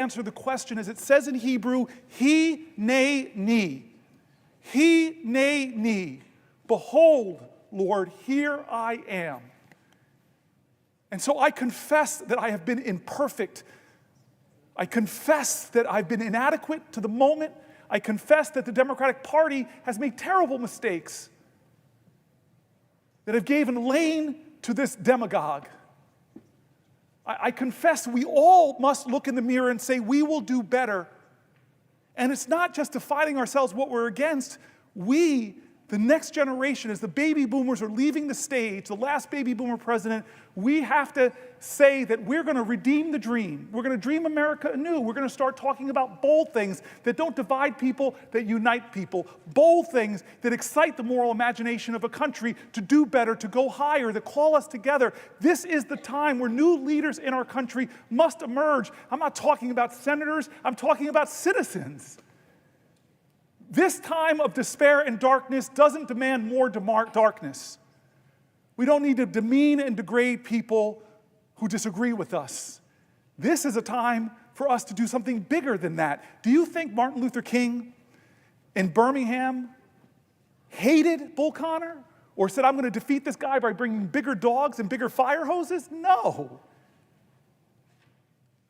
answer the question, as it says in Hebrew, he ne ni. He ne ni. Behold, Lord, here I am. And so I confess that I have been imperfect. I confess that I've been inadequate to the moment. I confess that the Democratic Party has made terrible mistakes, that have given lane to this demagogue. I confess we all must look in the mirror and say, we will do better. And it's not just defining ourselves what we're against. We, the next generation, as the baby boomers are leaving the stage, the last baby boomer president, we have to say that we're going to redeem the dream. We're going to dream America anew. We're going to start talking about bold things that don't divide people, that unite people. Bold things that excite the moral imagination of a country to do better, to go higher, to call us together. This is the time where new leaders in our country must emerge. I'm not talking about senators. I'm talking about citizens. This time of despair and darkness doesn't demand more darkness. We don't need to demean and degrade people who disagree with us. This is a time for us to do something bigger than that. Do you think Martin Luther King in Birmingham hated Bull Connor or said, I'm going to defeat this guy by bringing bigger dogs and bigger fire hoses? No.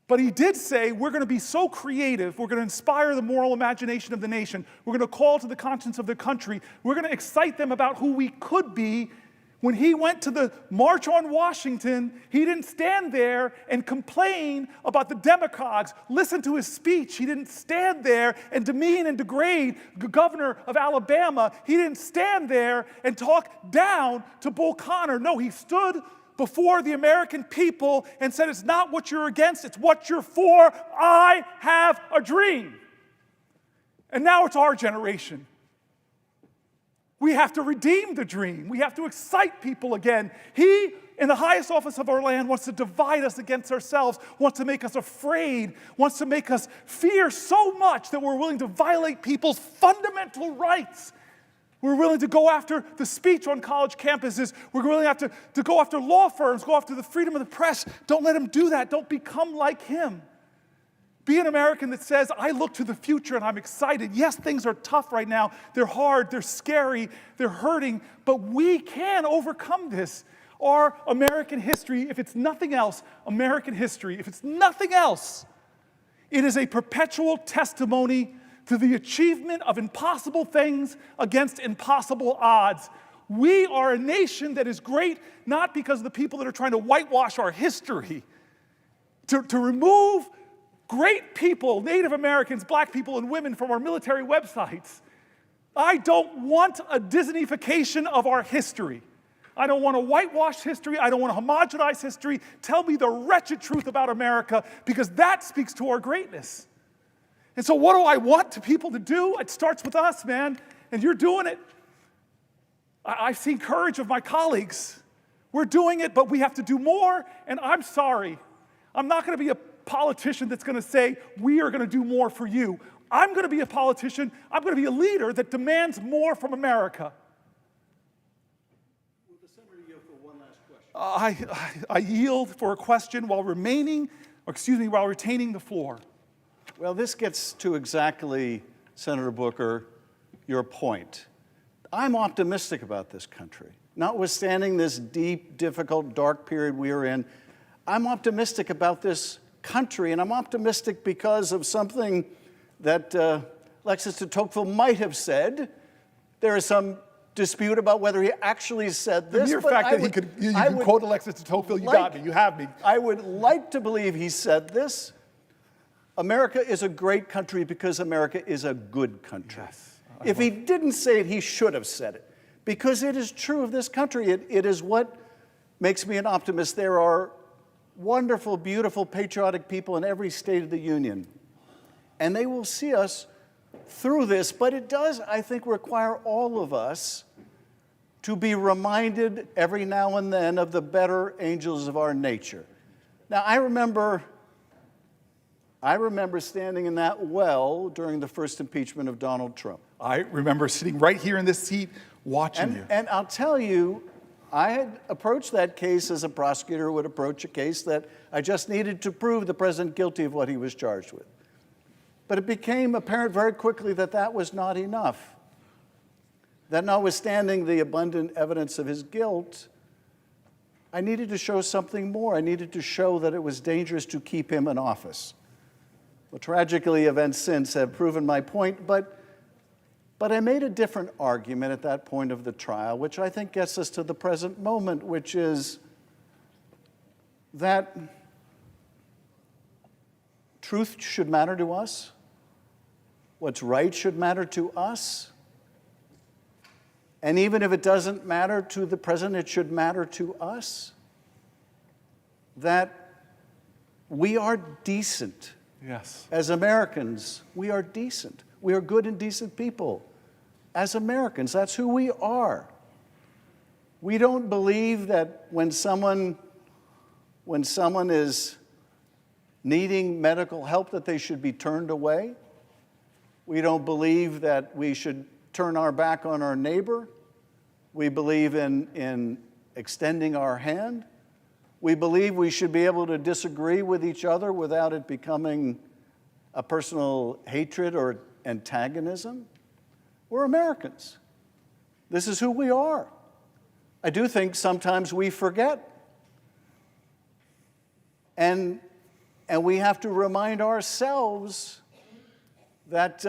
But he did say, we're going to be so creative, we're going to inspire the moral imagination of the nation, we're going to call to the conscience of the country, we're going to excite them about who we could be. When he went to the March on Washington, he didn't stand there and complain about the demagogues. Listen to his speech. He didn't stand there and demean and degrade the governor of Alabama. He didn't stand there and talk down to Bull Connor. No, he stood before the American people and said, it's not what you're against, it's what you're for. I have a dream. And now it's our generation. We have to redeem the dream. We have to excite people again. He, in the highest office of our land, wants to divide us against ourselves, wants to make us afraid, wants to make us fear so much that we're willing to violate people's fundamental rights. We're willing to go after the speech on college campuses. We're willing to go after law firms, go after the freedom of the press. Don't let him do that. Don't become like him. Be an American that says, I look to the future and I'm excited. Yes, things are tough right now. They're hard, they're scary, they're hurting, but we can overcome this. Our American history, if it's nothing else, American history, if it's nothing else, it is a perpetual testimony to the achievement of impossible things against impossible odds. We are a nation that is great, not because of the people that are trying to whitewash our history. To remove great people, Native Americans, black people, and women from our military websites. I don't want a Disneyfication of our history. I don't want to whitewash history. I don't want to homogenize history. Tell me the wretched truth about America, because that speaks to our greatness. And so what do I want to people to do? It starts with us, man, and you're doing it. I've seen courage of my colleagues. We're doing it, but we have to do more, and I'm sorry. I'm not going to be a politician that's going to say, we are going to do more for you. I'm going to be a politician. I'm going to be a leader that demands more from America. Will the senator yield for one last question? I yield for a question while retaining the floor. Well, this gets to exactly, Senator Booker, your point. I'm optimistic about this country. Notwithstanding this deep, difficult, dark period we are in, I'm optimistic about this country, and I'm optimistic because of something that Alexis de Tocqueville might have said. There is some dispute about whether he actually said this. The mere fact that you could quote Alexis de Tocqueville, you got me, you have me. I would like to believe he said this. America is a great country because America is a good country. Yes, if he didn't say it, he should have said it, because it is true of this country. It is what makes me an optimist. There are wonderful, beautiful, patriotic people in every state of the union, and they will see us through this. But it does, I think, require all of us to be reminded every now and then of the better angels of our nature. Now, I remember standing in that well during the first impeachment of Donald Trump. I remember sitting right here in this seat watching you. And I'll tell you, I had approached that case as a prosecutor would approach a case that I just needed to prove the president guilty of what he was charged with. But it became apparent very quickly that that was not enough. That notwithstanding the abundant evidence of his guilt, I needed to show something more. I needed to show that it was dangerous to keep him in office. Well, tragically, events since have proven my point, but I made a different argument at that point of the trial, which I think gets us to the present moment, which is that truth should matter to us. What's right should matter to us. And even if it doesn't matter to the president, it should matter to us. That we are decent. Yes. As Americans, we are decent. We are good and decent people. As Americans, that's who we are. We don't believe that when someone is needing medical help that they should be turned away. We don't believe that we should turn our back on our neighbor. We believe in extending our hand. We believe we should be able to disagree with each other without it becoming a personal hatred or antagonism. We're Americans. This is who we are. I do think sometimes we forget. And we have to remind ourselves that,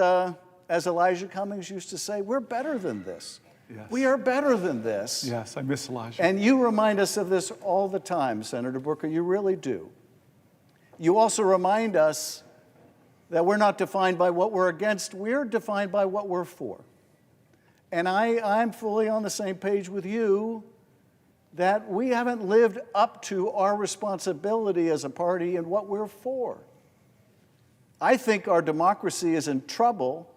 as Elijah Cummings used to say, we're better than this. Yes. We are better than this. Yes, I miss Elijah. And you remind us of this all the time, Senator Booker. You really do. You also remind us that we're not defined by what we're against. We're defined by what we're for. And I'm fully on the same page with you that we haven't lived up to our responsibility as a party and what we're for. I think our democracy is in trouble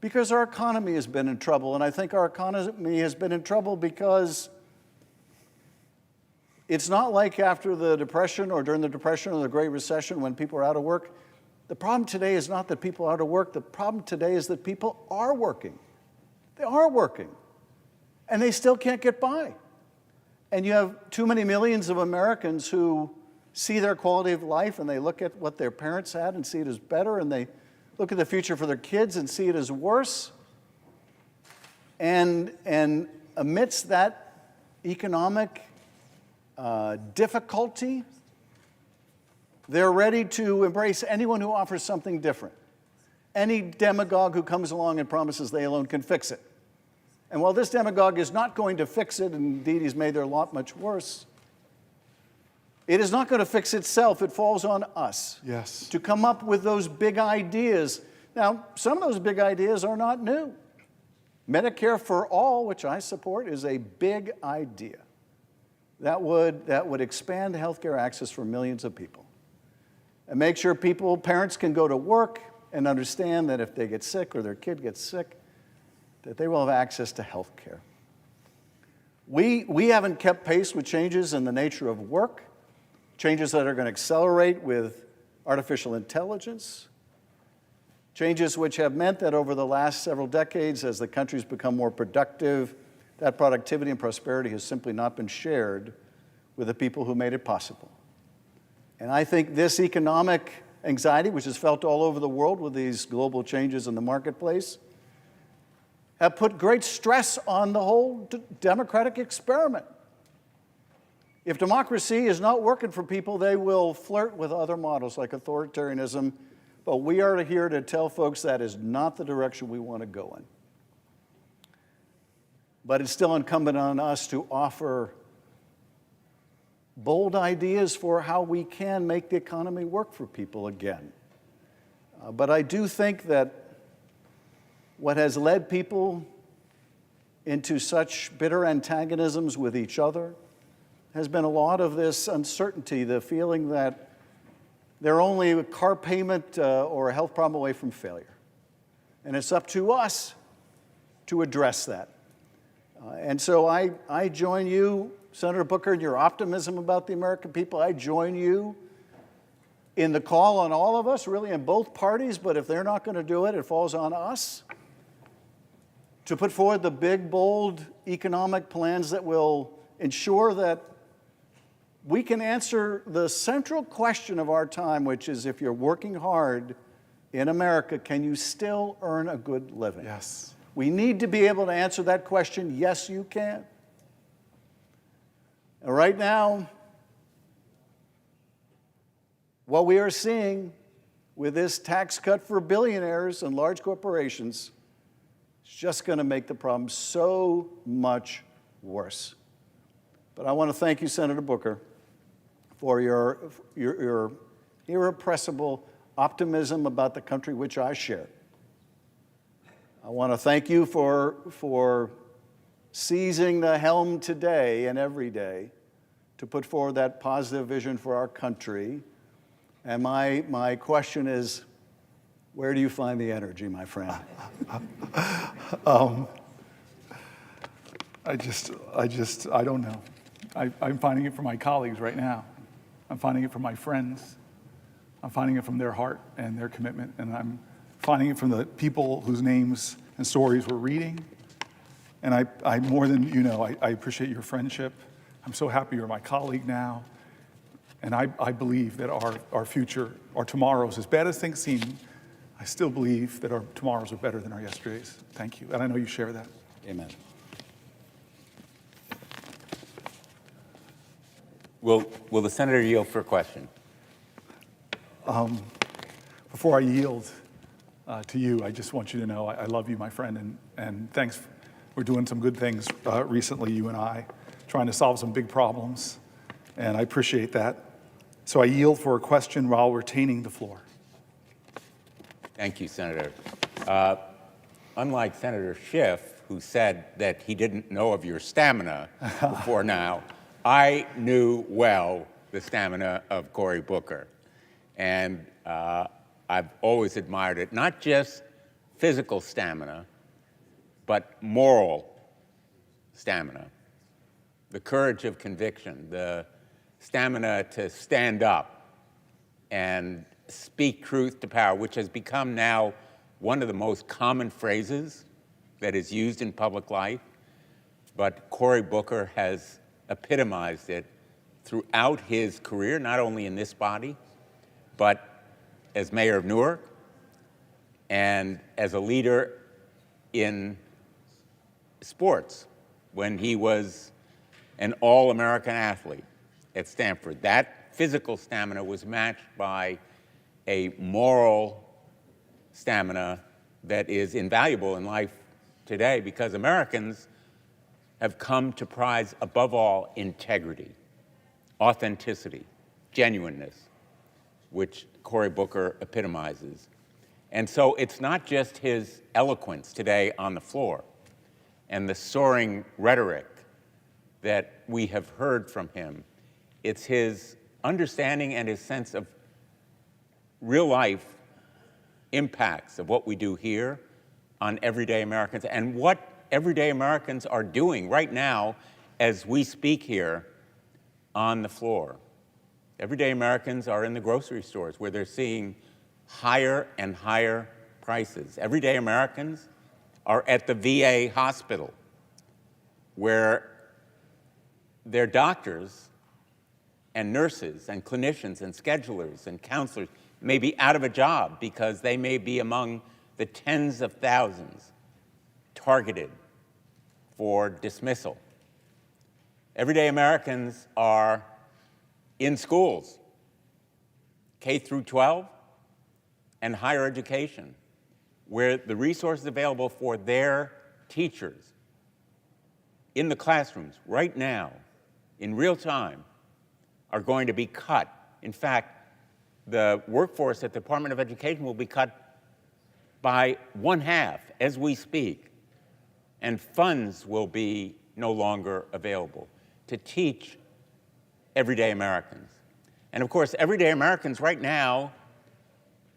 because our economy has been in trouble. And I think our economy has been in trouble because it's not like after the Depression or during the Depression or the Great Recession when people are out of work. The problem today is not that people are out of work. The problem today is that people are working. They are working. And they still can't get by. And you have too many millions of Americans who see their quality of life and they look at what their parents had and see it as better, and they look at the future for their kids and see it as worse. And amidst that economic difficulty, they're ready to embrace anyone who offers something different. Any demagogue who comes along and promises they alone can fix it. And while this demagogue is not going to fix it, and indeed he's made their lot much worse, it is not going to fix itself. It falls on us to come up with those big ideas. Now, some of those big ideas are not new. Medicare for all, which I support, is a big idea that would expand healthcare access for millions of people and make sure parents can go to work and understand that if they get sick or their kid gets sick, that they will have access to health care. We haven't kept pace with changes in the nature of work, changes that are going to accelerate with artificial intelligence, changes which have meant that over the last several decades, as the country's become more productive, that productivity and prosperity has simply not been shared with the people who made it possible. And I think this economic anxiety, which is felt all over the world with these global changes in the marketplace, have put great stress on the whole democratic experiment. If democracy is not working for people, they will flirt with other models like authoritarianism, but we are here to tell folks that is not the direction we want to go in. But it's still incumbent on us to offer bold ideas for how we can make the economy work for people again. But I do think that what has led people into such bitter antagonisms with each other has been a lot of this uncertainty, the feeling that they're only a car payment or a health problem away from failure. And it's up to us to address that. And so I join you, Senator Booker, in your optimism about the American people. I join you in the call on all of us, really in both parties, but if they're not going to do it, it falls on us to put forward the big, bold economic plans that will ensure that we can answer the central question of our time, which is if you're working hard in America, can you still earn a good living? Yes. We need to be able to answer that question, yes, you can. And right now, what we are seeing with this tax cut for billionaires and large corporations is just going to make the problem so much worse. But I want to thank you, Senator Booker, for your irrepressible optimism about the country which I share. I want to thank you for seizing the helm today and every day to put forward that positive vision for our country. And my question is, where do you find the energy, my friend? I don't know. I'm finding it from my colleagues right now. I'm finding it from my friends. I'm finding it from their heart and their commitment. And I'm finding it from the people whose names and stories we're reading. And I more than you know, I appreciate your friendship. I'm so happy you're my colleague now. And I believe that our future, our tomorrows, as bad as things seem, I still believe that our tomorrows are better than our yesterdays. Thank you. And I know you share that. Amen. Will the senator yield for a question? Before I yield to you, I just want you to know I love you, my friend, and thanks. We're doing some good things recently, you and I, trying to solve some big problems, and I appreciate that. So I yield for a question while retaining the floor. Thank you, Senator. Unlike Senator Schiff, who said that he didn't know of your stamina before now, I knew well the stamina of Cory Booker. And I've always admired it, not just physical stamina, but moral stamina, the courage of conviction, the stamina to stand up and speak truth to power, which has become now one of the most common phrases that is used in public life. But Cory Booker has epitomized it throughout his career, not only in this body, but as mayor of Newark and as a leader in sports when he was an all-American athlete at Stanford. That physical stamina was matched by a moral stamina that is invaluable in life today because Americans have come to prize, above all, integrity, authenticity, genuineness, which Cory Booker epitomizes. And so it's not just his eloquence today on the floor and the soaring rhetoric that we have heard from him. It's his understanding and his sense of real life impacts of what we do here on everyday Americans and what everyday Americans are doing right now as we speak here on the floor. Everyday Americans are in the grocery stores where they're seeing higher and higher prices. Everyday Americans are at the VA hospital where their doctors and nurses and clinicians and schedulers and counselors may be out of a job because they may be among the tens of thousands targeted for dismissal. Everyday Americans are in schools, K through 12 and higher education, where the resources available for their teachers in the classrooms right now, in real time, are going to be cut. In fact, the workforce at the Department of Education will be cut by 1/2 as we speak, and funds will be no longer available to teach everyday Americans. And of course, everyday Americans right now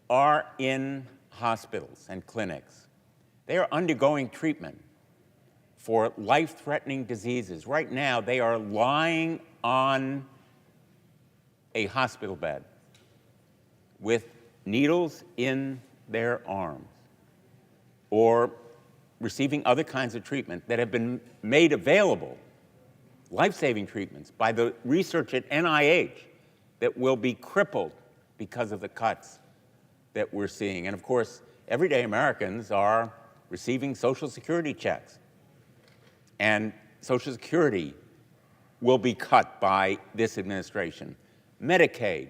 are in hospitals and clinics. They are undergoing treatment for life-threatening diseases. Right now, they are lying on a hospital bed with needles in their arms or receiving other kinds of treatment that have been made available life-saving treatments, by the research at NIH that will be crippled because of the cuts that we're seeing. And of course, everyday Americans are receiving Social Security checks. And Social Security will be cut by this administration. Medicaid,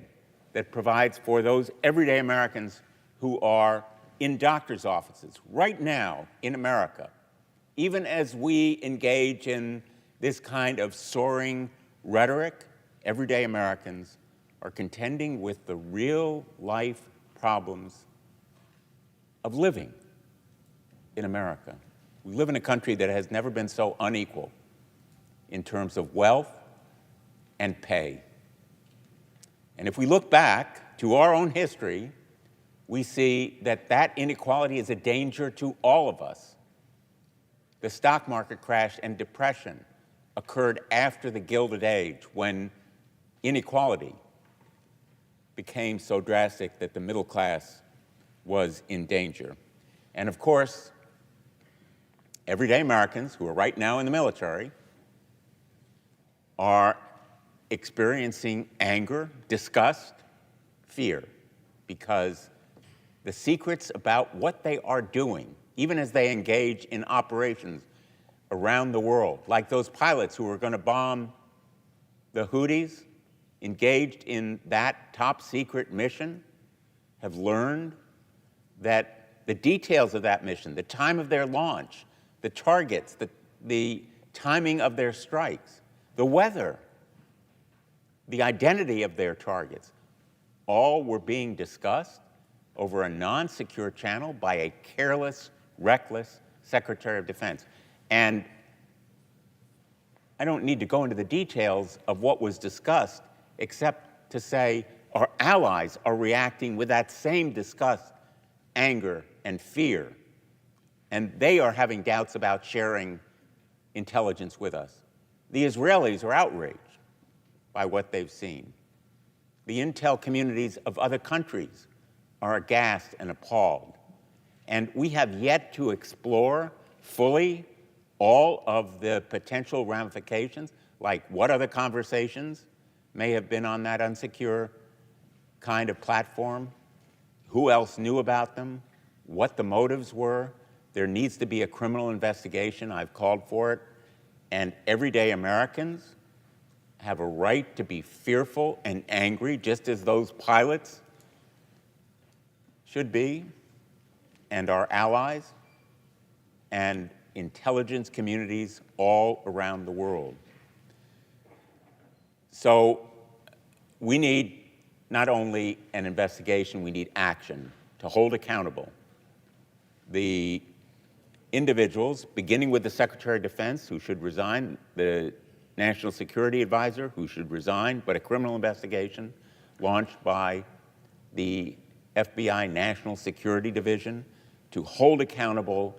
that provides for those everyday Americans who are in doctor's offices right now in America, even as we engage in this kind of soaring rhetoric, everyday Americans are contending with the real life problems of living in America. We live in a country that has never been so unequal in terms of wealth and pay. And if we look back to our own history, we see that that inequality is a danger to all of us. The stock market crash and depression occurred after the Gilded Age, when inequality became so drastic that the middle class was in danger. And of course, everyday Americans who are right now in the military are experiencing anger, disgust, fear, because the secrets about what they are doing, even as they engage in operations around the world, like those pilots who were going to bomb the Houthis, engaged in that top secret mission, have learned that the details of that mission, the time of their launch, the targets, the timing of their strikes, the weather, the identity of their targets, all were being discussed over a non-secure channel by a careless, reckless Secretary of Defense. And I don't need to go into the details of what was discussed, except to say our allies are reacting with that same disgust, anger, and fear. And they are having doubts about sharing intelligence with us. The Israelis are outraged by what they've seen. The intel communities of other countries are aghast and appalled. And we have yet to explore fully all of the potential ramifications, like what other conversations may have been on that unsecure kind of platform, who else knew about them, what the motives were. There needs to be a criminal investigation. I've called for it. And everyday Americans have a right to be fearful and angry, just as those pilots should be, and our allies, and intelligence communities all around the world. So we need not only an investigation, we need action to hold accountable the individuals, beginning with the Secretary of Defense, who should resign, the National Security Advisor, who should resign, but a criminal investigation launched by the FBI National Security Division to hold accountable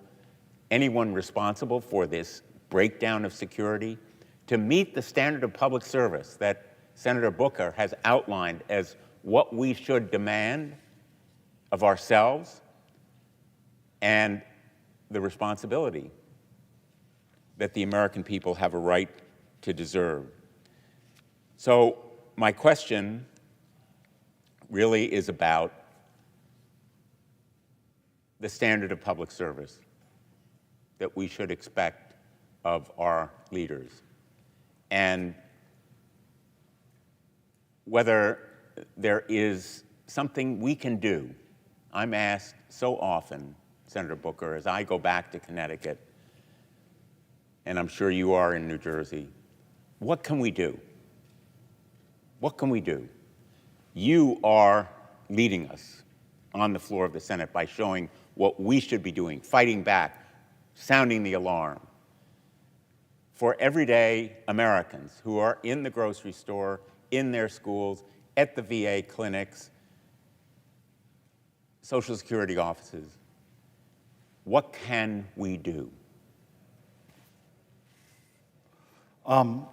anyone responsible for this breakdown of security, to meet the standard of public service that Senator Booker has outlined as what we should demand of ourselves, and the responsibility that the American people have a right to deserve. So my question really is about the standard of public service that we should expect of our leaders, and whether there is something we can do. I'm asked so often, Senator Booker, as I go back to Connecticut, and I'm sure you are in New Jersey, what can we do? What can we do? You are leading us on the floor of the Senate by showing what we should be doing, fighting back, sounding the alarm. For everyday Americans who are in the grocery store, in their schools, at the VA clinics, Social Security offices, what can we do? I'm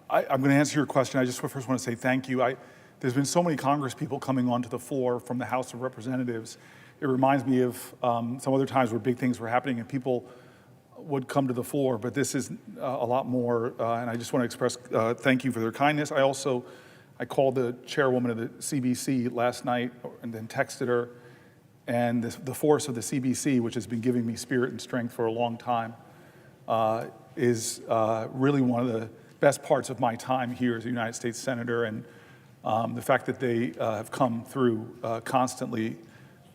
going to answer your question. I just first want to say thank you. There's been so many Congress people coming onto the floor from the House of Representatives. It reminds me of some other times where big things were happening and people would come to the floor, but this is a lot more, and I just want to express thank you for their kindness. I called the chairwoman of the CBC last night and then texted her, and the force of the CBC, which has been giving me spirit and strength for a long time, is really one of the best parts of my time here as a United States Senator, and the fact that they have come through constantly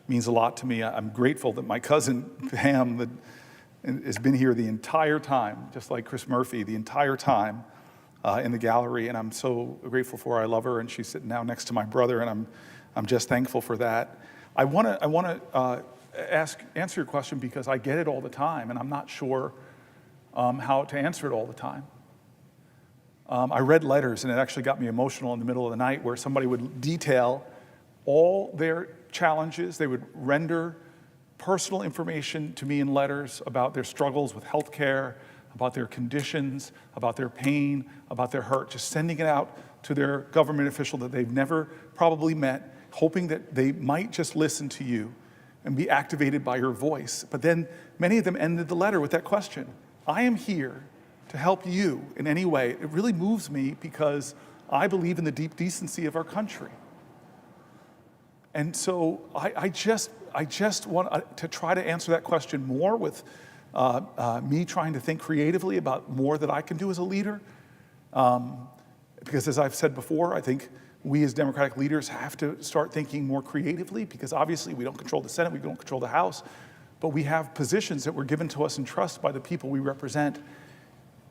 means a lot to me. I'm grateful that my cousin Pam has been here the entire time, just like Chris Murphy, the entire time in the gallery, and I'm so grateful for her. I love her, and she's sitting now next to my brother, and I'm just thankful for that. I want to answer your question because I get it all the time, and I'm not sure how to answer it all the time. I read letters, and it actually got me emotional in the middle of the night, where somebody would detail all their challenges. They would render personal information to me in letters about their struggles with health care, about their conditions, about their pain, about their hurt, just sending it out to their government official that they've never probably met, hoping that they might just listen to you and be activated by your voice. But then many of them ended the letter with that question: I am here to help you in any way. It really moves me because I believe in the deep decency of our country. And so I just want to try to answer that question more with me trying to think creatively about more that I can do as a leader. Because as I've said before, I think we as Democratic leaders have to start thinking more creatively, because obviously we don't control the Senate, we don't control the House, but we have positions that were given to us in trust by the people we represent.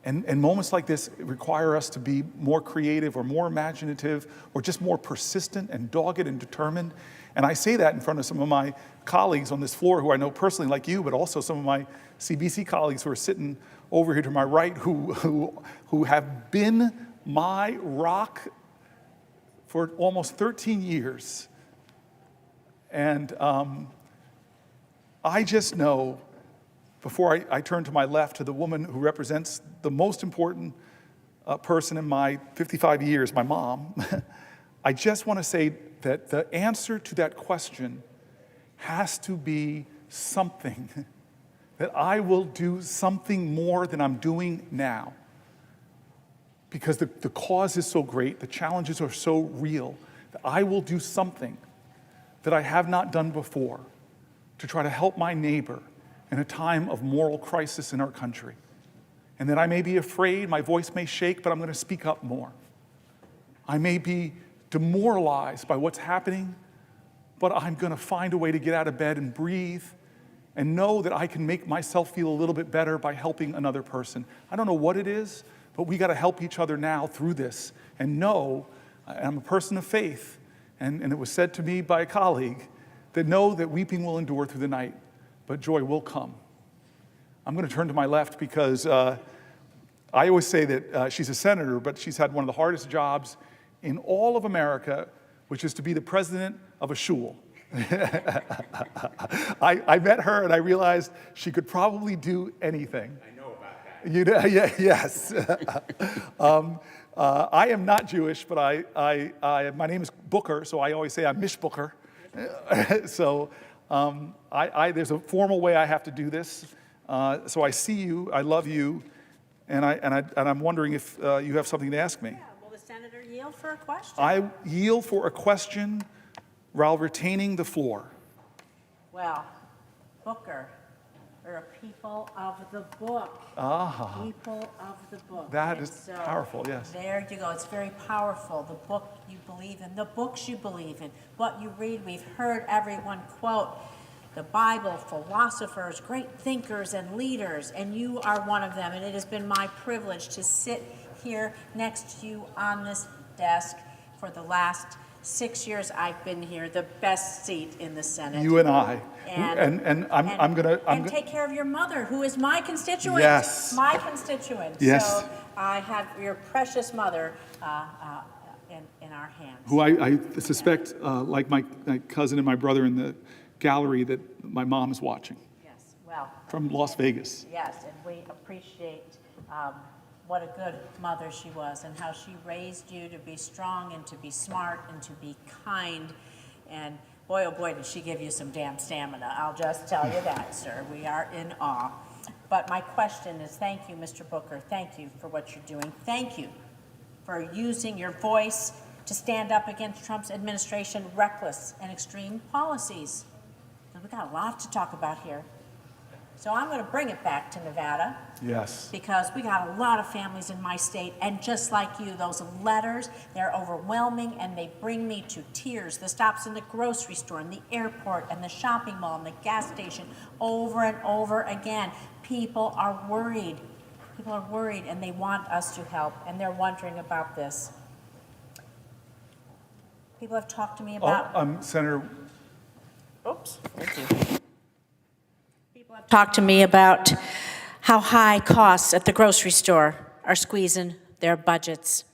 And moments like this require us to be more creative or more imaginative or just more persistent and dogged and determined. And I say that in front of some of my colleagues on this floor who I know personally, like you, but also some of my CBC colleagues who are sitting over here to my right who have been my rock for almost 13 years. And I just know, before I turn to my left, to the woman who represents the most important person in my 55 years, my mom, I just want to say that the answer to that question has to be something, that I will do something more than I'm doing now. Because the cause is so great, the challenges are so real, that I will do something that I have not done before to try to help my neighbor in a time of moral crisis in our country. And that I may be afraid, my voice may shake, but I'm going to speak up more. I may be demoralized by what's happening, but I'm going to find a way to get out of bed and breathe and know that I can make myself feel a little bit better by helping another person. I don't know what it is, but we got to help each other now through this and know, I'm a person of faith, and it was said to me by a colleague, that know that weeping will endure through the night, but joy will come. I'm going to turn to my left because I always say that she's a senator, but she's had one of the hardest jobs in all of America, which is to be the president of a shul. I met her and I realized she could probably do anything. I know about that. You know, yeah, yes. I am not Jewish, but my name is Booker, so I always say I'm Mish Booker. So there's a formal way I have to do this. So I see you, I love you, and I'm wondering if you have something to ask me. Yeah, will the senator yield for a question? I yield for a question while retaining the floor. Well, Booker, we're a people of the book. Ah. People of the book. That And is so powerful, yes. There you go. It's very powerful. The book you believe in, the books you believe in, what you read. We've heard everyone quote the Bible, philosophers, great thinkers and leaders, and you are one of them. And it has been my privilege to sit here next to you on this desk for the last 6 years I've been here, the best seat in the Senate. You and I. And I'm gonna take care of your mother, who is my constituent. Yes. My constituent. Yes. So I have your precious mother in our hands. who I suspect, like my cousin and my brother in the gallery, that my mom is watching Yes, well. from Las Vegas. Yes, and we appreciate what a good mother she was and how she raised you to be strong and to be smart and to be kind. And boy, oh boy, did she give you some damn stamina. I'll just tell you that, sir. We are in awe. But my question is, thank you, Mr. Booker. Thank you for what you're doing. Thank you for using your voice to stand up against Trump's administration reckless and extreme policies. And we've got a lot to talk about here. So I'm going to bring it back to Nevada. Yes. Because we got a lot of families in my state, and just like you, those letters, they're overwhelming, and they bring me to tears. The stops in the grocery store, and the airport, and the shopping mall, and the gas station, over and over again. People are worried. People are worried, and they want us to help, and they're wondering about this. People have talked to me about... Senator... Oops, thank you. People have talked to me about how high costs at the grocery store are squeezing their budgets.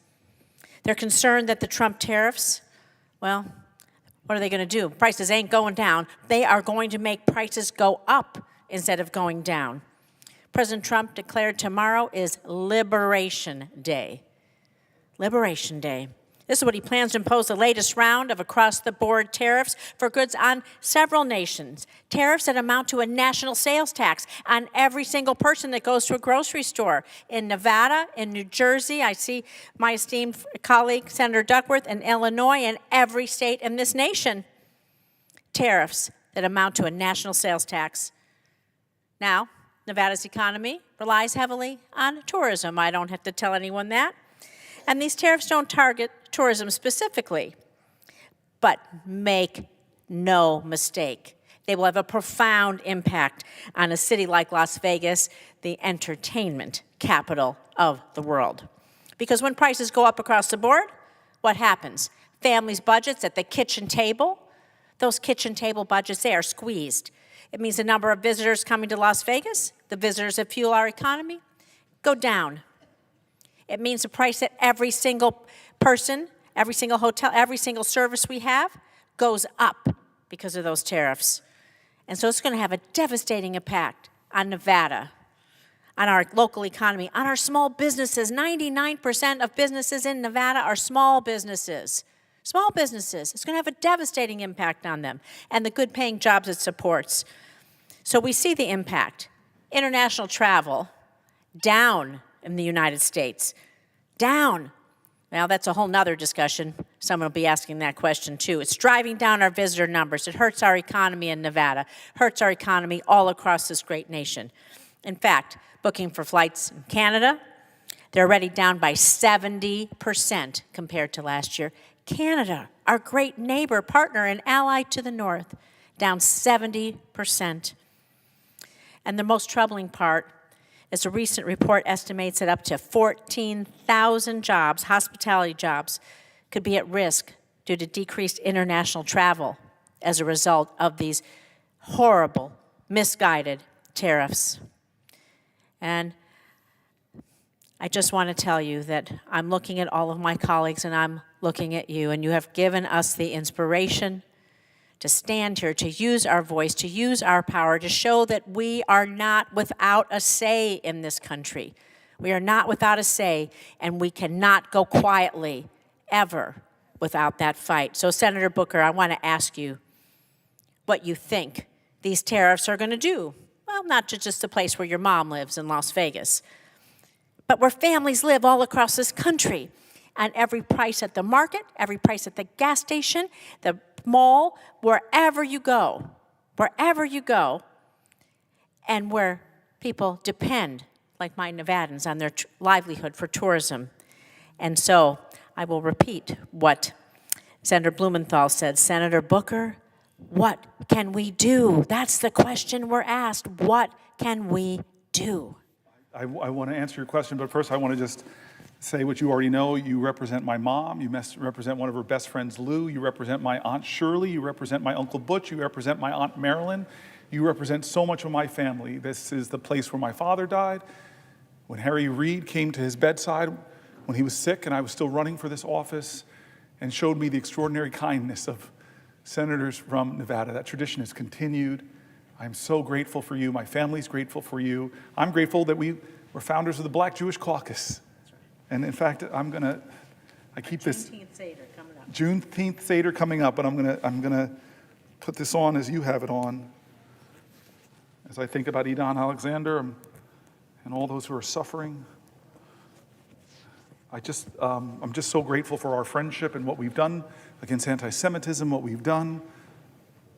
They're concerned that the Trump tariffs, well, what are they going to do? Prices ain't going down. They are going to make prices go up instead of going down. President Trump declared tomorrow is Liberation Day. Liberation Day. This is what he plans to impose the latest round of across-the-board tariffs for goods on several nations. Tariffs that amount to a national sales tax on every single person that goes to a grocery store. In Nevada, in New Jersey, I see my esteemed colleague, Senator Duckworth, in Illinois, and every state in this nation. Tariffs that amount to a national sales tax. Now, Nevada's economy relies heavily on tourism. I don't have to tell anyone that. And these tariffs don't target tourism specifically, but make no mistake, they will have a profound impact on a city like Las Vegas, the entertainment capital of the world. Because when prices go up across the board, what happens? Families' budgets at the kitchen table, those kitchen table budgets, they are squeezed. It means the number of visitors coming to Las Vegas, the visitors that fuel our economy, go down. It means the price that every single person, every single hotel, every single service we have goes up because of those tariffs. And so it's going to have a devastating impact on Nevada, on our local economy, on our small businesses. 99% of businesses in Nevada are small businesses. Small businesses. It's going to have a devastating impact on them and the good-paying jobs it supports. So we see the impact. International travel down in the United States. Down. Now, that's a whole nother discussion. Someone will be asking that question, too. It's driving down our visitor numbers. It hurts our economy in Nevada, hurts our economy all across this great nation. In fact, booking for flights in Canada, they're already down by 70% compared to last year. Canada, our great neighbor, partner, and ally to the north, down 70%. And the most troubling part is a recent report estimates that up to 14,000 jobs, hospitality jobs, could be at risk due to decreased international travel as a result of these horrible, misguided tariffs. And I just want to tell you that I'm looking at all of my colleagues and I'm looking at you, and you have given us the inspiration to stand here, to use our voice, to use our power, to show that we are not without a say in this country. We are not without a say, and we cannot go quietly, ever, without that fight. So, Senator Booker, I want to ask you what you think these tariffs are going to do. Well, not to just the place where your mom lives in Las Vegas, but where families live all across this country. And every price at the market, every price at the gas station, the mall, wherever you go, and where people depend, like my Nevadans, on their livelihood for tourism. And so I will repeat what Senator Blumenthal said. Senator Booker, what can we do? That's the question we're asked. What can we do? I want to answer your question, but first I want to just say what you already know. You represent my mom. You represent one of her best friends, Lou. You represent my Aunt Shirley. You represent my Uncle Butch. You represent my Aunt Marilyn. You represent so much of my family. This is the place where my father died. When Harry Reid came to his bedside when he was sick and I was still running for this office and showed me the extraordinary kindness of senators from Nevada. That tradition has continued. I'm so grateful for you. My family's grateful for you. I'm grateful that we were founders of the Black Jewish Caucus. And in fact, I keep this Juneteenth Seder coming up. Juneteenth Seder coming up, but I'm gonna put this on as you have it on. As I think about Edon Alexander, I'm and all those who are suffering. I'm just so grateful for our friendship and what we've done against anti-Semitism, what we've done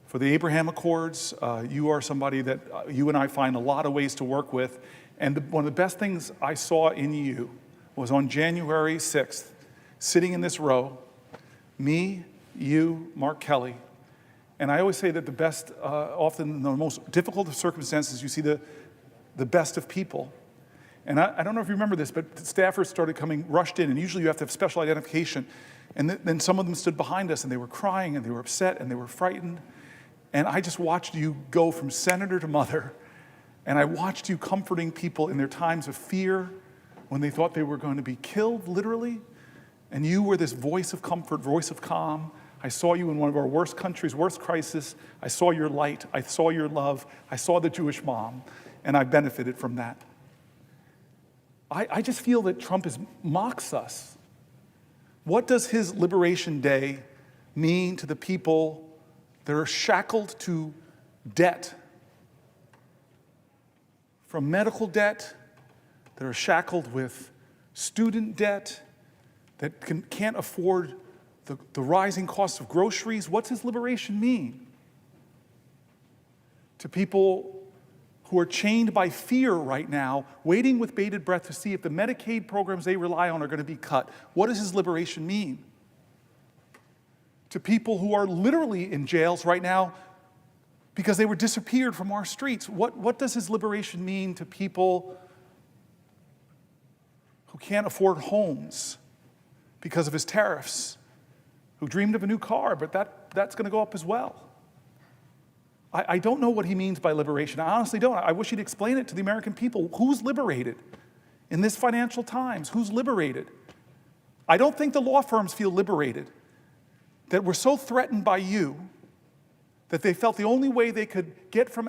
for the Abraham Accords. You are somebody that you and I find a lot of ways to work with. And one of the best things I saw in you was on January 6th, sitting in this row, me, you, Mark Kelly. And I always say that the best, often in the most difficult of circumstances, you see the best of people. And I don't know if you remember this, but staffers started rushed in, and usually you have to have special identification. And then some of them stood behind us, and they were crying, and they were upset, and they were frightened. And I just watched you go from senator to mother, and I watched you comforting people in their times of fear, when they thought they were going to be killed, literally. And you were this voice of comfort, voice of calm. I saw you in one of our worst countries, worst crisis. I saw your light. I saw your love. I saw the Jewish mom, and I benefited from that. I just feel that Trump mocks us. What does his Liberation Day mean to the people that are shackled to debt? From medical debt, that are shackled with student debt, that can't afford the rising cost of groceries. What's his liberation mean? To people who are chained by fear right now, waiting with bated breath to see if the Medicaid programs they rely on are going to be cut. What does his liberation mean? To people who are literally in jails right now because they were disappeared from our streets. What does his liberation mean to people who can't afford homes because of his tariffs, who dreamed of a new car, but that's going to go up as well? I don't know what he means by liberation. I honestly don't. I wish he'd explain it to the American people. Who's liberated in this financial times? Who's liberated? I don't think the law firms feel liberated, that we're so threatened by you that they felt the only way they could get from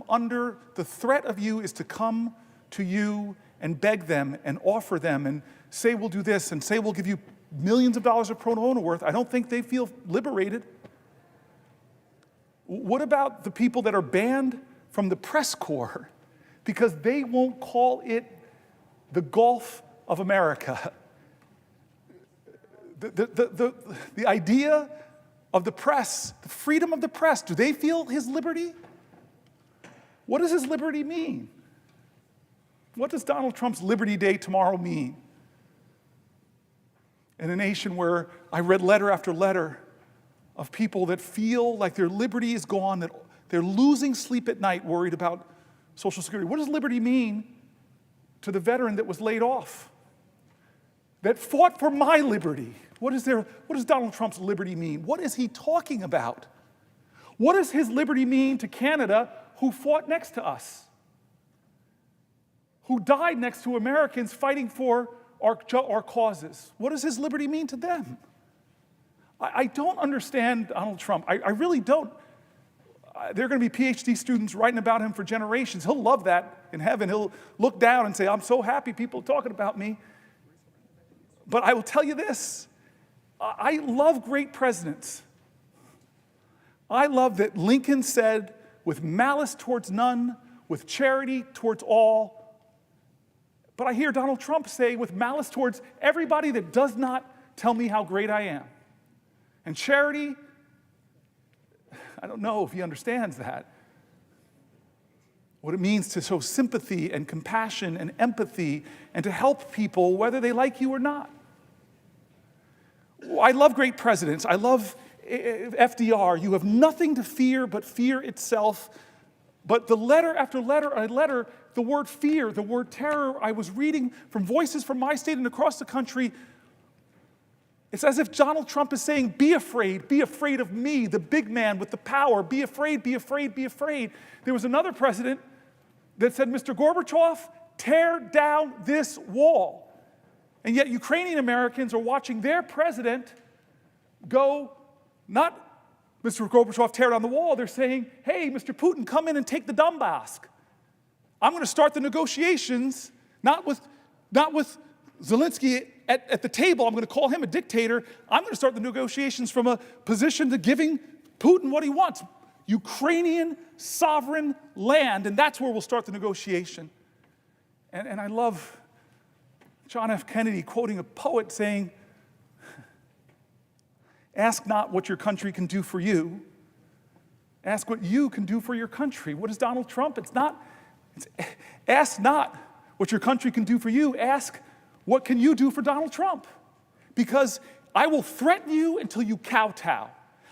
under the threat of you is to come to you and beg them and offer them and say we'll do this and say we'll give you millions of dollars of pro bono worth. I don't think they feel liberated. What about the people that are banned from the press corps because they won't call it the Gulf of America? The idea of the press, the freedom of the press, do they feel his liberty? What does his liberty mean? What does Donald Trump's Liberty Day tomorrow mean? In a nation where I read letter after letter of people that feel like their liberty is gone, that they're losing sleep at night worried about Social Security. What does liberty mean to the veteran that was laid off, that fought for my liberty? What does Donald Trump's liberty mean? What is he talking about? What does his liberty mean to Canada, who fought next to us, who died next to Americans fighting for our causes? What does his liberty mean to them? I don't understand Donald Trump. I really don't. There are going to be PhD students writing about him for generations. He'll love that in heaven. He'll look down and say, I'm so happy people are talking about me. But I will tell you this. I love great presidents. I love that Lincoln said, with malice towards none, with charity towards all. But I hear Donald Trump say, with malice towards everybody that does not tell me how great I am. And charity, I don't know if he understands that. What it means to show sympathy and compassion and empathy and to help people whether they like you or not. I love great presidents. I love FDR. You have nothing to fear but fear itself. But the letter after letter, the word fear, the word terror, I was reading from voices from my state and across the country. It's as if Donald Trump is saying, be afraid of me, the big man with the power. Be afraid, be afraid, be afraid. There was another president that said, Mr. Gorbachev, tear down this wall. And yet Ukrainian Americans are watching their president go, not Mr. Gorbachev, tear down the wall. They're saying, hey, Mr. Putin, come in and take the Donbass. I'm going to start the negotiations, not with Zelensky at the table. I'm going to call him a dictator. I'm going to start the negotiations from a position to giving Putin what he wants. Ukrainian sovereign land, and that's where we'll start the negotiation. And I love John F. Kennedy quoting a poet saying, ask not what your country can do for you. Ask what you can do for your country. What is Donald Trump? Ask not what your country can do for you. Ask what can you do for Donald Trump? Because I will threaten you until you kowtow.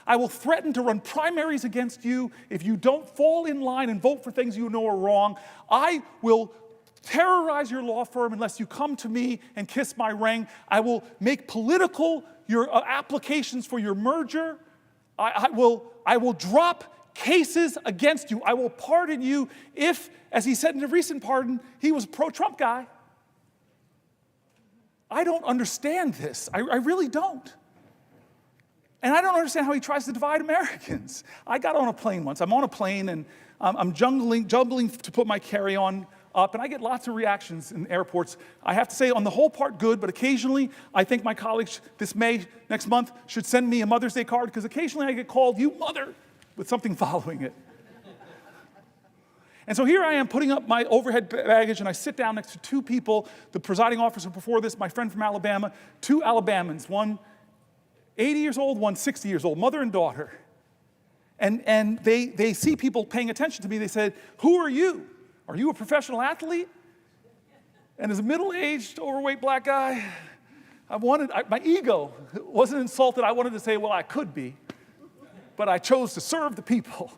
I will threaten to run primaries against you if you don't fall in line and vote for things you know are wrong. I will terrorize your law firm unless you come to me and kiss my ring. I will make political your applications for your merger. I will drop cases against you. I will pardon you if, as he said in a recent pardon, he was a pro-Trump guy. I don't understand this. I really don't. And I don't understand how he tries to divide Americans. I got on a plane once. I'm on a plane and I'm juggling to put my carry-on up, and I get lots of reactions in airports. I have to say, on the whole part, good, but occasionally I think my colleagues next month, should send me a Mother's Day card, because occasionally I get called, you mother, with something following it. And so here I am putting up my overhead baggage, and I sit down next to two people, the presiding officer before this, my friend from Alabama, two Alabamans, one 80 years old, one 60 years old, mother and daughter. And they see people paying attention to me. They said, who are you? Are you a professional athlete? And as a middle-aged, overweight black guy, my ego wasn't insulted. I wanted to say, well, I could be, but I chose to serve the people.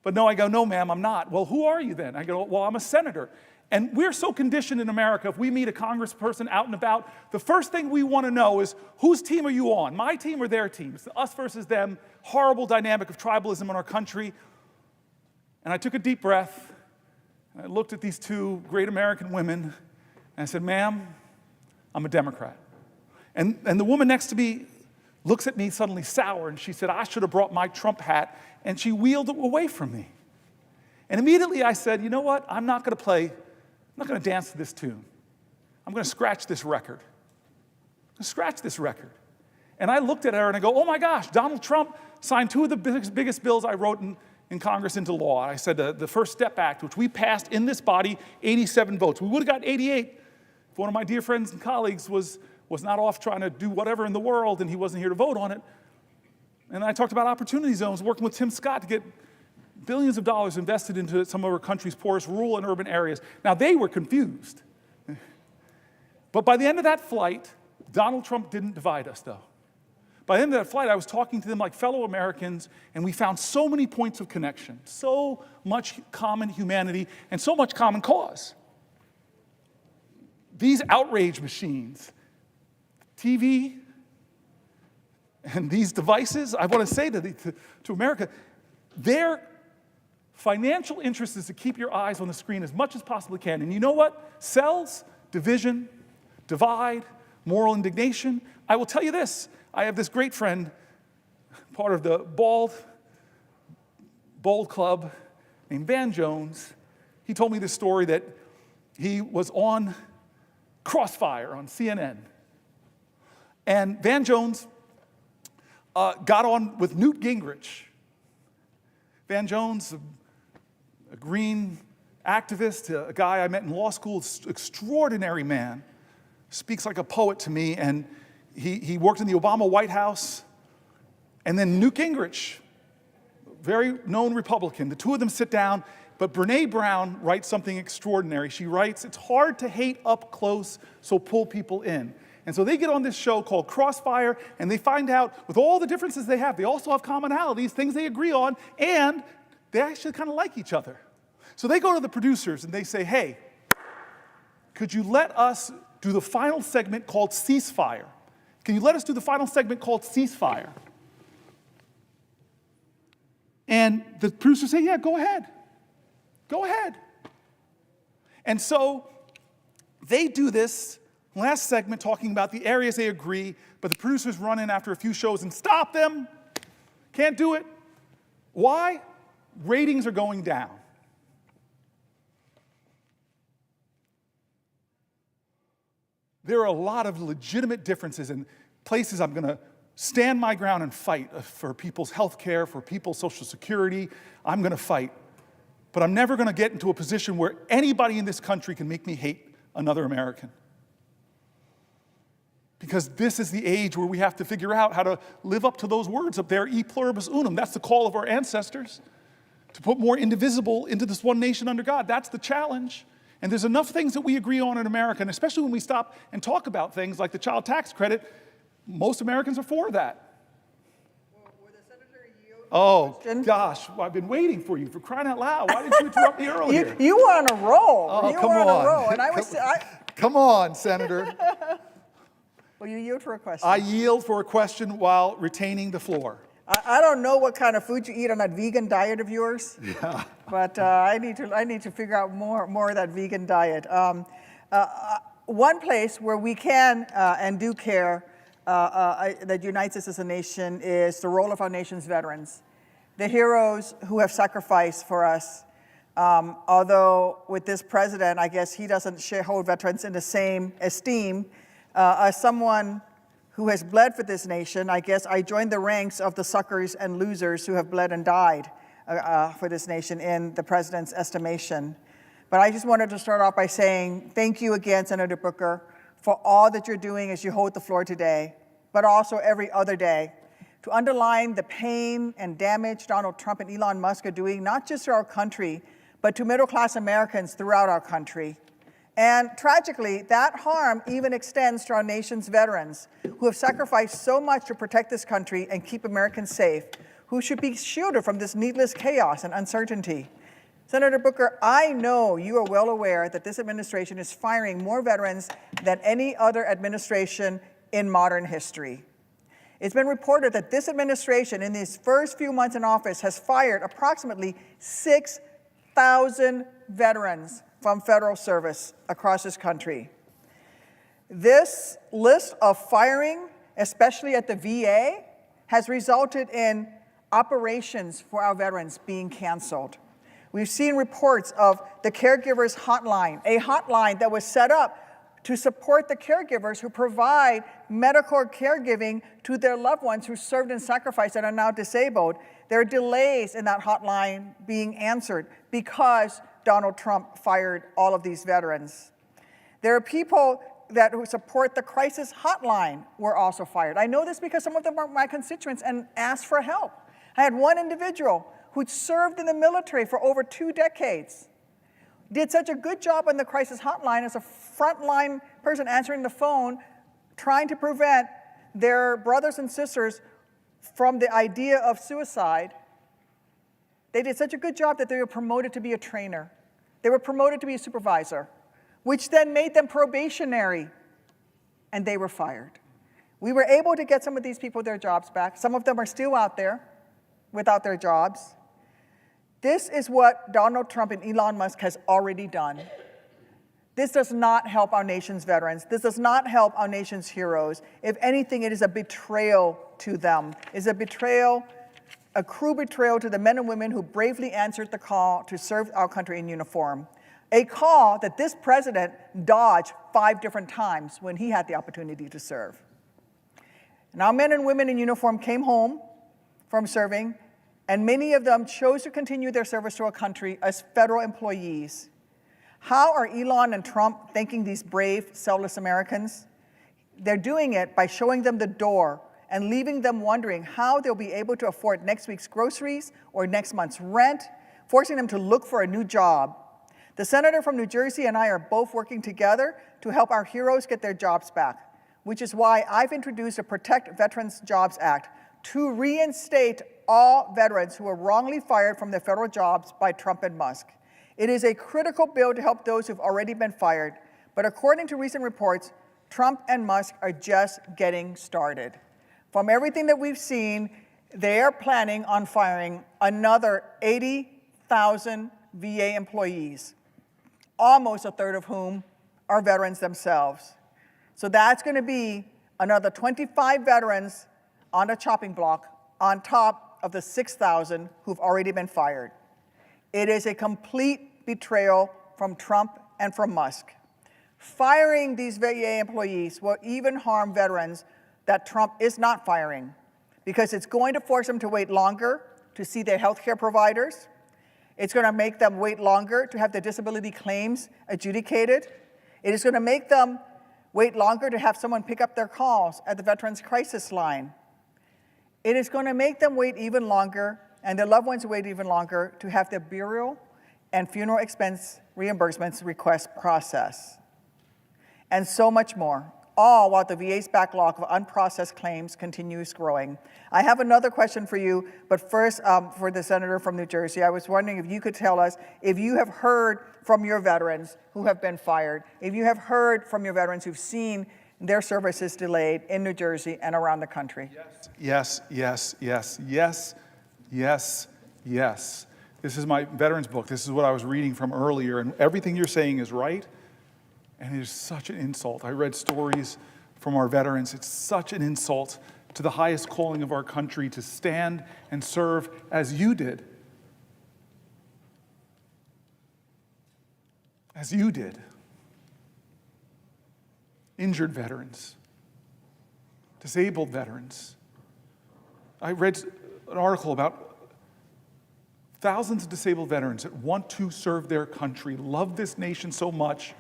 But no, I go, no, ma'am, I'm not. Well, who are you then? I go, well, I'm a senator. And we're so conditioned in America, if we meet a congressperson out and about, the first thing we want to know is, whose team are you on? My team or their team? It's us versus them, horrible dynamic of tribalism in our country. And I took a deep breath, and I looked at these two great American women, and I said, ma'am, I'm a Democrat. And the woman next to me looks at me suddenly sour, and she said, I should have brought my Trump hat, and she wheeled it away from me. And immediately I said, you know what? I'm not going to dance to this tune. I'm going to scratch this record. And I looked at her and I go, oh my gosh, Donald Trump signed two of the biggest bills I wrote in Congress into law. I said the First Step Act, which we passed in this body, 87 votes. We would have got 88 if one of my dear friends and colleagues was not off trying to do whatever in the world and he wasn't here to vote on it. And I talked about opportunity zones, working with Tim Scott to get billions of dollars invested into some of our country's poorest rural and urban areas. Now, they were confused. But by the end of that flight, Donald Trump didn't divide us, though. By the end of that flight, I was talking to them like fellow Americans, and we found so many points of connection, so much common humanity, and so much common cause. These outrage machines, TV, and these devices, I want to say to America, their financial interest is to keep your eyes on the screen as much as possibly can. And you know what? Sells division, divide, moral indignation. I will tell you this. I have this great friend, part of the Bold Club, named Van Jones. He told me this story that he was on Crossfire on CNN. And Van Jones got on with Newt Gingrich. Van Jones, a green activist, a guy I met in law school, extraordinary man, speaks like a poet to me, and he worked in the Obama White House. And then Newt Gingrich, very known Republican, the two of them sit down, but Brene Brown writes something extraordinary. She writes, it's hard to hate up close, so pull people in. And so they get on this show called Crossfire, and they find out, with all the differences they have, they also have commonalities, things they agree on, and they actually kind of like each other. So they go to the producers and they say, hey, could you let us do the final segment called Ceasefire? Can you let us do the final segment called Ceasefire? And the producers say, yeah, go ahead. Go ahead. And so they do this last segment talking about the areas they agree, but the producers run in after a few shows and stop them. Can't do it. Why? Ratings are going down. There are a lot of legitimate differences in places I'm going to stand my ground and fight for people's health care, for people's Social Security. I'm going to fight. but I'm never going to get into a position where anybody in this country can make me hate another American. Because this is the age where we have to figure out how to live up to those words up there, e pluribus unum. That's the call of our ancestors, to put more indivisible into this one nation under God. That's the challenge. And there's enough things that we agree on in America, and especially when we stop and talk about things like the child tax credit, most Americans are for that. Will the senator yield Oh, question? gosh, well, I've been waiting for you, for crying out loud. Why didn't you interrupt me earlier? You were on a roll. Oh, you come were on on. a roll, and I was. Come on, Senator. Will you yield for a question? I yield for a question while retaining the floor. I don't know what kind of food you eat on that vegan diet of yours, but I need to figure out more of that vegan diet. One place where we can and do care that unites us as a nation is the role of our nation's veterans, the heroes who have sacrificed for us. Although with this president, I guess he doesn't hold veterans in the same esteem. As someone who has bled for this nation, I guess I joined the ranks of the suckers and losers who have bled and died for this nation in the president's estimation. But I just wanted to start off by saying thank you again, Senator Booker, for all that you're doing as you hold the floor today, but also every other day, to underline the pain and damage Donald Trump and Elon Musk are doing, not just to our country, but to middle-class Americans throughout our country. And tragically, that harm even extends to our nation's veterans who have sacrificed so much to protect this country and keep Americans safe, who should be shielded from this needless chaos and uncertainty. Senator Booker, I know you are well aware that this administration is firing more veterans than any other administration in modern history. It's been reported that this administration, in these first few months in office, has fired approximately 6,000 veterans from federal service across this country. This list of firing, especially at the VA, has resulted in operations for our veterans being canceled. We've seen reports of the caregivers hotline, a hotline that was set up to support the caregivers who provide medical caregiving to their loved ones who served and sacrificed and are now disabled. There are delays in that hotline being answered because Donald Trump fired all of these veterans. There are people who support the crisis hotline were also fired. I know this because some of them are my constituents and asked for help. I had one individual who'd served in the military for over 2 decades, did such a good job on the crisis hotline as a frontline person answering the phone, trying to prevent their brothers and sisters from the idea of suicide. They did such a good job that they were promoted to be a trainer. They were promoted to be a supervisor, which then made them probationary, and they were fired. We were able to get some of these people their jobs back. Some of them are still out there without their jobs. This is what Donald Trump and Elon Musk has already done. This does not help our nation's veterans. This does not help our nation's heroes. If anything, it is a betrayal to them. It's a betrayal, a cruel betrayal to the men and women who bravely answered the call to serve our country in uniform. A call that this president dodged 5 different times when he had the opportunity to serve. And our men and women in uniform came home from serving, and many of them chose to continue their service to our country as federal employees. How are Elon and Trump thanking these brave, selfless Americans? They're doing it by showing them the door and leaving them wondering how they'll be able to afford next week's groceries or next month's rent, forcing them to look for a new job. The senator from New Jersey and I are both working together to help our heroes get their jobs back, which is why I've introduced a Protect Veterans Jobs Act to reinstate all veterans who were wrongly fired from their federal jobs by Trump and Musk. It is a critical bill to help those who've already been fired, but according to recent reports, Trump and Musk are just getting started. From everything that we've seen, they are planning on firing another 80,000 VA employees, almost a third of whom are veterans themselves. So that's going to be another 25 veterans on a chopping block on top of the 6,000 who've already been fired. It is a complete betrayal from Trump and from Musk. Firing these VA employees will even harm veterans that Trump is not firing, because it's going to force them to wait longer to see their health care providers. It's going to make them wait longer to have their disability claims adjudicated. It is going to make them wait longer to have someone pick up their calls at the Veterans Crisis Line. It is going to make them wait even longer, and their loved ones wait even longer to have their burial and funeral expense reimbursements request processed. And so much more, all while the VA's backlog of unprocessed claims continues growing. I have another question for you, but first, for the senator from New Jersey, I was wondering if you could tell us if you have heard from your veterans who have been fired, if you have heard from your veterans who've seen their services delayed in New Jersey and around the country. Yes, yes, yes, yes, yes, yes. This is my veterans book. This is what I was reading from earlier, and everything you're saying is right, and it is such an insult. I read stories from our veterans. It's such an insult to the highest calling of our country to stand and serve as you did. As you did. Injured veterans, disabled veterans. I read an article about thousands of disabled veterans that want to serve their country, love this nation so much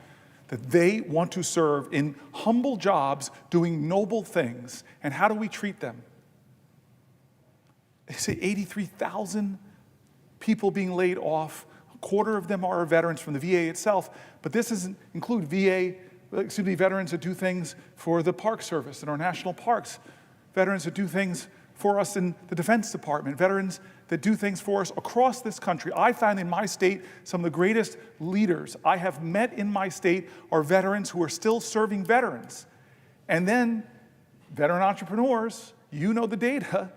that they want to serve in humble jobs doing noble things. And how do we treat them? They say 83,000 people being laid off. A quarter of them are veterans from the VA itself, but this doesn't include veterans that do things for the Park Service and our national parks, veterans that do things for us in the Defense Department, veterans that do things for us across this country. I found in my state some of the greatest leaders I have met in my state are veterans who are still serving veterans. And then veteran entrepreneurs, you know the data,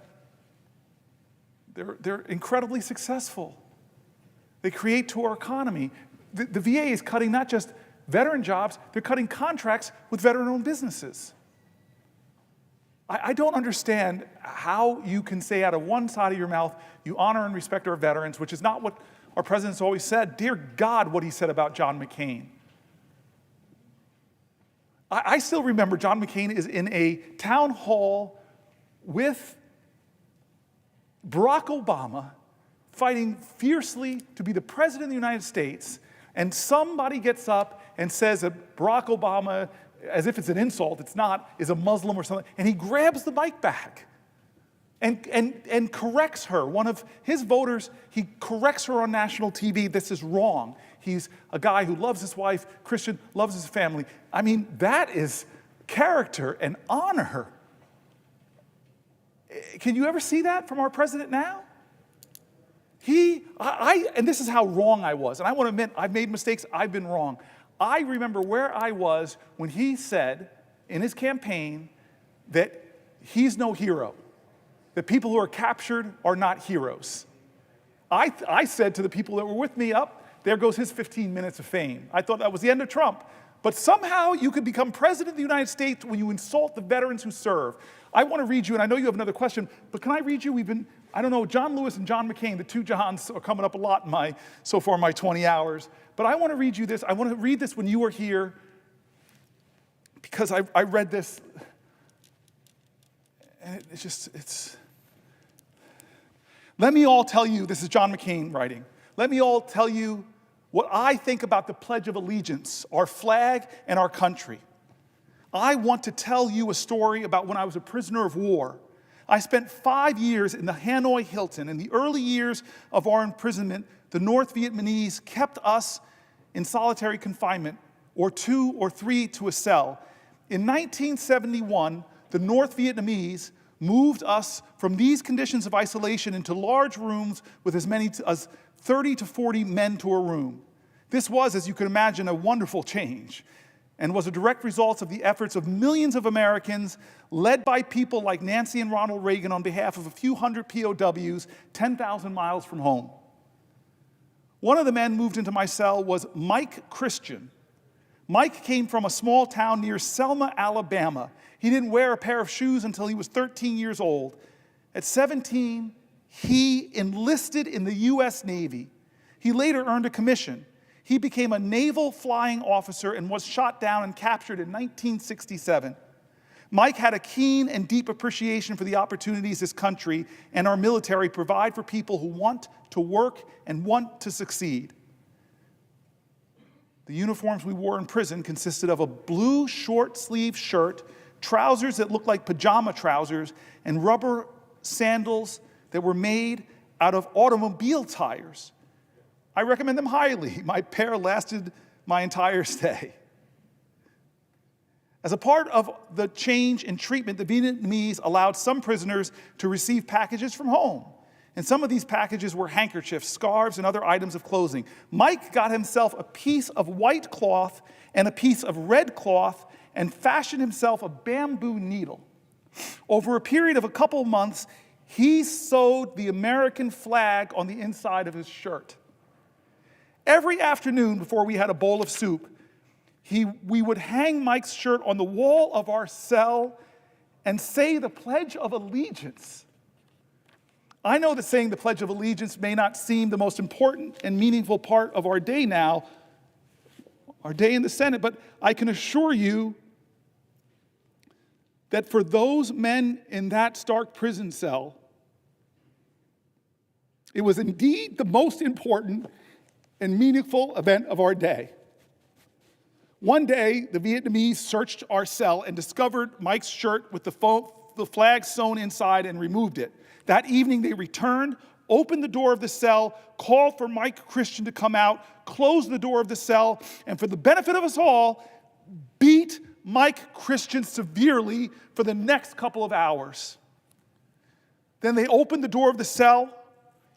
they're incredibly successful. They create to our economy. The VA is cutting not just veteran jobs, they're cutting contracts with veteran-owned businesses. I don't understand how you can say out of one side of your mouth, you honor and respect our veterans, which is not what our president's always said. Dear God, what he said about John McCain. I still remember John McCain is in a town hall with Barack Obama fighting fiercely to be the president of the United States, and somebody gets up and says that Barack Obama, as if it's an insult, it's not, is a Muslim or something, and he grabs the mic back and corrects her. One of his voters, he corrects her on national TV. This is wrong. He's a guy who loves his wife, Christian, loves his family. I mean, that is character and honor. Can you ever see that from our president now? And this is how wrong I was. And I want to admit, I've made mistakes, I've been wrong. I remember where I was when he said in his campaign that he's no hero, that people who are captured are not heroes. I said to the people that were with me, there goes his 15 minutes of fame. I thought that was the end of Trump. But somehow you could become president of the United States when you insult the veterans who serve. I want to read you, and I know you have another question, but can I read you? I don't know, John Lewis and John McCain, the two Johns are coming up a lot in my 20 hours. But I want to read you this. I want to read this when you were here because I read this. And let me all tell you, this is John McCain writing. Let me all tell you what I think about the Pledge of Allegiance, our flag and our country. I want to tell you a story about when I was a prisoner of war. I spent 5 years in the Hanoi Hilton. In the early years of our imprisonment, the North Vietnamese kept us in solitary confinement, or 2 or 3 to a cell. In 1971, the North Vietnamese moved us from these conditions of isolation into large rooms with as many as 30 to 40 men to a room. This was, as you can imagine, a wonderful change and was a direct result of the efforts of millions of Americans led by people like Nancy and Ronald Reagan on behalf of a few hundred POWs 10,000 miles from home. One of the men moved into my cell was Mike Christian. Mike came from a small town near Selma, Alabama. He didn't wear a pair of shoes until he was 13 years old. At 17, he enlisted in the U.S. Navy. He later earned a commission. He became a naval flying officer and was shot down and captured in 1967. Mike had a keen and deep appreciation for the opportunities this country and our military provide for people who want to work and want to succeed. The uniforms we wore in prison consisted of a blue short-sleeve shirt, trousers that looked like pajama trousers, and rubber sandals that were made out of automobile tires. I recommend them highly. My pair lasted my entire stay. As a part of the change in treatment, the Vietnamese allowed some prisoners to receive packages from home. And some of these packages were handkerchiefs, scarves, and other items of clothing. Mike got himself a piece of white cloth and a piece of red cloth and fashioned himself a bamboo needle. Over a period of a couple months, he sewed the American flag on the inside of his shirt. Every afternoon before we had a bowl of soup, we would hang Mike's shirt on the wall of our cell and say the Pledge of Allegiance. I know that saying the Pledge of Allegiance may not seem the most important and meaningful part of our day now, our day in the Senate, but I can assure you that for those men in that Stark prison cell, it was indeed the most important and meaningful event of our day. One day, the Vietnamese searched our cell and discovered Mike's shirt with the flag sewn inside and removed it. That evening, they returned, opened the door of the cell, called for Mike Christian to come out, closed the door of the cell, and for the benefit of us all, beat Mike Christian severely for the next couple of hours. Then they opened the door of the cell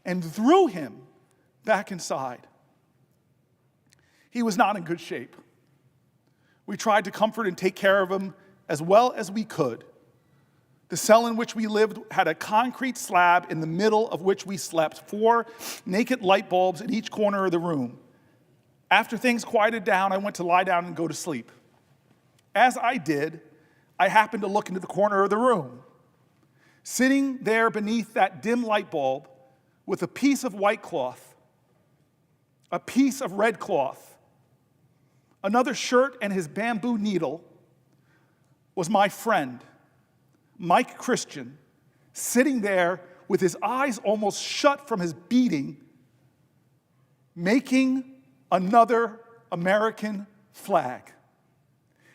and threw him back inside. He was not in good shape. We tried to comfort and take care of him as well as we could. The cell in which we lived had a concrete slab in the middle of which we slept, 4 naked light bulbs in each corner of the room. After things quieted down, I went to lie down and go to sleep. As I did, I happened to look into the corner of the room. Sitting there beneath that dim light bulb with a piece of white cloth, a piece of red cloth, another shirt, and his bamboo needle was my friend, Mike Christian, sitting there with his eyes almost shut from his beating, making another American flag.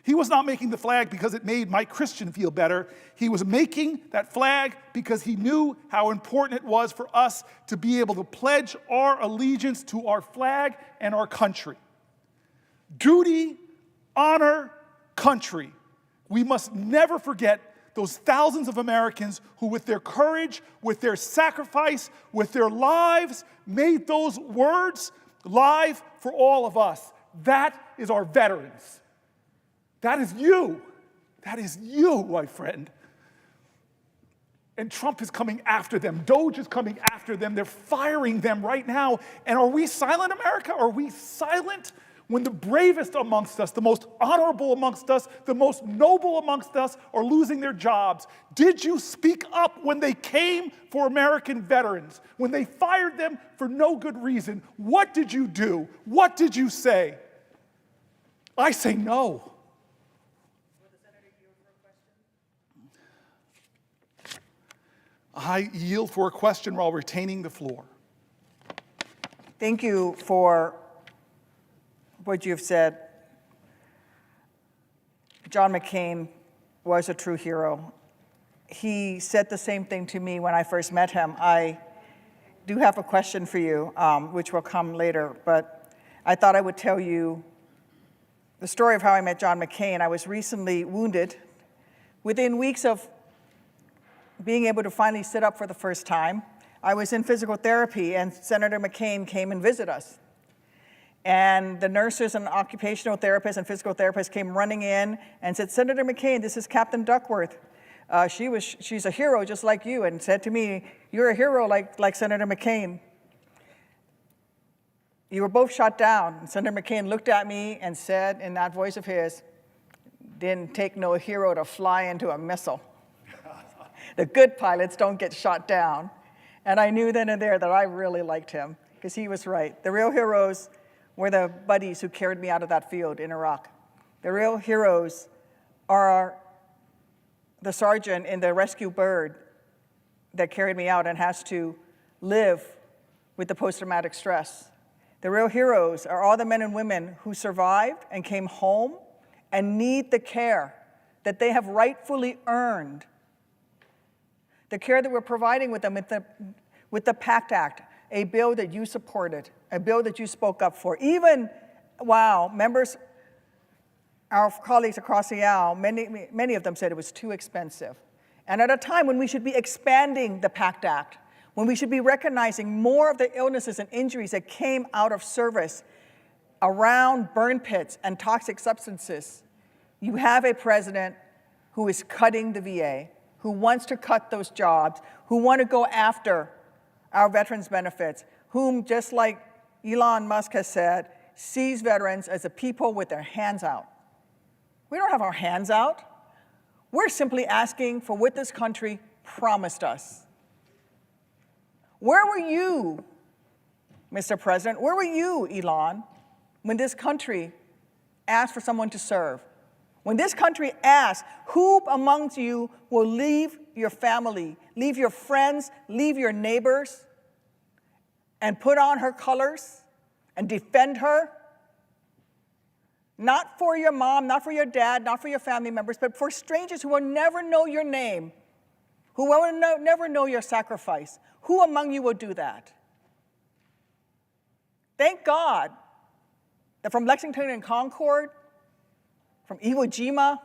He was not making the flag because it made Mike Christian feel better. He was making that flag because he knew how important it was for us to be able to pledge our allegiance to our flag and our country. Duty, honor, country. We must never forget those thousands of Americans who, with their courage, with their sacrifice, with their lives, made those words live for all of us. That is our veterans. That is you. That is you, my friend. And Trump is coming after them. Doge is coming after them. They're firing them right now. And are we silent, America? Are we silent when the bravest amongst us, the most honorable amongst us, the most noble amongst us are losing their jobs? Did you speak up when they came for American veterans, when they fired them for no good reason? What did you do? What did you say? I say no. I yield for a question while retaining the floor. Thank you for what you've said. John McCain was a true hero. He said the same thing to me when I first met him. I do have a question for you, which will come later, but I thought I would tell you the story of how I met John McCain. I was recently wounded. Within weeks of being able to finally sit up for the first time, I was in physical therapy, and Senator McCain came and visited us. And the nurses and occupational therapists and physical therapists came running in and said, "Senator McCain, this is Captain Duckworth. She's a hero just like you," and said to me, "You're a hero like Senator McCain. You were both shot down." And Senator McCain looked at me and said in that voice of his, "Didn't take no hero to fly into a missile. The good pilots don't get shot down." And I knew then and there that I really liked him, because he was right. The real heroes were the buddies who carried me out of that field in Iraq. The real heroes are the sergeant in the rescue bird that carried me out and has to live with the post-traumatic stress. The real heroes are all the men and women who survived and came home and need the care that they have rightfully earned. The care that we're providing with them with the PACT Act, a bill that you supported, a bill that you spoke up for. Even while members, our colleagues across the aisle, many of them said it was too expensive. And at a time when we should be expanding the PACT Act, when we should be recognizing more of the illnesses and injuries that came out of service around burn pits and toxic substances, you have a president who is cutting the VA, who wants to cut those jobs, who want to go after our veterans' benefits, whom, just like Elon Musk has said, sees veterans as a people with their hands out. We don't have our hands out. We're simply asking for what this country promised us. Where were you, Mr. President? Where were you, Elon, when this country asked for someone to serve? When this country asked, who amongst you will leave your family, leave your friends, leave your neighbors, and put on her colors and defend her? Not for your mom, not for your dad, not for your family members, but for strangers who will never know your name, who will never know your sacrifice. Who among you will do that? Thank God that from Lexington and Concord, from Iwo Jima,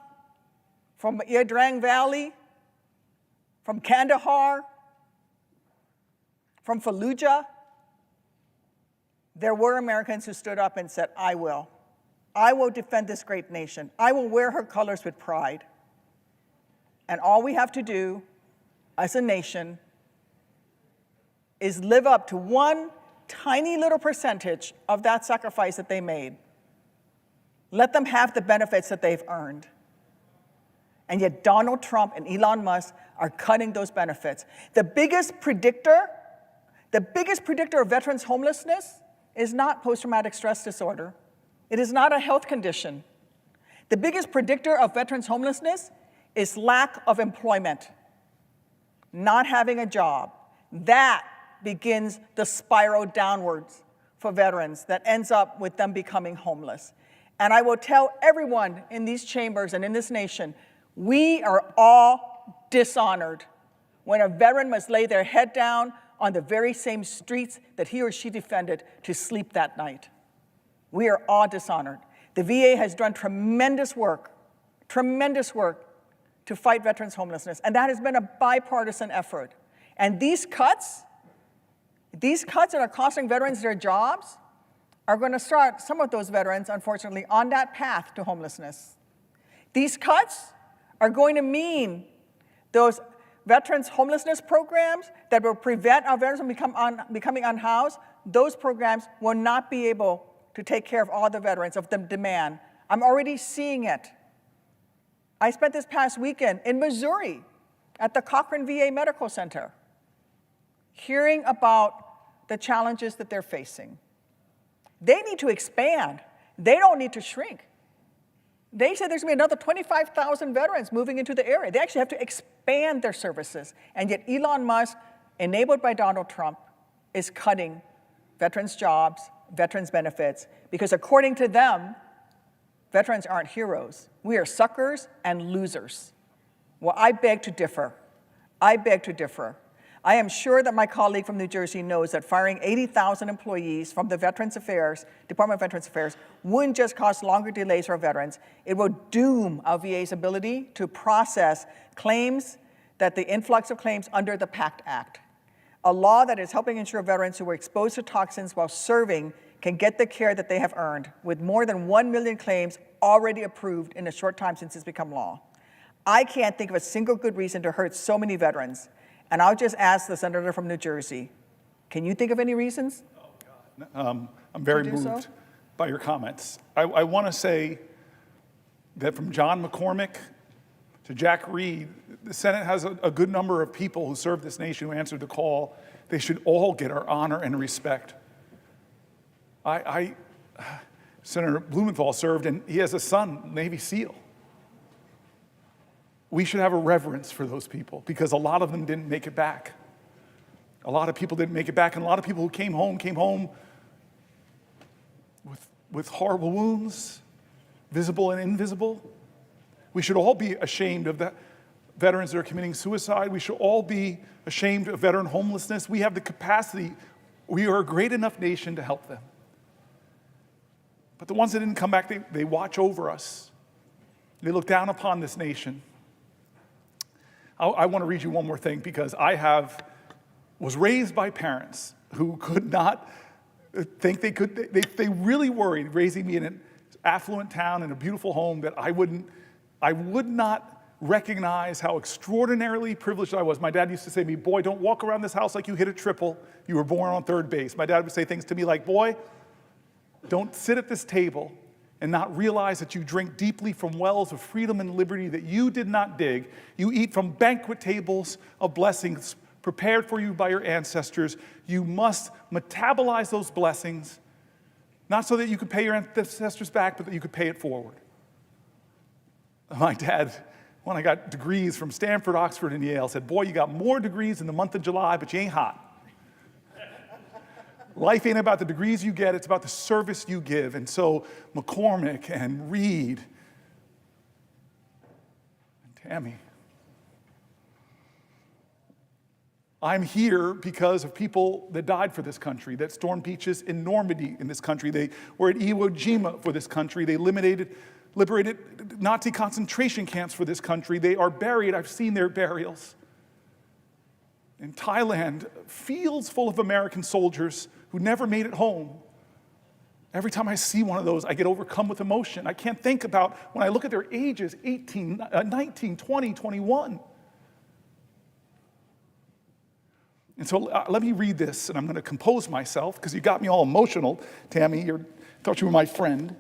from Ia Valley, from Kandahar, from Fallujah, there were Americans who stood up and said, I will. I will defend this great nation. I will wear her colors with pride. And all we have to do as a nation is live up to one tiny little percentage of that sacrifice that they made. Let them have the benefits that they've earned. And yet Donald Trump and Elon Musk are cutting those benefits. The biggest predictor of veterans' homelessness is not post-traumatic stress disorder. It is not a health condition. The biggest predictor of veterans' homelessness is lack of employment, not having a job. That begins the spiral downwards for veterans that ends up with them becoming homeless. And I will tell everyone in these chambers and in this nation, we are all dishonored when a veteran must lay their head down on the very same streets that he or she defended to sleep that night. We are all dishonored. The VA has done tremendous work to fight veterans' homelessness, and that has been a bipartisan effort. And these cuts that are costing veterans their jobs are going to start some of those veterans, unfortunately, on that path to homelessness. These cuts are going to mean those veterans' homelessness programs that will prevent our veterans from becoming unhoused, those programs will not be able to take care of all the veterans of the demand. I'm already seeing it. I spent this past weekend in Missouri at the Cochran VA Medical Center, hearing about the challenges that they're facing. They need to expand. They don't need to shrink. They said there's going to be another 25,000 veterans moving into the area. They actually have to expand their services. And yet Elon Musk, enabled by Donald Trump, is cutting veterans' jobs, veterans' benefits, because according to them, veterans aren't heroes. We are suckers and losers. Well, I beg to differ. I beg to differ. I am sure that my colleague from New Jersey knows that firing 80,000 employees from the Department of Veterans Affairs wouldn't just cause longer delays for veterans, it will doom our VA's ability to process claims, that the influx of claims under the PACT Act, a law that is helping ensure veterans who were exposed to toxins while serving can get the care that they have earned, with more than 1 million claims already approved in a short time since it's become law. I can't think of a single good reason to hurt so many veterans. And I'll just ask the senator from New Jersey, can you think of any reasons? Oh, God. I'm very moved by your comments. I want to say that from John McCormick to Jack Reed, the Senate has a good number of people who serve this nation who answered the call. They should all get our honor and respect. Senator Blumenthal served, and he has a son, Navy SEAL. we should have a reverence for those people because a lot of them didn't make it back. A lot of people didn't make it back, and a lot of people who came home with horrible wounds, visible and invisible. We should all be ashamed of the veterans that are committing suicide. We should all be ashamed of veteran homelessness. We have the capacity. We are a great enough nation to help them. But the ones that didn't come back, they watch over us. They look down upon this nation. I want to read you one more thing because was raised by parents who could not think they could. They really worried raising me in an affluent town in a beautiful home that I would not recognize how extraordinarily privileged I was. My dad used to say to me, boy, don't walk around this house like you hit a triple. You were born on third base. My dad would say things to me like, boy, don't sit at this table and not realize that you drink deeply from wells of freedom and liberty that you did not dig. You eat from banquet tables of blessings prepared for you by your ancestors. You must metabolize those blessings, not so that you could pay your ancestors back, but that you could pay it forward. My dad, when I got degrees from Stanford, Oxford, and Yale, said, boy, you got more degrees in the month of July, but you ain't hot. Life ain't about the degrees you get, it's about the service you give. And so McCormick and Reed and Tammy, I'm here because of people that died for this country, that stormed beaches in Normandy in this country. They were at Iwo Jima for this country. They liberated Nazi concentration camps for this country. They are buried. I've seen their burials. In Thailand, fields full of American soldiers who never made it home. Every time I see one of those, I get overcome with emotion. I can't think about when I look at their ages, 18, 19, 20, 21. And so let me read this, and I'm going to compose myself, because you got me all emotional, Tammy. Thought you were my friend.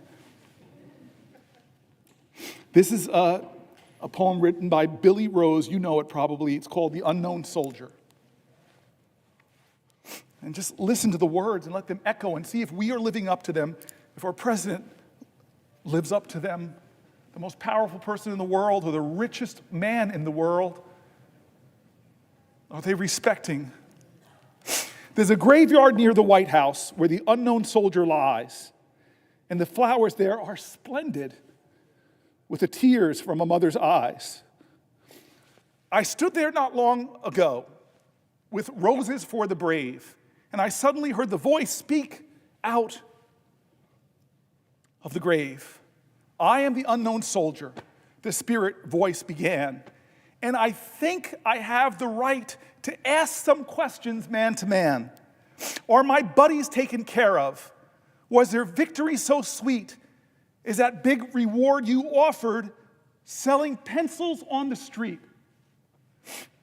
This is a poem written by Billy Rose. You know it probably. It's called The Unknown Soldier. And just listen to the words and let them echo and see if we are living up to them, if our president lives up to them, the most powerful person in the world or the richest man in the world. Are they respecting? There's a graveyard near the White House where the unknown soldier lies, and the flowers there are splendid with the tears from a mother's eyes. I stood there not long ago with roses for the brave, and I suddenly heard the voice speak out of the grave. I am the unknown soldier, the spirit voice began, and I think I have the right to ask some questions man to man. Are my buddies taken care of? Was their victory so sweet? Is that big reward you offered selling pencils on the street?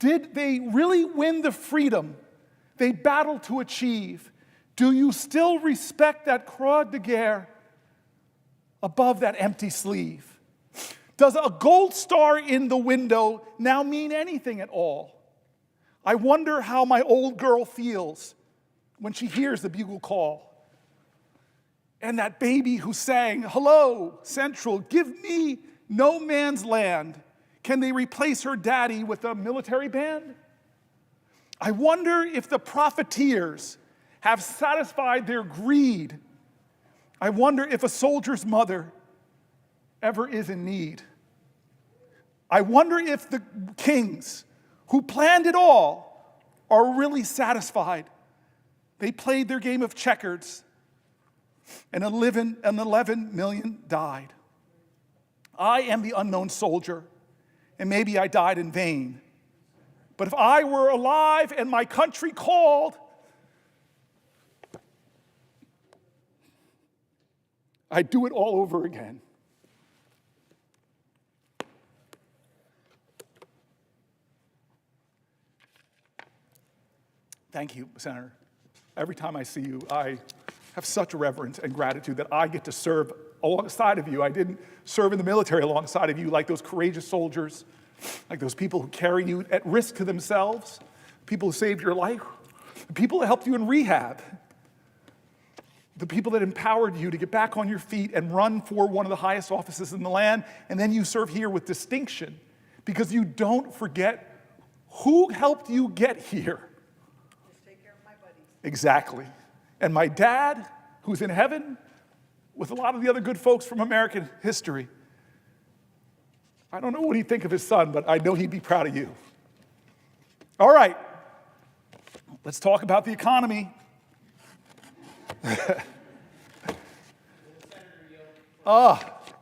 Did they really win the freedom they battled to achieve? Do you still respect that croix de guerre above that empty sleeve? Does a gold star in the window now mean anything at all? I wonder how my old girl feels when she hears the bugle call. And that baby who sang, hello, Central, give me no man's land. Can they replace her daddy with a military band? I wonder if the profiteers have satisfied their greed. I wonder if a soldier's mother ever is in need. I wonder if the kings who planned it all are really satisfied. They played their game of checkers, and 11 million died. I am the unknown soldier, and maybe I died in vain. But if I were alive and my country called, I'd do it all over again. Thank you, Senator. Every time I see you, I have such a reverence and gratitude that I get to serve alongside of you. I didn't serve in the military alongside of you like those courageous soldiers, like those people who carry you at risk to themselves, people who saved your life, the people that helped you in rehab, the people that empowered you to get back on your feet and run for one of the highest offices in the land, and then you serve here with distinction because you don't forget who helped you get here. Just take care of my buddies. Exactly. And my dad, who's in heaven, with a lot of the other good folks from American history, I don't know what he'd think of his son, but I know he'd be proud of you. All right, let's talk about the economy.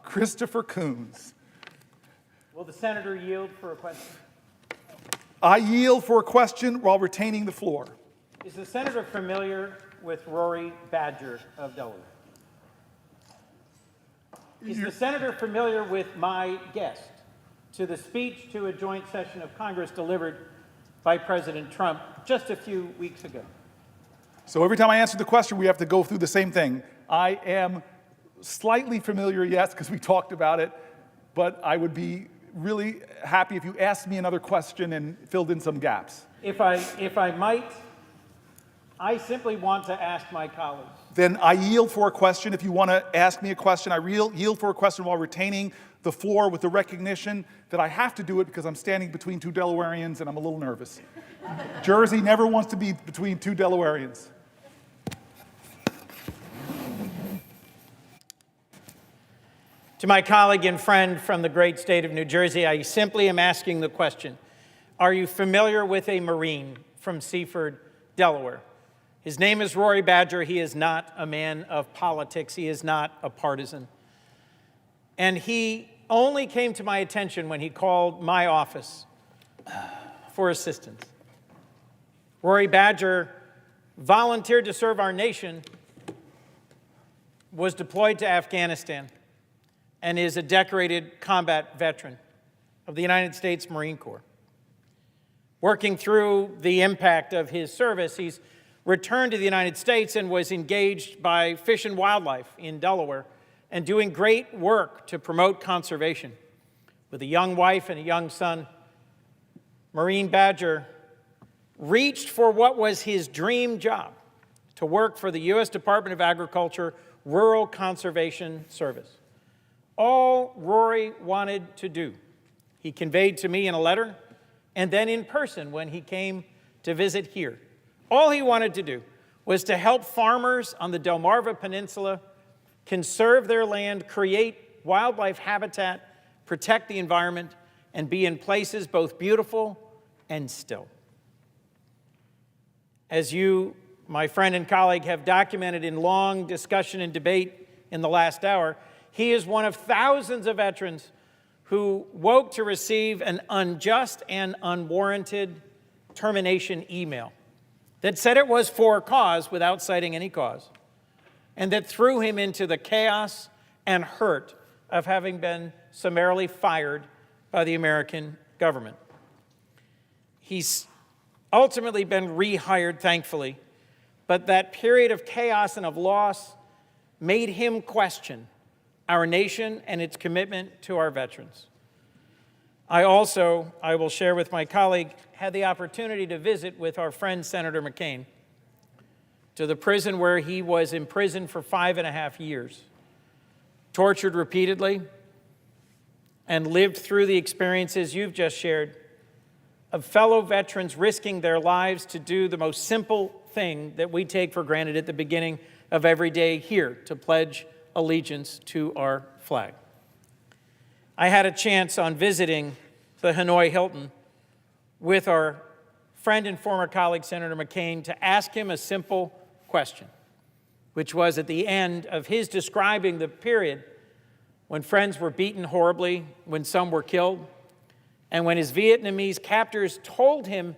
Christopher Coons. Will the senator yield for a question? I yield for a question while retaining the floor. Is the senator familiar with Rory Badger of Delaware? Is the senator familiar with my guest to the speech to a joint session of Congress delivered by President Trump just a few weeks ago? So every time I answer the question, we have to go through the same thing. I am slightly familiar, yes, because we talked about it, but I would be really happy if you asked me another question and filled in some gaps. If I might, I simply want to ask my colleagues. Then I yield for a question. If you want to ask me a question, I yield for a question while retaining the floor with the recognition that I have to do it because I'm standing between two Delawareans and I'm a little nervous. Jersey never wants to be between two Delawareans. To my colleague and friend from the great state of New Jersey, I simply am asking the question, are you familiar with a Marine from Seaford, Delaware? His name is Rory Badger. He is not a man of politics. He is not a partisan. And he only came to my attention when he called my office for assistance. Rory Badger volunteered to serve our nation, was deployed to Afghanistan, and is a decorated combat veteran of the United States Marine Corps. Working through the impact of his service, he's returned to the United States and was engaged by Fish and Wildlife in Delaware and doing great work to promote conservation. With a young wife and a young son, Marine Badger reached for what was his dream job, to work for the U.S. Department of Agriculture Rural Conservation Service. All Rory wanted to do, he conveyed to me in a letter and then in person when he came to visit here. All he wanted to do was to help farmers on the Delmarva Peninsula conserve their land, create wildlife habitat, protect the environment, and be in places both beautiful and still. As you, my friend and colleague, have documented in long discussion and debate in the last hour, he is one of thousands of veterans who woke to receive an unjust and unwarranted termination email that said it was for cause without citing any cause, and that threw him into the chaos and hurt of having been summarily fired by the American government. He's ultimately been rehired, thankfully, but that period of chaos and of loss made him question our nation and its commitment to our veterans. I will share with my colleague, had the opportunity to visit with our friend Senator McCain to the prison where he was imprisoned for 5.5 years, tortured repeatedly, and lived through the experiences you've just shared of fellow veterans risking their lives to do the most simple thing that we take for granted at the beginning of every day here, to pledge allegiance to our flag. I had a chance on visiting the Hanoi Hilton with our friend and former colleague, Senator McCain, to ask him a simple question, which was at the end of his describing the period when friends were beaten horribly, when some were killed, and when his Vietnamese captors told him,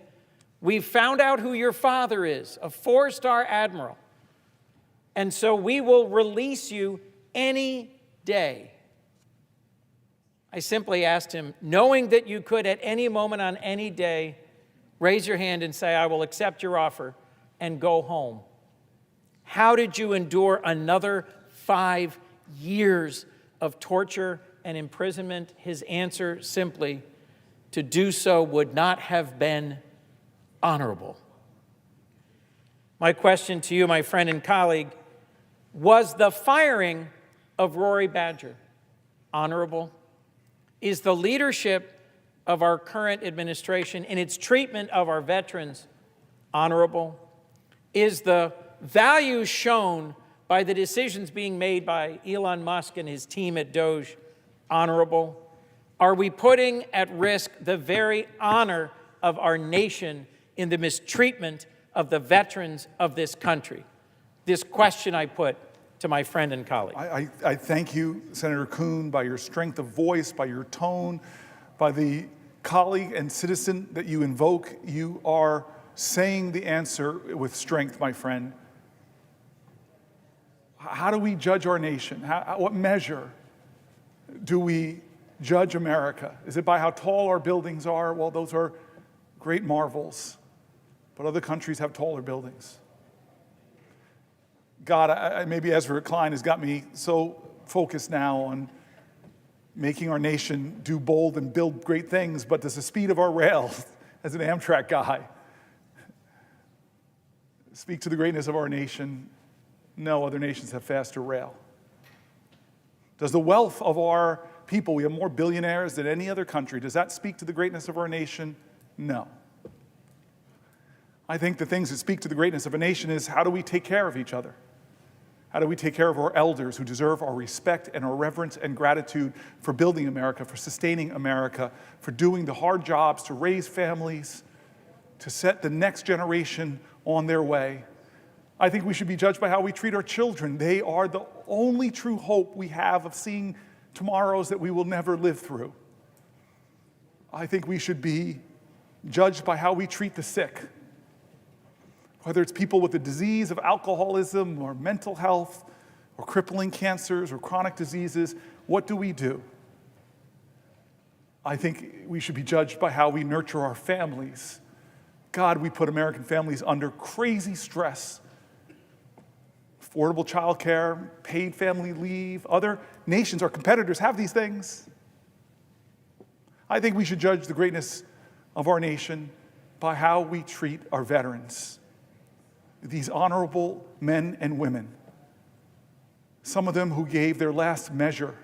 "We've found out who your father is, a 4-star admiral, and so we will release you any day." I simply asked him, knowing that you could at any moment on any day raise your hand and say, "I will accept your offer and go home," how did you endure another 5 years of torture and imprisonment? His answer simply, to do so would not have been honorable. My question to you, my friend and colleague, was the firing of Rory Badger honorable? Is the leadership of our current administration in its treatment of our veterans honorable? Is the value shown by the decisions being made by Elon Musk and his team at Doge honorable? Are we putting at risk the very honor of our nation in the mistreatment of the veterans of this country? This question I put to my friend and colleague. I thank you, Senator Kuhn, by your strength of voice, by your tone, by the colleague and citizen that you invoke. You are saying the answer with strength, my friend. How do we judge our nation? What measure do we judge America? Is it by how tall our buildings are? Well, those are great marvels, but other countries have taller buildings. God, maybe Ezra Klein has got me so focused now on making our nation do bold and build great things, but does the speed of our rail, as an Amtrak guy, speak to the greatness of our nation? No, other nations have faster rail. Does the wealth of our people, we have more billionaires than any other country, does that speak to the greatness of our nation? No. I think the things that speak to the greatness of a nation is how do we take care of each other? How do we take care of our elders who deserve our respect and our reverence and gratitude for building America, for sustaining America, for doing the hard jobs to raise families, to set the next generation on their way? I think we should be judged by how we treat our children. They are the only true hope we have of seeing tomorrows that we will never live through. I think we should be judged by how we treat the sick. Whether it's people with the disease of alcoholism or mental health or crippling cancers or chronic diseases, what do we do? I think we should be judged by how we nurture our families. God, we put American families under crazy stress. Affordable child care, paid family leave. Other nations, our competitors, have these things. I think we should judge the greatness of our nation by how we treat our veterans. These honorable men and women, some of them who gave their last measure,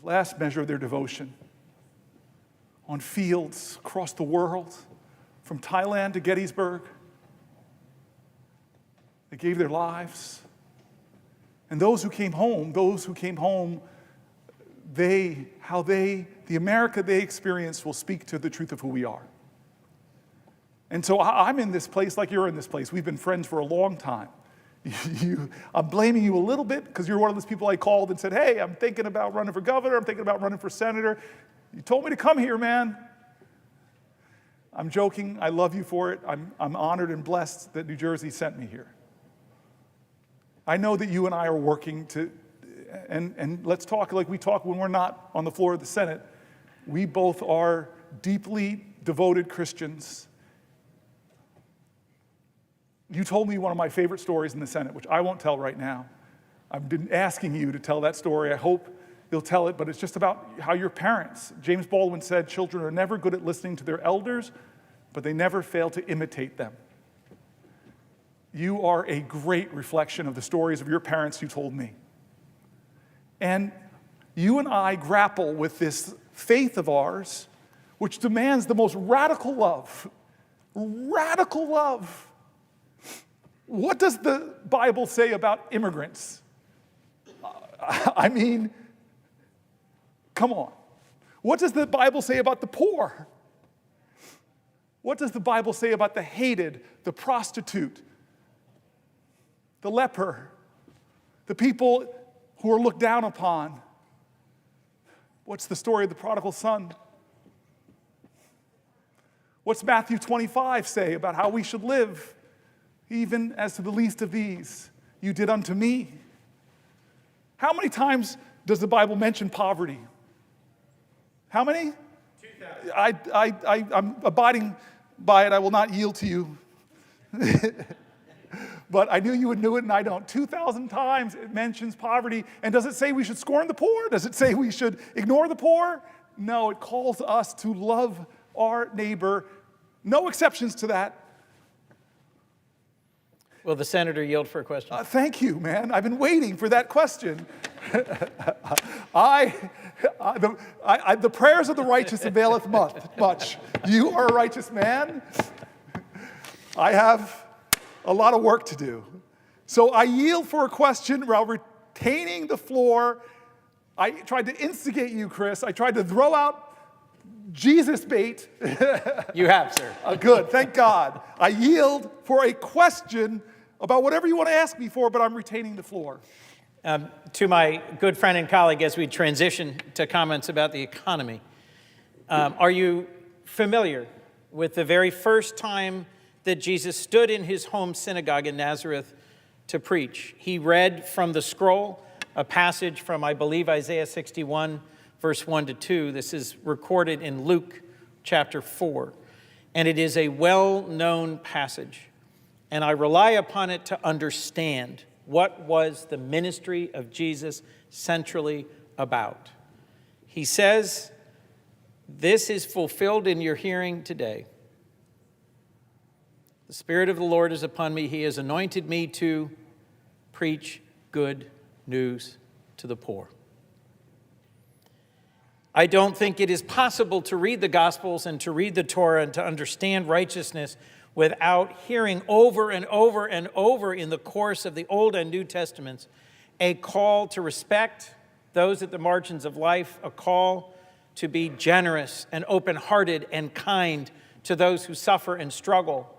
the last measure of their devotion, on fields across the world, from Thailand to Gettysburg. They gave their lives. And those who came home, the America they experienced will speak to the truth of who we are. And so I'm in this place like you're in this place. We've been friends for a long time. I'm blaming you a little bit because you're one of those people I called and said, hey, I'm thinking about running for governor. I'm thinking about running for senator. You told me to come here, man. I'm joking. I love you for it. I'm honored and blessed that New Jersey sent me here. I know that you and I are working to, and let's talk like we talk when we're not on the floor of the Senate. We both are deeply devoted Christians. You told me one of my favorite stories in the Senate, which I won't tell right now. I've been asking you to tell that story. I hope you'll tell it, but it's just about how your parents, James Baldwin said, children are never good at listening to their elders, but they never fail to imitate them. You are a great reflection of the stories of your parents you told me. And you and I grapple with this faith of ours, which demands the most radical love. Radical love. What does the Bible say about immigrants? I mean, come on. What does the Bible say about the poor? What does the Bible say about the hated, the prostitute, the leper, the people who are looked down upon? What's the story of the prodigal son? What's Matthew 25 say about how we should live? Even as to the least of these, you did unto me. How many times does the Bible mention poverty? How many? 2,000. I'm abiding by it. I will not yield to you. But I knew you would know it, and I don't. 2,000 times it mentions poverty. And does it say we should scorn the poor? Does it say we should ignore the poor? No, it calls us to love our neighbor. No exceptions to that. Will the senator yield for a question? Thank you, man. I've been waiting for that question. The prayers of the righteous availeth much. You are a righteous man. I have a lot of work to do. So I yield for a question while retaining the floor. I tried to instigate you, Chris. I tried to throw out Jesus bait. You have, sir. Good, thank God. I yield for a question about whatever you want to ask me for, but I'm retaining the floor. To my good friend and colleague, as we transition to comments about the economy, are you familiar with the very first time that Jesus stood in his home synagogue in Nazareth to preach? He read from the scroll a passage from, I believe, Isaiah 61, verse 1 to 2. This is recorded in Luke chapter 4, and it is a well-known passage, and I rely upon it to understand what was the ministry of Jesus centrally about. He says, "This is fulfilled in your hearing today. The Spirit of the Lord is upon me. He has anointed me to preach good news to the poor." I don't think it is possible to read the Gospels and to read the Torah and to understand righteousness without hearing over and over and over in the course of the Old and New Testaments a call to respect those at the margins of life, a call to be generous and open-hearted and kind to those who suffer and struggle,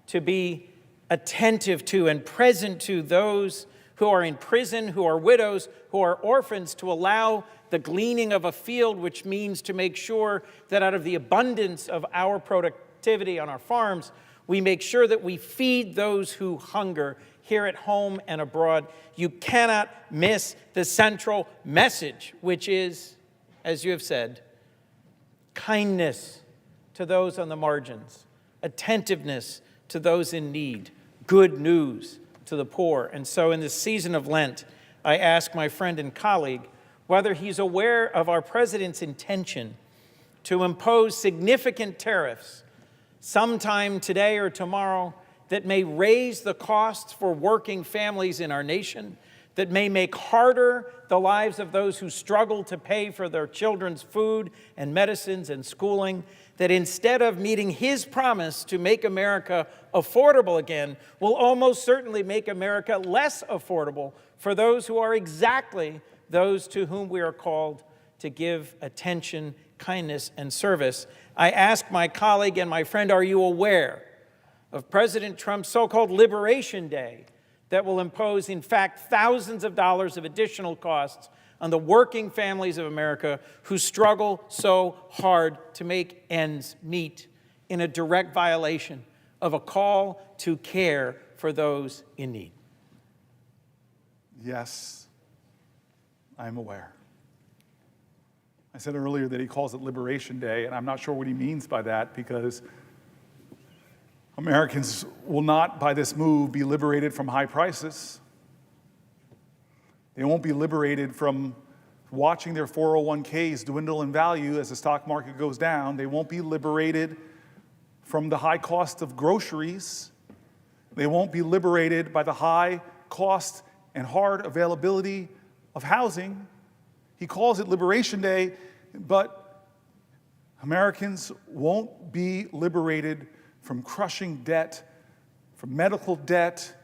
to be attentive to and present to those who are in prison, who are widows, who are orphans, to allow the gleaning of a field, which means to make sure that out of the abundance of our productivity on our farms, we make sure that we feed those who hunger here at home and abroad. You cannot miss the central message, which is, as you have said, kindness to those on the margins, attentiveness to those in need, good news to the poor. And so in this season of Lent, I ask my friend and colleague whether he's aware of our president's intention to impose significant tariffs sometime today or tomorrow that may raise the costs for working families in our nation, that may make harder the lives of those who struggle to pay for their children's food and medicines and schooling, that instead of meeting his promise to make America affordable again, will almost certainly make America less affordable for those who are exactly those to whom we are called to give attention, kindness, and service. I ask my colleague and my friend, are you aware of President Trump's so-called Liberation Day that will impose, in fact, thousands of dollars of additional costs on the working families of America who struggle so hard to make ends meet, in a direct violation of a call to care for those in need? Yes, I'm aware. I said earlier that he calls it Liberation Day, and I'm not sure what he means by that, because Americans will not, by this move, be liberated from high prices. They won't be liberated from watching their 401ks dwindle in value as the stock market goes down. They won't be liberated from the high cost of groceries. They won't be liberated by the high cost and hard availability of housing. He calls it Liberation Day, but Americans won't be liberated from crushing debt, from medical debt,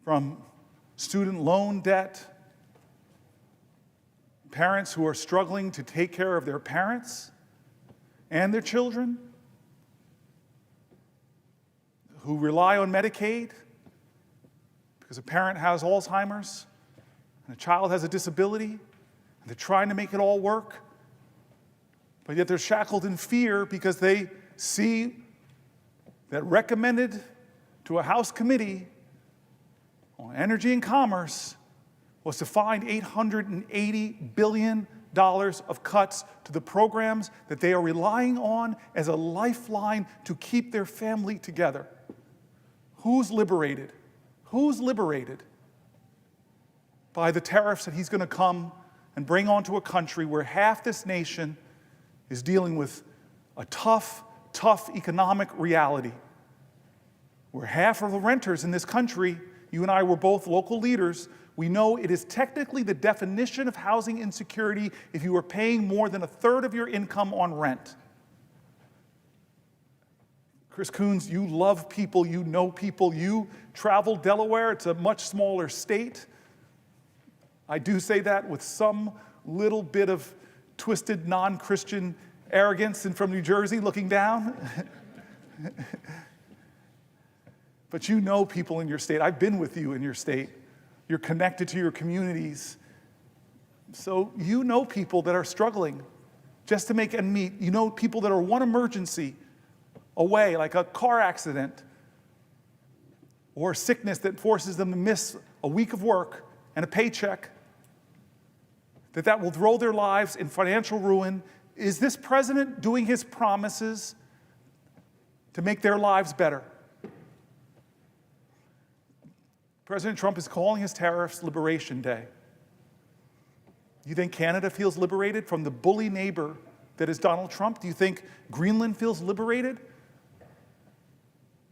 from student loan debt, parents who are struggling to take care of their parents and their children, who rely on Medicaid because a parent has Alzheimer's and a child has a disability, and they're trying to make it all work, but yet they're shackled in fear because they see that recommended to a House committee on Energy and Commerce was to find $880 billion of cuts to the programs that they are relying on as a lifeline to keep their family together. Who's liberated? Who's liberated by the tariffs that he's going to come and bring onto a country where half this nation is dealing with a tough economic reality, where half of the renters in this country, you and I were both local leaders, We know it is technically the definition of housing insecurity if you are paying more than a third of your income on rent. Chris Coons, you love people, you know people, you travel Delaware, it's a much smaller state. I do say that with some little bit of twisted non-Christian arrogance and from New Jersey looking down. But you know people in your state. I've been with you in your state. You're connected to your communities. So you know people that are struggling just to make ends meet. You know people that are one emergency away, like a car accident or sickness that forces them to miss a week of work and a paycheck, that will throw their lives in financial ruin. Is this president doing his promises to make their lives better? President Trump is calling his tariffs Liberation Day. You think Canada feels liberated from the bully neighbor that is Donald Trump? Do you think Greenland feels liberated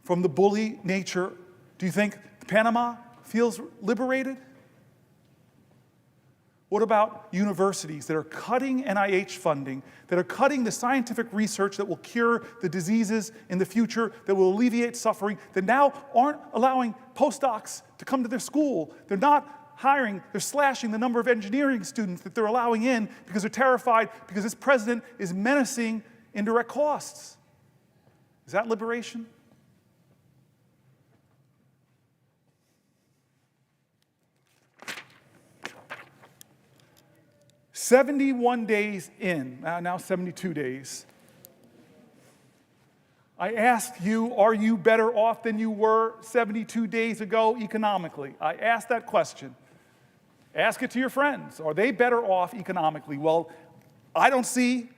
from the bully nature? Do you think Panama feels liberated? What about universities that are cutting NIH funding, that are cutting the scientific research that will cure the diseases in the future, that will alleviate suffering, that now aren't allowing postdocs to come to their school? They're not hiring, they're slashing the number of engineering students that they're allowing in because they're terrified because this president is menacing indirect costs. Is that liberation? "71 days in, now 72 days. I ask you, are you better off than you were 72 days ago economically? I asked that question. Ask it to your friends. Are they better off economically? Well, I don't see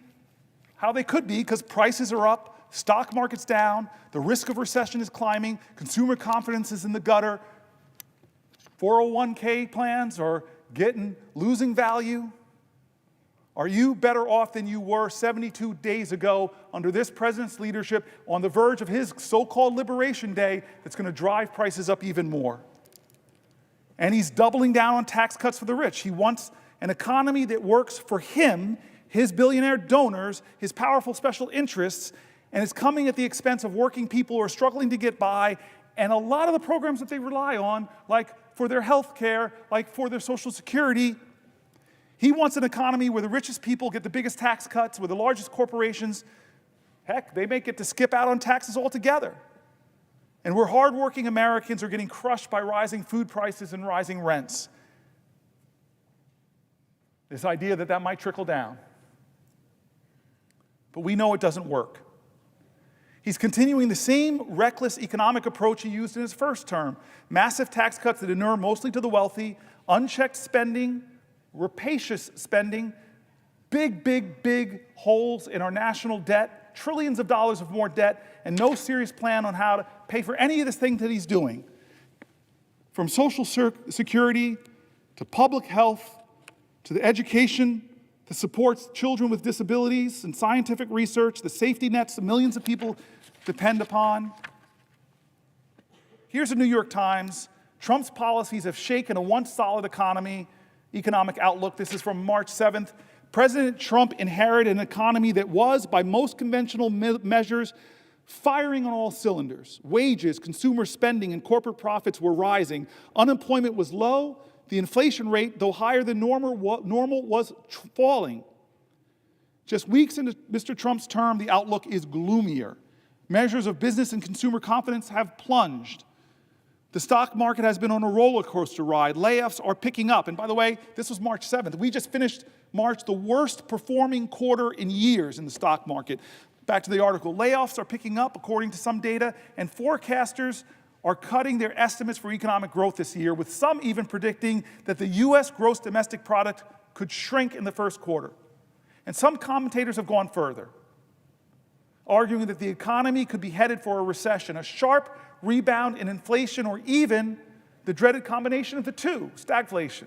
how they could be because prices are up, stock market's down, the risk of recession is climbing, consumer confidence is in the gutter, 401k plans are losing value. Are you better off than you were 72 days ago under this president's leadership on the verge of his so-called Liberation Day that's going to drive prices up even more? And he's doubling down on tax cuts for the rich. He wants an economy that works for him, his billionaire donors, his powerful special interests, and it's coming at the expense of working people who are struggling to get by, and a lot of the programs that they rely on, like for their health care, like for their Social Security. He wants an economy where the richest people get the biggest tax cuts, where the largest corporations, heck, they may get to skip out on taxes altogether. And where hardworking Americans are getting crushed by rising food prices and rising rents. This idea that that might trickle down. But we know it doesn't work. He's continuing the same reckless economic approach he used in his first term. Massive tax cuts that inure mostly to the wealthy, unchecked spending, rapacious spending, big holes in our national debt, trillions of dollars of more debt, and no serious plan on how to pay for any of this thing that he's doing. From Social Security to public health to the education that supports children with disabilities and scientific research, the safety nets that millions of people depend upon. Here's the New York Times. Trump's policies have shaken a once solid economic outlook. This is from March 7th. President Trump inherited an economy that was, by most conventional measures, firing on all cylinders. Wages, consumer spending, and corporate profits were rising. Unemployment was low. The inflation rate, though higher than normal was falling. Just weeks into Mr. Trump's term, the outlook is gloomier. Measures of business and consumer confidence have plunged. The stock market has been on a roller coaster ride. Layoffs are picking up. And by the way, this was March 7th. We just finished March, the worst performing quarter in years in the stock market. Back to the article. Layoffs are picking up, according to some data, and forecasters are cutting their estimates for economic growth this year, with some even predicting that the U.S. gross domestic product could shrink in the first quarter. And some commentators have gone further, arguing that the economy could be headed for a recession, a sharp rebound in inflation, or even the dreaded combination of the two, stagflation.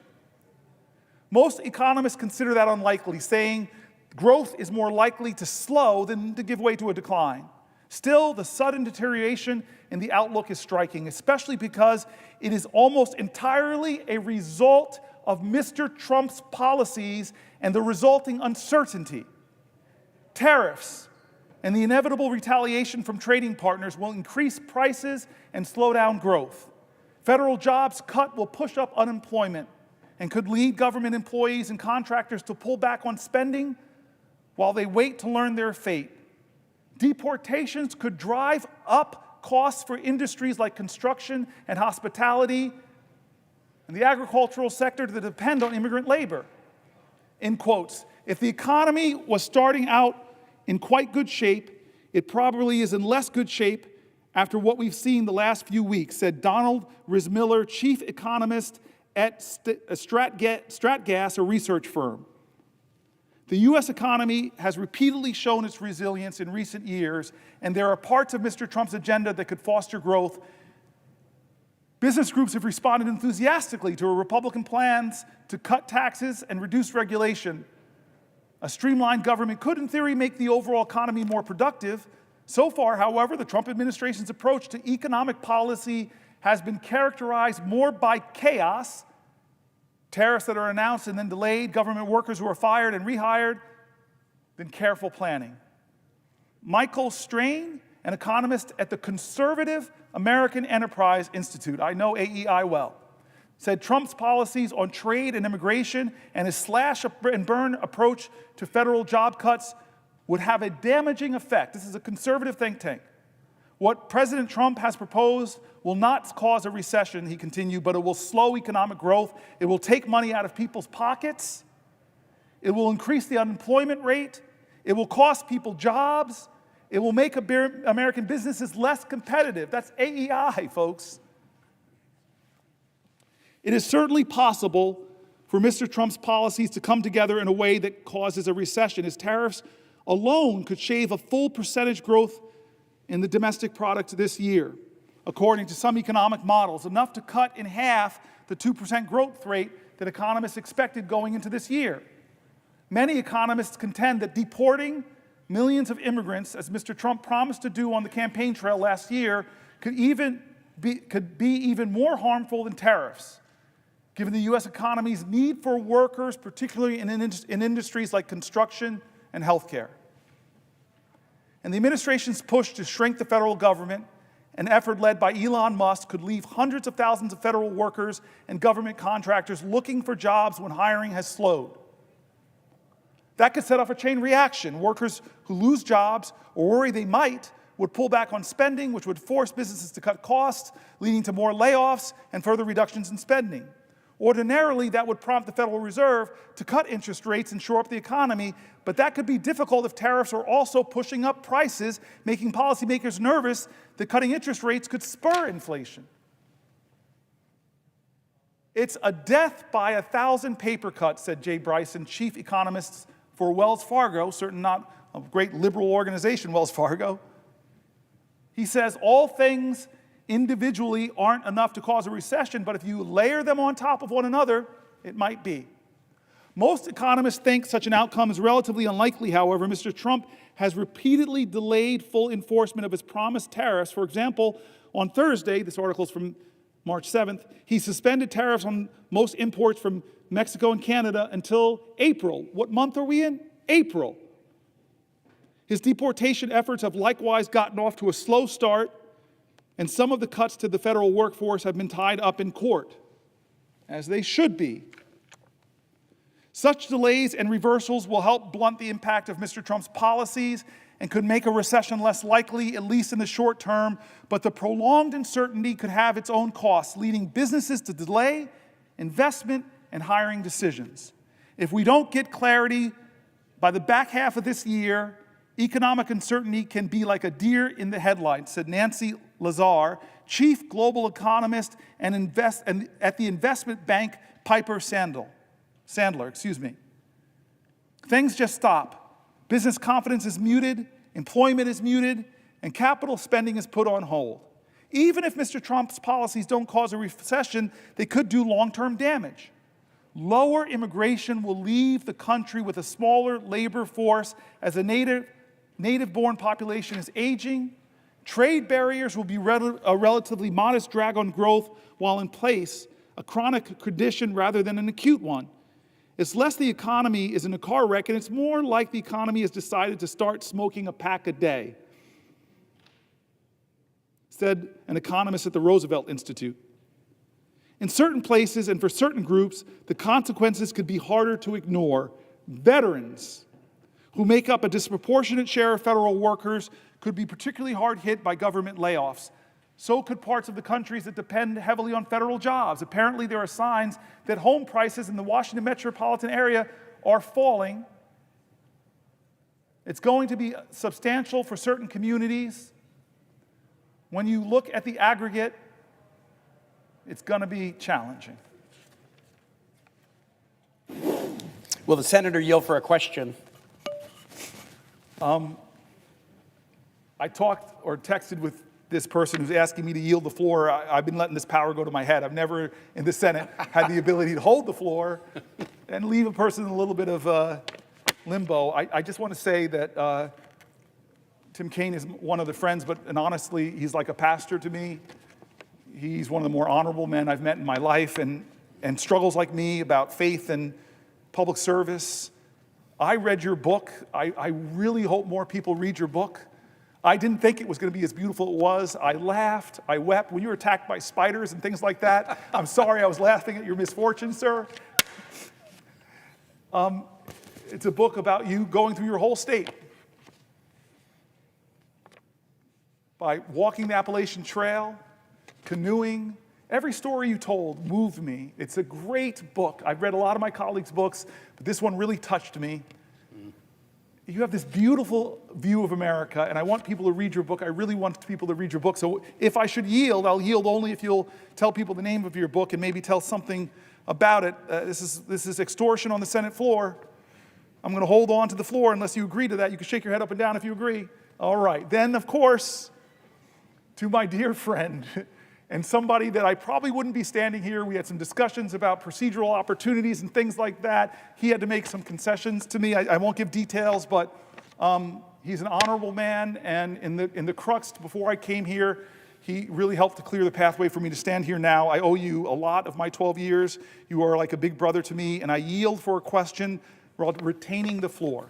Most economists consider that unlikely, saying growth is more likely to slow than to give way to a decline. Still, the sudden deterioration in the outlook is striking, especially because it is almost entirely a result of Mr. Trump's policies and the resulting uncertainty. Tariffs and the inevitable retaliation from trading partners will increase prices and slow down growth. Federal jobs cut will push up unemployment and could lead government employees and contractors to pull back on spending while they wait to learn their fate. Deportations could drive up costs for industries like construction and hospitality and the agricultural sector that depend on immigrant labor. In quotes, if the economy was starting out in quite good shape, it probably is in less good shape after what we've seen the last few weeks, said Donald Rismiller, chief economist at Stratgas, a research firm. The U.S. economy has repeatedly shown its resilience in recent years, and there are parts of Mr. Trump's agenda that could foster growth. Business groups have responded enthusiastically to Republican plans to cut taxes and reduce regulation. A streamlined government could, in theory, make the overall economy more productive. So far, however, the Trump administration's approach to economic policy has been characterized more by chaos, tariffs that are announced and then delayed, government workers who are fired and rehired, than careful planning. Michael Strain, an economist at the conservative American Enterprise Institute, I know AEI well, said Trump's policies on trade and immigration and his slash and burn approach to federal job cuts would have a damaging effect. This is a conservative think tank. What President Trump has proposed will not cause a recession, he continued, but it will slow economic growth. It will take money out of people's pockets. It will increase the unemployment rate. It will cost people jobs. It will make American businesses less competitive. That's AEI, folks. It is certainly possible for Mr. Trump's policies to come together in a way that causes a recession. His tariffs alone could shave a full percentage growth in the domestic product this year, according to some economic models, enough to cut in half the 2% growth rate that economists expected going into this year. Many economists contend that deporting millions of immigrants, as Mr. Trump promised to do on the campaign trail last year, could be even more harmful than tariffs, given the U.S. economy's need for workers, particularly in industries like construction and healthcare. And the administration's push to shrink the federal government, an effort led by Elon Musk, could leave hundreds of thousands of federal workers and government contractors looking for jobs when hiring has slowed. That could set off a chain reaction. Workers who lose jobs or worry they might would pull back on spending, which would force businesses to cut costs, leading to more layoffs and further reductions in spending. Ordinarily, that would prompt the Federal Reserve to cut interest rates and shore up the economy, but that could be difficult if tariffs are also pushing up prices, making policymakers nervous that cutting interest rates could spur inflation. It's a death by 1,000 paper cuts, said Jay Bryson, chief economist for Wells Fargo, certainly not a great liberal organization, Wells Fargo. He says all things individually aren't enough to cause a recession, but if you layer them on top of one another, it might be. Most economists think such an outcome is relatively unlikely, however. Mr. Trump has repeatedly delayed full enforcement of his promised tariffs. For example, on Thursday, this article is from March 7th, he suspended tariffs on most imports from Mexico and Canada until April. What month are we in? April. His deportation efforts have likewise gotten off to a slow start, and some of the cuts to the federal workforce have been tied up in court, as they should be. Such delays and reversals will help blunt the impact of Mr. Trump's policies and could make a recession less likely, at least in the short term, but the prolonged uncertainty could have its own costs, leading businesses to delay investment and hiring decisions. If we don't get clarity by the back half of this year, economic uncertainty can be like a deer in the headlights, said Nancy Lazar, chief global economist and at the investment bank Piper Sandler. Things just stop. Business confidence is muted, employment is muted, and capital spending is put on hold. Even if Mr. Trump's policies don't cause a recession, they could do long-term damage. Lower immigration will leave the country with a smaller labor force as a native native-born population is aging. Trade barriers will be a relatively modest drag on growth while in place, a chronic condition rather than an acute one. It's less the economy is in a car wreck, and it's more like the economy has decided to start smoking a pack a day, said an economist at the Roosevelt Institute. In certain places and for certain groups, the consequences could be harder to ignore. Veterans, who make up a disproportionate share of federal workers, could be particularly hard hit by government layoffs. So could parts of the countries that depend heavily on federal jobs. Apparently, there are signs that home prices in the Washington metropolitan area are falling. It's going to be substantial for certain communities. When you look at the aggregate, it's going to be challenging. Will the senator yield for a question? I talked or texted with this person who's asking me to yield the floor. I've been letting this power go to my head. I've never in the Senate had the ability to hold the floor and leave a person in a little bit of limbo. I just want to say that Tim Kaine is one of the friends, and honestly, he's like a pastor to me. He's one of the more honorable men I've met in my life, and struggles like me about faith and public service. I read your book. I really hope more people read your book. I didn't think it was going to be as beautiful as it was. I laughed. I wept. When you were attacked by spiders and things like that, I'm sorry, I was laughing at your misfortune, sir. It's a book about you going through your whole state by walking the Appalachian Trail, canoeing. Every story you told moved me. It's a great book. I've read a lot of my colleagues' books, but this one really touched me. You have this beautiful view of America, and I want people to read your book. I really want people to read your book. So if I should yield, I'll yield only if you'll tell people the name of your book and maybe tell something about it. This is extortion on the Senate floor. I'm going to hold on to the floor unless you agree to that. You can shake your head up and down if you agree. All right. Then, of course, to my dear friend, and somebody that I probably wouldn't be standing here. We had some discussions about procedural opportunities and things like that. He had to make some concessions to me. I won't give details, but he's an honorable man, and in the crux before I came here, he really helped to clear the pathway for me to stand here now. I owe you a lot of my 12 years. You are like a big brother to me, and I yield for a question while retaining the floor.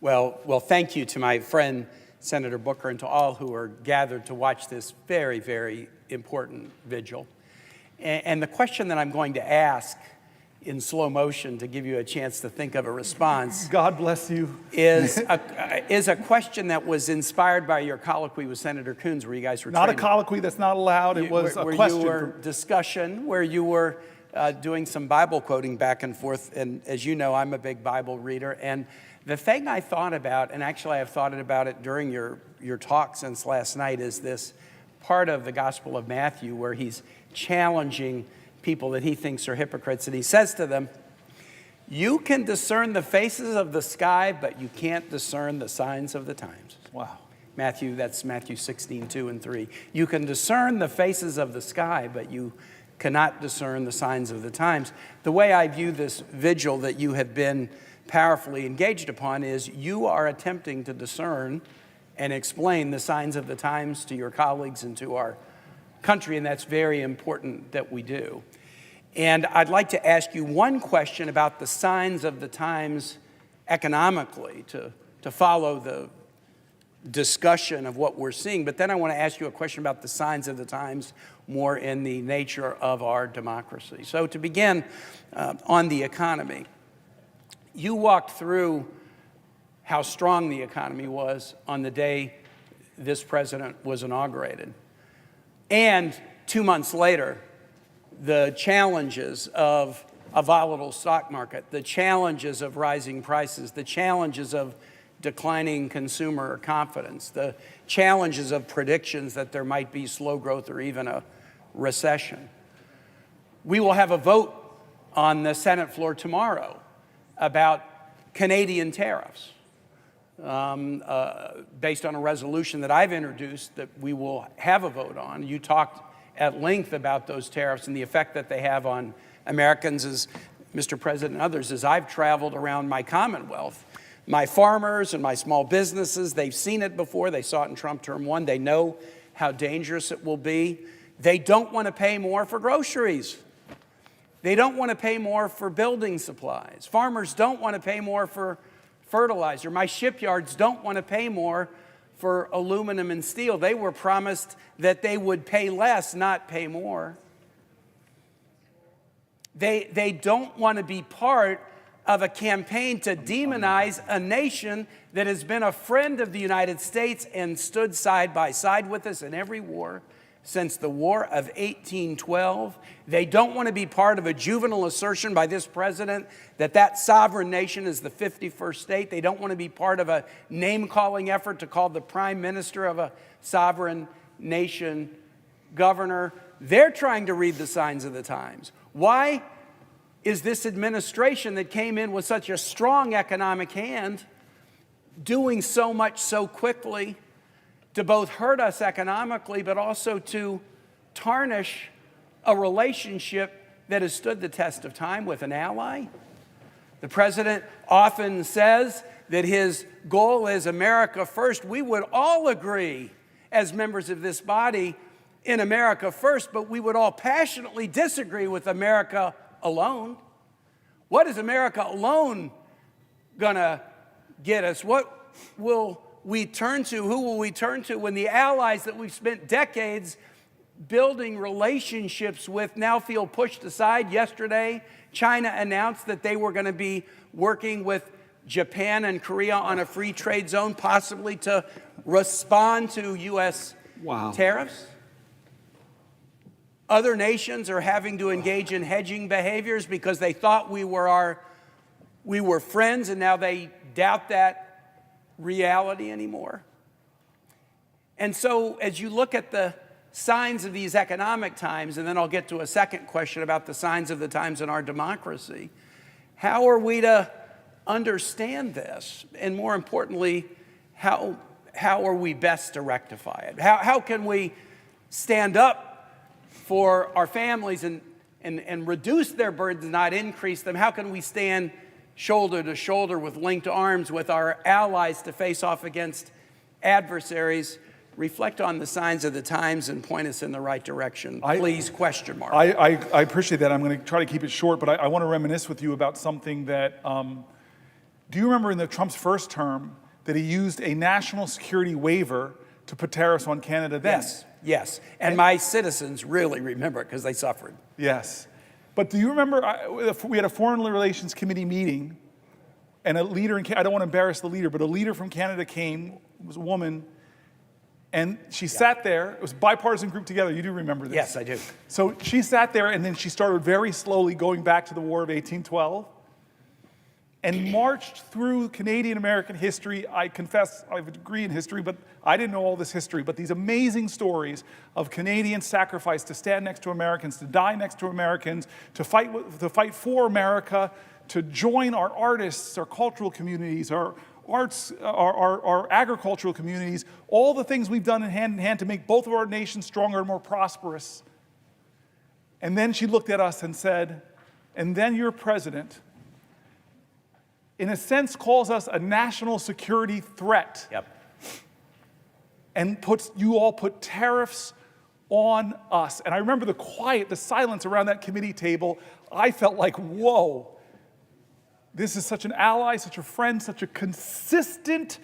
Well, thank you to my friend, Senator Booker, and to all who are gathered to watch this very, very important vigil. And the question that I'm going to ask in slow motion to give you a chance to think of a response, God bless you, is a question that was inspired by your colloquy with Senator Coons, where you guys were not a colloquy, that's not allowed. It was a question. You were discussion, where you were doing some Bible quoting back and forth. And as you know, I'm a big Bible reader. And the thing I thought about, and actually I've thought about it during your talk since last night, is this part of the Gospel of Matthew where he's challenging people that he thinks are hypocrites. And he says to them, you can discern the faces of the sky, but you can't discern the signs of the times. Wow. That's Matthew 16, 2 and 3. You can discern the faces of the sky, but you cannot discern the signs of the times. The way I view this vigil that you have been powerfully engaged upon is you are attempting to discern and explain the signs of the times to your colleagues and to our country, and that's very important that we do. And I'd like to ask you one question about the signs of the times economically to follow the discussion of what we're seeing, but then I want to ask you a question about the signs of the times more in the nature of our democracy. So to begin on the economy, you walked through how strong the economy was on the day this president was inaugurated. And 2 months later, the challenges of a volatile stock market, the challenges of rising prices, the challenges of declining consumer confidence, the challenges of predictions that there might be slow growth or even a recession. We will have a vote on the Senate floor tomorrow about Canadian tariffs. Based on a resolution that I've introduced that we will have a vote on. You talked at length about those tariffs and the effect that they have on Americans, as Mr. President and others. As I've traveled around my Commonwealth, my farmers and my small businesses. They've seen it before. They saw it in Trump term 1. They know how dangerous it will be. They don't want to pay more for groceries. They don't want to pay more for building supplies. Farmers don't want to pay more for fertilizer. My shipyards don't want to pay more for aluminum and steel. They were promised that they would pay less, not pay more. They don't want to be part of a campaign to demonize a nation that has been a friend of the United States and stood side by side with us in every war since the War of 1812. They don't want to be part of a juvenile assertion by this president that that sovereign nation is the 51st state. They don't want to be part of a name-calling effort to call the prime minister of a sovereign nation governor. They're trying to read the signs of the times. Why is this administration that came in with such a strong economic hand doing so much so quickly to both hurt us economically, but also to tarnish a relationship that has stood the test of time with an ally? The president often says that his goal is America first. We would all agree as members of this body in America first, but we would all passionately disagree with America alone. What is America alone gonna get us? What will we turn to? Who will we turn to when the allies that we've spent decades building relationships with now feel pushed aside? Yesterday, China announced that they were going to be working with Japan and Korea on a free trade zone, possibly to respond to U.S. tariffs. Other nations are having to engage in hedging behaviors because they thought we were friends, and now they doubt that reality anymore. And so as you look at the signs of these economic times, and then I'll get to a second question about the signs of the times in our democracy, how are we to understand this? And more importantly, how are we best to rectify it? How can we stand up for our families and reduce their burdens, not increase them? How can we stand shoulder to shoulder with linked arms with our allies to face off against adversaries? Reflect on the signs of the times and point us in the right direction. Please, question mark. I appreciate that. I'm going to try to keep it short, but I want to reminisce with you about something that, do you remember in Trump's first term that he used a national security waiver to put tariffs on Canada then? Yes. And my citizens really remember it because they suffered. Yes. But do you remember, we had a Foreign Relations Committee meeting, and a leader, I don't want to embarrass the leader, but a leader from Canada came, it was a woman, and she sat there. It was a bipartisan group together. You do remember this? Yes, I do. So she sat there, and then she started very slowly going back to the War of 1812 and marched through Canadian-American history. I confess I have a degree in history, but I didn't know all this history. But these amazing stories of Canadian sacrifice to stand next to Americans, to die next to Americans, to fight for America, to join our artists, our cultural communities, our arts, our agricultural communities, all the things we've done in hand to make both of our nations stronger and more prosperous. And then she looked at us and said, and then your president, in a sense, calls us a national security threat. Yep. And you all put tariffs on us. And I remember the quiet, the silence around that committee table. I felt like, whoa, this is such an ally, such a friend, such a consistent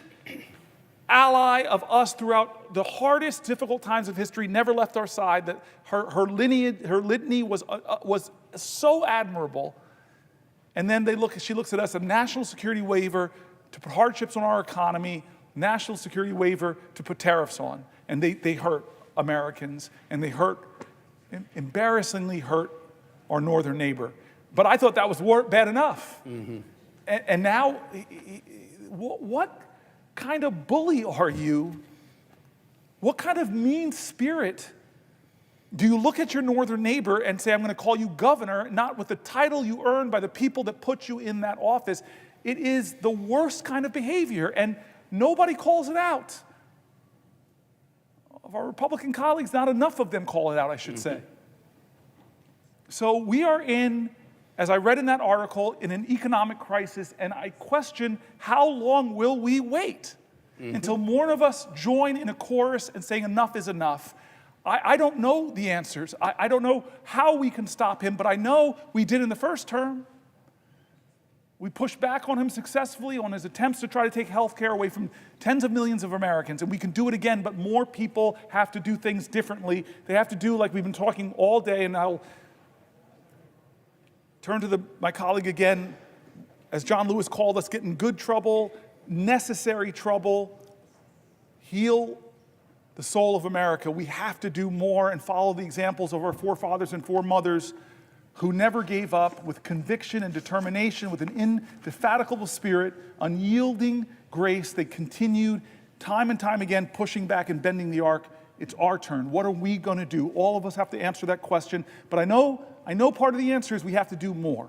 ally of us throughout the hardest, difficult times of history, never left our side. That her litany was so admirable. And then she looks at us, a national security waiver to put hardships on our economy, national security waiver to put tariffs on. And they hurt Americans, and they embarrassingly hurt our northern neighbor. But I thought that was bad enough. Mm-hmm. And now, what kind of bully are you? What kind of mean spirit? Do you look at your northern neighbor and say, I'm going to call you governor, not with the title you earned by the people that put you in that office? It is the worst kind of behavior, and nobody calls it out. Of our Republican colleagues, not enough of them call it out, I should say. So we are in as I read in that article, in an economic crisis, and I question, how long will we wait until more of us join in a chorus and saying enough is enough? I don't know the answers. I don't know how we can stop him, but I know we did in the first term. We pushed back on him successfully on his attempts to try to take health care away from tens of millions of Americans, and we can do it again, but more people have to do things differently. They have to do like we've been talking all day, and I'll turn to my colleague again, as John Lewis called us, get in good trouble, necessary trouble, heal the soul of America. We have to do more and follow the examples of our forefathers and foremothers who never gave up, with conviction and determination, with an indefatigable spirit, unyielding grace. They continued time and time again, pushing back and bending the arc. It's our turn. What are we going to do? All of us have to answer that question. But I know part of the answer is we have to do more.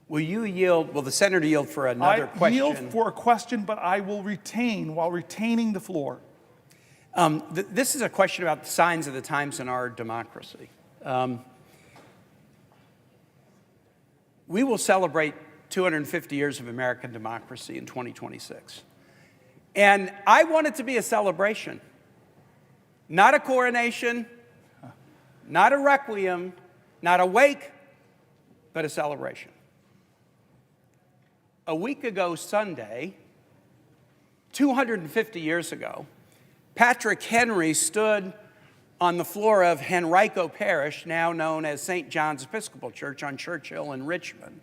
Will you yield? Will the senator yield for another question? I yield for a question, but I will retain while retaining the floor. This is a question about the signs of the times in our democracy. We will celebrate 250 years of American democracy in 2026. And I want it to be a celebration, not a coronation, not a requiem, not a wake, but a celebration. A week ago Sunday, 250 years ago, Patrick Henry stood on the floor of Henrico Parish, now known as St. John's Episcopal Church on Churchill in Richmond,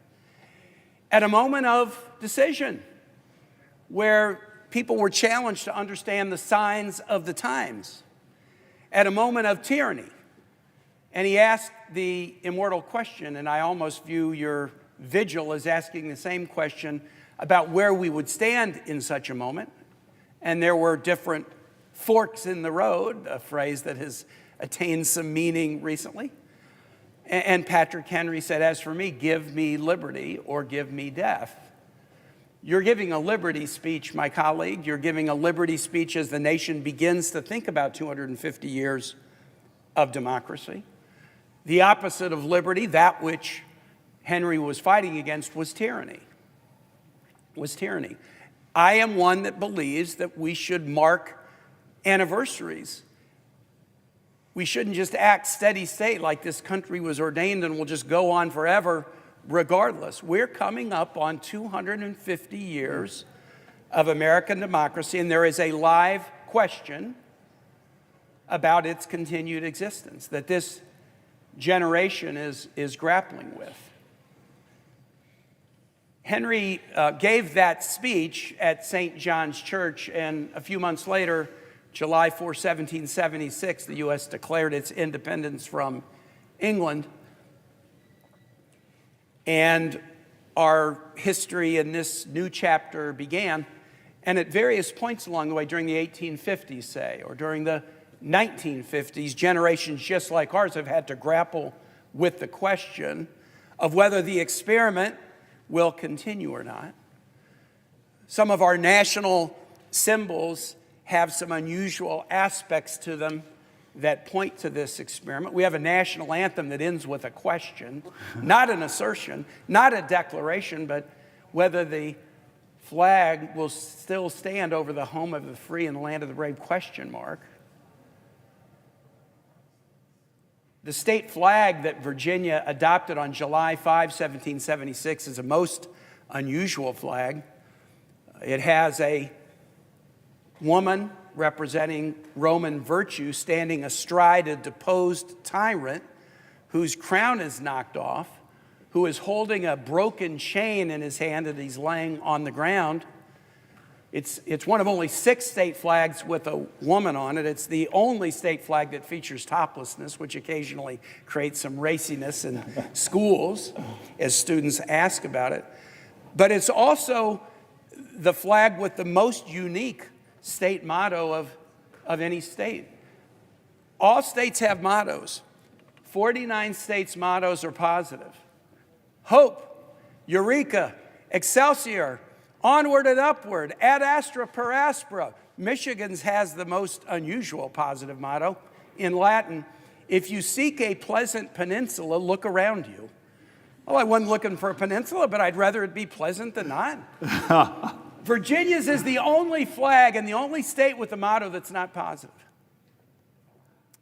at a moment of decision where people were challenged to understand the signs of the times, at a moment of tyranny. And he asked the immortal question, and I almost view your vigil as asking the same question about where we would stand in such a moment. And there were different forks in the road, a phrase that has attained some meaning recently. And Patrick Henry said, as for me, give me liberty or give me death. You're giving a liberty speech, my colleague. You're giving a liberty speech as the nation begins to think about 250 years of democracy. The opposite of liberty, that which Henry was fighting against, was tyranny. I am one that believes that we should mark anniversaries. We shouldn't just act steady state like this country was ordained and will just go on forever regardless. We're coming up on 250 years of American democracy, and there is a live question about its continued existence that this generation is grappling with. Henry gave that speech at St. John's Church, and a few months later, July 4, 1776, the U.S. declared its independence from England. And our history in this new chapter began. And at various points along the way, during the 1850s, say, or during the 1950s, generations just like ours have had to grapple with the question of whether the experiment will continue or not. Some of our national symbols have some unusual aspects to them that point to this experiment. We have a national anthem that ends with a question, not an assertion, not a declaration, but whether the flag will still stand over the home of the free and the land of the brave, question mark. The state flag that Virginia adopted on July 5, 1776 is a most unusual flag. It has a woman representing Roman virtue standing astride a deposed tyrant whose crown is knocked off, who is holding a broken chain in his hand that he's laying on the ground. It's one of only 6 state flags with a woman on it. It's the only state flag that features toplessness, which occasionally creates some raciness in schools as students ask about it. But it's also the flag with the most unique state motto of any state. All states have mottos. 49 states' mottos are positive. Hope, Eureka, Excelsior, onward and upward, ad astra per aspera. Michigan's has the most unusual positive motto. In Latin, if you seek a pleasant peninsula, look around you. Well, I wasn't looking for a peninsula, but I'd rather it be pleasant than not. Virginia's is the only flag and the only state with a motto that's not positive.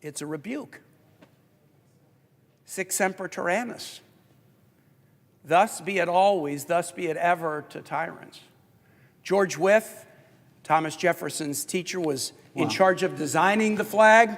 It's a rebuke. Sic semper tyrannis. Thus be it always, thus be it ever to tyrants. George Wythe, Thomas Jefferson's teacher, was in charge of designing the flag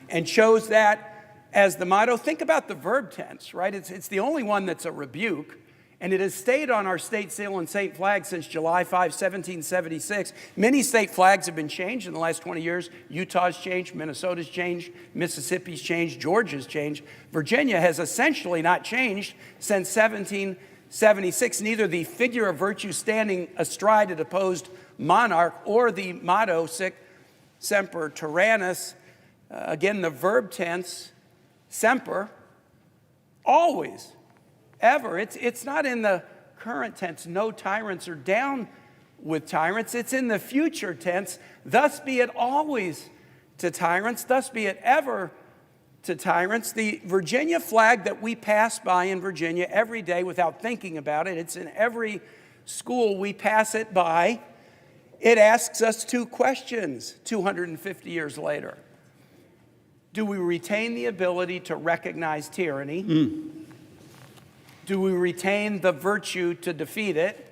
and chose that as the motto. Think about the verb tense, right? It's the only one that's a rebuke, and it has stayed on our state seal and state flag since July 5, 1776. Many state flags have been changed in the last 20 years. Utah's changed, Minnesota's changed, Mississippi's changed, Georgia's changed. Virginia has essentially not changed since 1776. Neither the figure of virtue standing astride a deposed monarch or the motto sic semper tyrannis, again, the verb tense, semper, always, ever. It's not in the current tense, no tyrants are down with tyrants. It's in the future tense, thus be it always to tyrants, thus be it ever to tyrants. The Virginia flag that we pass by in Virginia every day without thinking about it, it's in every school we pass it by. It asks us two questions 250 years later. Do we retain the ability to recognize tyranny? Do we retain the virtue to defeat it?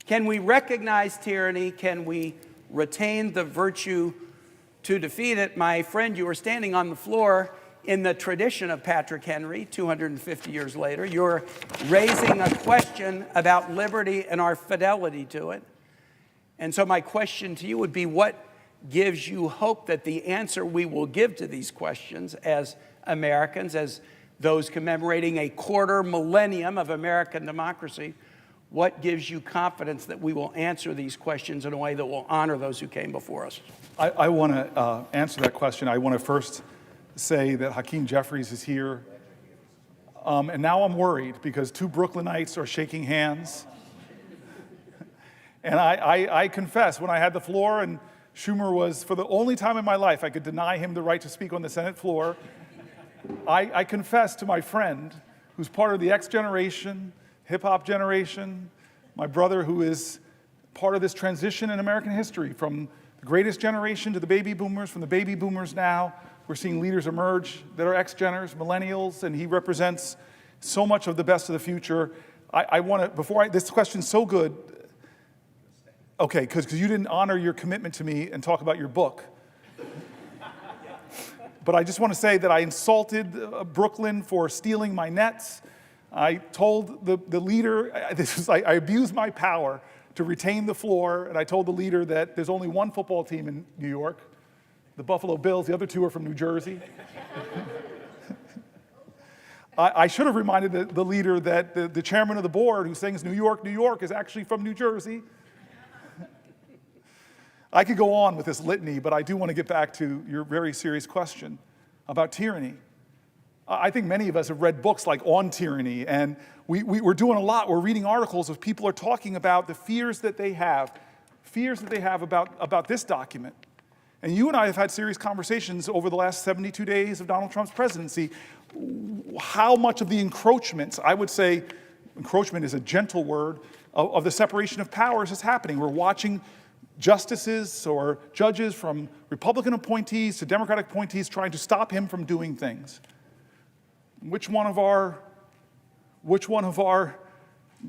Can we recognize tyranny? Can we retain the virtue to defeat it? My friend, you are standing on the floor in the tradition of Patrick Henry 250 years later. You're raising a question about liberty and our fidelity to it. And so my question to you would be, what gives you hope that the answer we will give to these questions as Americans, as those commemorating a quarter millennium of American democracy, what gives you confidence that we will answer these questions in a way that will honor those who came before us? I want to answer that question. I want to first say that Hakeem Jeffries is here. And now I'm worried because two Brooklynites are shaking hands. And I confess, when I had the floor and Schumer was, for the only time in my life I could deny him the right to speak on the Senate floor, I confess to my friend, who's part of the X generation, hip-hop generation, my brother who is part of this transition in American history, from the greatest generation to the baby boomers, from the baby boomers now, we're seeing leaders emerge that are X-geners, millennials, and he represents so much of the best of the future. I want to, this question's so good, okay, because you didn't honor your commitment to me and talk about your book. But I just want to say that I insulted Brooklyn for stealing my nets. I told the leader, I abused my power to retain the floor, and I told the leader that there's only one football team in New York, the Buffalo Bills. The other two are from New Jersey. I should have reminded the leader that the chairman of the board who sings New York, New York is actually from New Jersey. I could go on with this litany, but I do want to get back to your very serious question about tyranny. I think many of us have read books like On Tyranny, and we're doing a lot. We're reading articles of people are talking about the fears that they have about this document. And you and I have had serious conversations over the last 72 days of Donald Trump's presidency. How much of the encroachments, I would say encroachment is a gentle word, of the separation of powers is happening. We're watching justices or judges from Republican appointees to Democratic appointees trying to stop him from doing things. Which one of our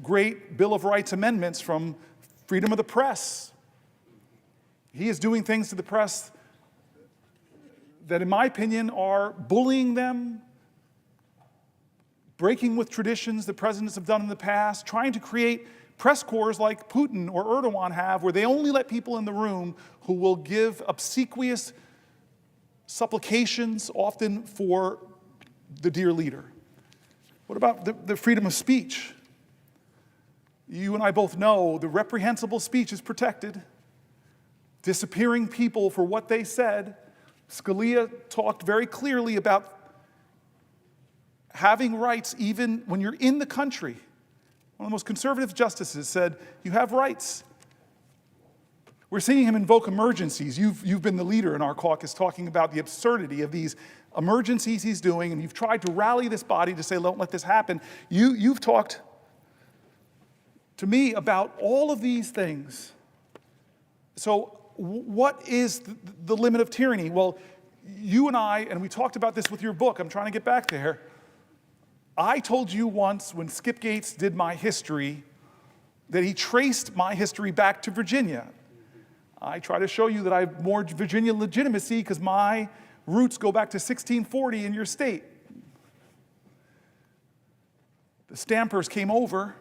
great Bill of Rights amendments from freedom of the press? He is doing things to the press that, in my opinion, are bullying them, breaking with traditions that presidents have done in the past, trying to create press corps like Putin or Erdogan have, where they only let people in the room who will give obsequious supplications, often for the dear leader. What about the freedom of speech? You and I both know the reprehensible speech is protected. Disappearing people for what they said. Scalia talked very clearly about having rights even when you're in the country. One of the most conservative justices said, you have rights. We're seeing him invoke emergencies. You've been the leader in our caucus talking about the absurdity of these emergencies he's doing, and you've tried to rally this body to say, don't let this happen. You've talked to me about all of these things. So what is the limit of tyranny? Well, you and I, and we talked about this with your book, I'm trying to get back there. I told you once when Skip Gates did my history that he traced my history back to Virginia. I try to show you that I have more Virginia legitimacy because my roots go back to 1640 in your state. The Stampers came over,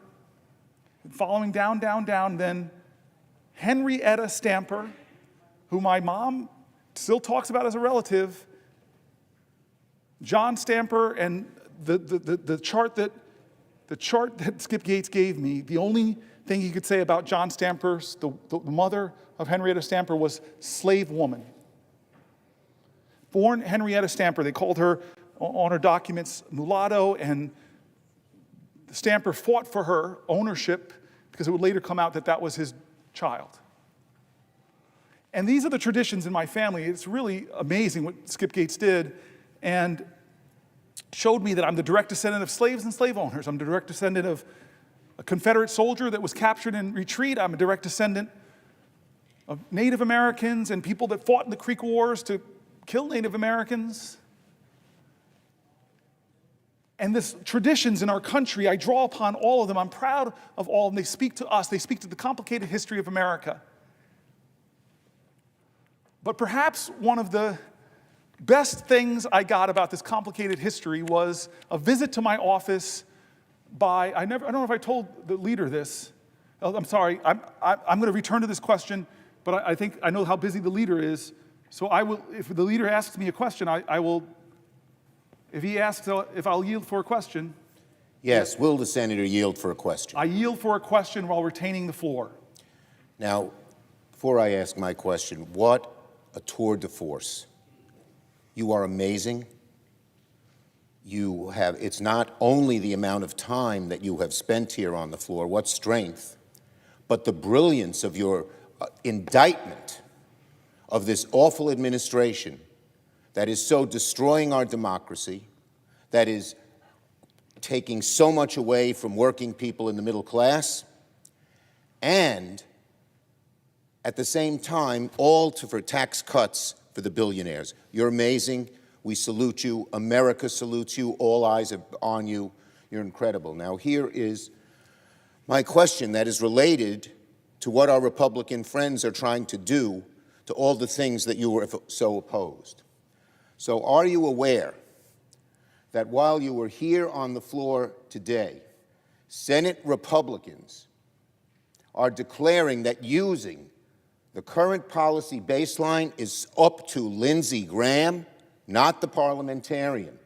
following down, then Henrietta Stamper, who my mom still talks about as a relative, John Stamper, and the chart that Skip Gates gave me, the only thing he could say about John Stamper, the mother of Henrietta Stamper, was slave woman. Born Henrietta Stamper, they called her on her documents mulatto, and Stamper fought for her ownership because it would later come out that that was his child. And these are the traditions in my family. It's really amazing what Skip Gates did, and showed me that I'm the direct descendant of slaves and slave owners. I'm the direct descendant of a Confederate soldier that was captured in retreat. I'm a direct descendant of Native Americans and people that fought in the Creek Wars to kill Native Americans. And this traditions in our country, I draw upon all of them. I'm proud of all of them. They speak to us. They speak to the complicated history of America. But perhaps one of the best things I got about this complicated history was a visit to my office by, I don't know if I told the leader this. I'm sorry, I'm going to return to this question, but I think I know how busy the leader is. So I will, if the leader asks me a question, I will, if he asks if I'll yield for a question. Yes, will the senator yield for a question? I yield for a question while retaining the floor. Now, before I ask my question, what a tour de force. You are amazing. You have, it's not only the amount of time that you have spent here on the floor, what strength, but the brilliance of your indictment of this awful administration that is so destroying our democracy, that is taking so much away from working people in the middle class, and at the same time, all for tax cuts for the billionaires. You're amazing. We salute you. America salutes you. All eyes are on you. You're incredible. Now, here is my question that is related to what our Republican friends are trying to do to all the things that you were so opposed. So are you aware that while you were here on the floor today, Senate Republicans are declaring that using the current policy baseline is up to Lindsey Graham, not the parliamentarian?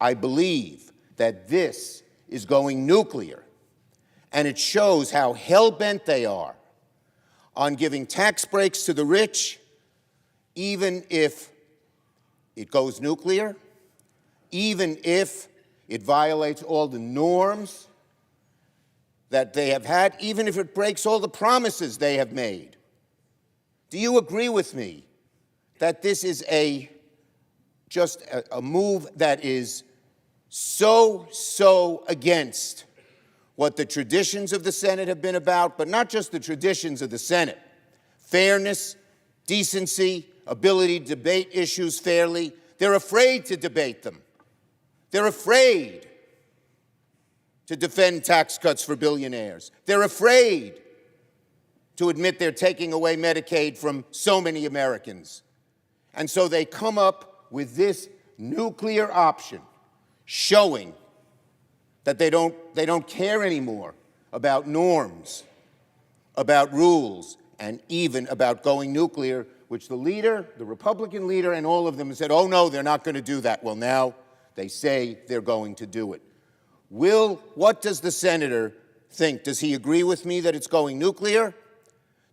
I believe that this is going nuclear, and it shows how hell-bent they are on giving tax breaks to the rich, even if it goes nuclear, even if it violates all the norms that they have had, even if it breaks all the promises they have made. Do you agree with me that this is just a move that is so against what the traditions of the Senate have been about, but not just the traditions of the Senate? Fairness, decency, ability to debate issues fairly. They're afraid to debate them. They're afraid to defend tax cuts for billionaires. They're afraid to admit they're taking away Medicaid from so many Americans. And so they come up with this nuclear option, showing that they don't care anymore about norms, about rules, and even about going nuclear, which the leader, the Republican leader, and all of them said, oh no, they're not going to do that. Well, now they say they're going to do it. What does the senator think? Does he agree with me that it's going nuclear?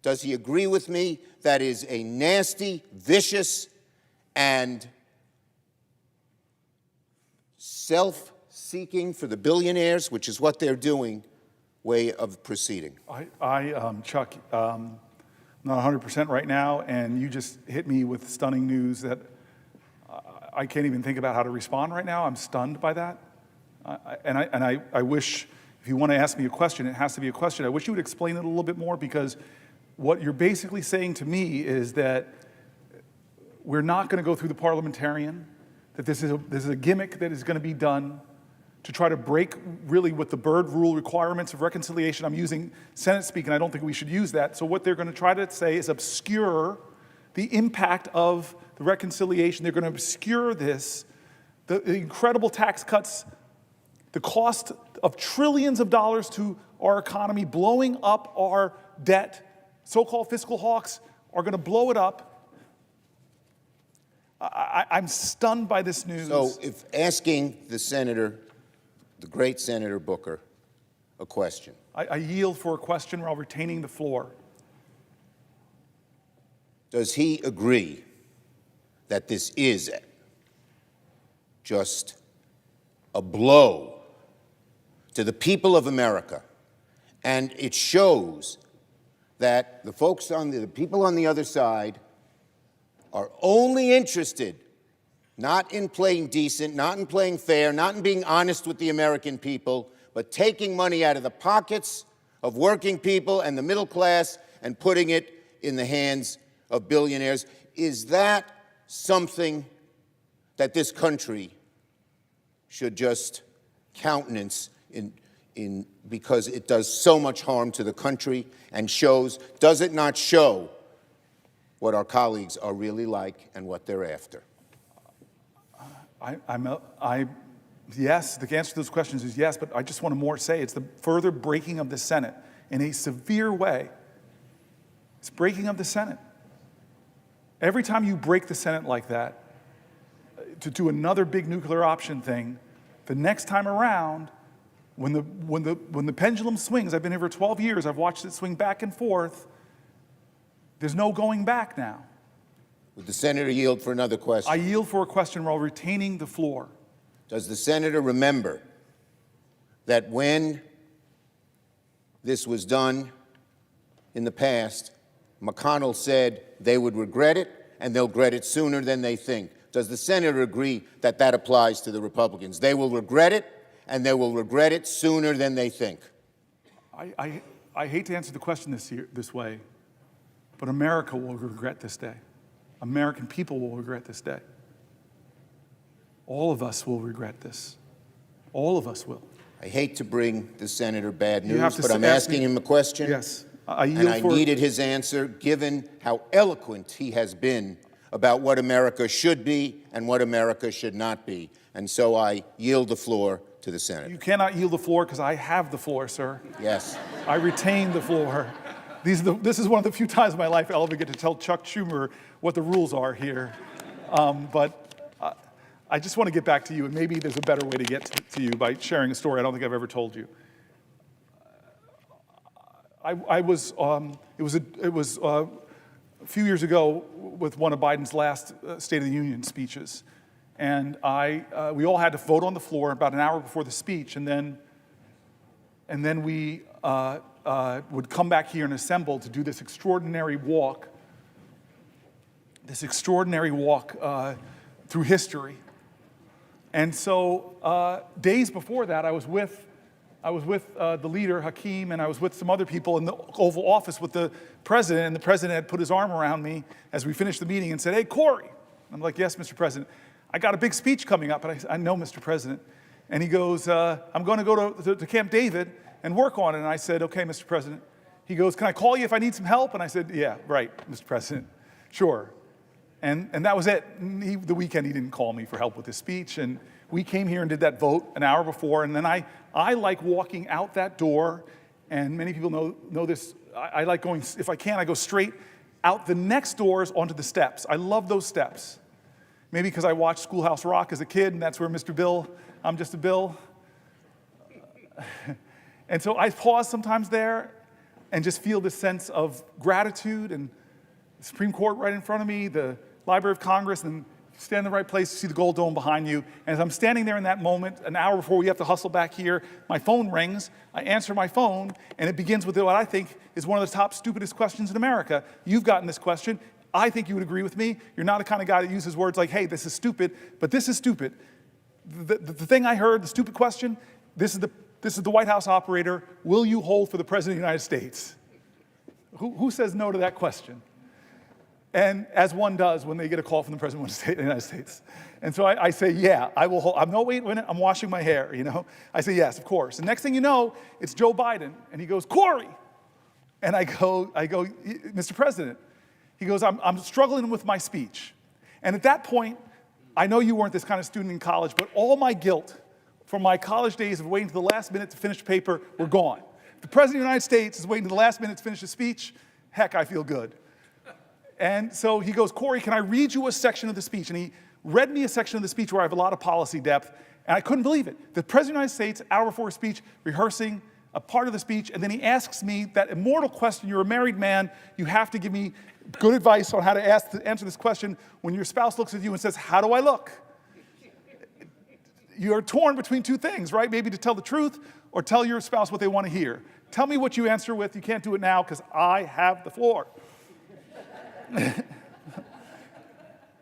Does he agree with me that is a nasty, vicious, and self-seeking for the billionaires, which is what they're doing, way of proceeding? Chuck, I'm not 100% right now, and you just hit me with stunning news that I can't even think about how to respond right now. I'm stunned by that. I wish, if you want to ask me a question, it has to be a question. I wish you would explain it a little bit more, because what you're basically saying to me is that we're not going to go through the parliamentarian, that this is a gimmick that is going to be done to try to break really with the Byrd rule requirements of reconciliation. I'm using Senate speak, and I don't think we should use that. So what they're going to try to say is obscure the impact of the reconciliation. They're going to obscure this, the incredible tax cuts, the cost of trillions of dollars to our economy, blowing up our debt. So-called fiscal hawks are going to blow it up. I'm stunned by this news. So if asking the senator, the great Senator Booker, a question. I yield for a question while retaining the floor. Does he agree that this is just a blow to the people of America, and it shows that the folks the people on the other side are only interested not in playing decent, not in playing fair, not in being honest with the American people, but taking money out of the pockets of working people and the middle class and putting it in the hands of billionaires? Is that something that this country should just countenance because it does so much harm to the country and does it not show what our colleagues are really like and what they're after? Yes, the answer to those questions is yes, but I just want to more say it's the further breaking of the Senate in a severe way. It's breaking of the Senate. Every time you break the Senate like that, to do another big nuclear option thing, the next time around, when the pendulum swings, I've been here for 12 years, I've watched it swing back and forth, there's no going back now. Would the senator yield for another question? I yield for a question while retaining the floor. Does the senator remember that when this was done in the past, McConnell said they would regret it and they'll regret it sooner than they think? Does the senator agree that that applies to the Republicans? They will regret it and they will regret it sooner than they think. I hate to answer the question this way, but America will regret this day. American people will regret this day. All of us will regret this. All of us will. I hate to bring the senator bad You have news, to but I'm ask asking me- him a question. Yes. And I needed his answer, given how eloquent he has been about what America should be and what America should not be. And so I yield the floor to the senator. You cannot yield the floor because I have the floor, sir. Yes. I retain the floor. This is one of the few times in my life I'll ever get to tell Chuck Schumer what the rules are here. But I just want to get back to you, and maybe there's a better way to get to you by sharing a story I don't think I've ever told you. It was a few years ago with one of Biden's last State of the Union speeches, and we all had to vote on the floor about an hour before the speech, and then we would come back here and assemble to do this extraordinary walk through history. And so days before that, I was with the leader, Hakeem, and I was with some other people in the Oval Office with the president, and the president had put his arm around me as we finished the meeting and said, "Hey, Cory." I'm like, "Yes, Mr. President. I got a big speech coming up." And I know, Mr. President. And he goes, "I'm going to go to Camp David and work on it." And I said, "Okay, Mr. President." He goes, "Can I call you if I need some help?" And I said, "Yeah, right, Mr. President. Sure." And that was it. The weekend he didn't call me for help with his speech. And we came here and did that vote an hour before. And then I like walking out that door. And many people know this. I like going, if I can, I go straight out the next doors onto the steps. I love those steps. Maybe because I watched Schoolhouse Rock as a kid, and that's where Mr. Bill, I'm just a Bill. And so I pause sometimes there and just feel this sense of gratitude, and the Supreme Court right in front of me, the Library of Congress, and you stand in the right place, you see the gold dome behind you. And as I'm standing there in that moment, an hour before we have to hustle back here, my phone rings, I answer my phone, and it begins with what I think is one of the top stupidest questions in America. You've gotten this question. I think you would agree with me. You're not the kind of guy that uses words like, hey, this is stupid, but this is stupid. The thing I heard, the stupid question, this is the White House operator, will you hold for the President of the United States? Who says no to that question? And as one does when they get a call from the President of the United States. And so I say, yeah, I will hold. I'm no, wait a minute, I'm washing my hair, you know? I say, yes, of course. And next thing you know, it's Joe Biden, and he goes, Cory. And I go, Mr. President. He goes, I'm struggling with my speech. And at that point, I know you weren't this kind of student in college, but all my guilt from my college days of waiting to the last minute to finish the paper were gone. If the President of the United States is waiting to the last minute to finish a speech, heck, I feel good. And so he goes, Cory, can I read you a section of the speech? And he read me a section of the speech where I have a lot of policy depth, and I couldn't believe it. The President of the United States, hour before speech, rehearsing a part of the speech, and then he asks me that immortal question, you're a married man, you have to give me good advice on how to answer this question when your spouse looks at you and says, how do I look? You're torn between two things, right? Maybe to tell the truth or tell your spouse what they want to hear. Tell me what you answer with. You can't do it now because I have the floor.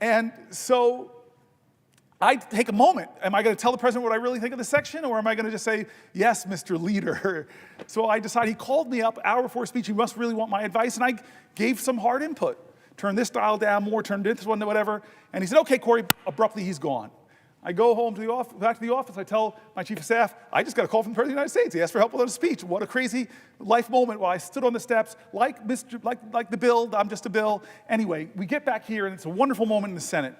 And so I take a moment. Am I going to tell the president what I really think of the section, or am I going to just say, yes, Mr. Leader? So I decided, he called me up hour before speech. He must really want my advice, and I gave some hard input. Turn this dial down more, turn this one to whatever. And he said, okay, Cory. Abruptly, he's gone. I go home to the office, back to the office. I tell my chief of staff, I just got a call from the President of the United States. He asked for help with a speech. What a crazy life moment while I stood on the steps, like the bill, I'm just a bill. Anyway, we get back here, and it's a wonderful moment in the Senate.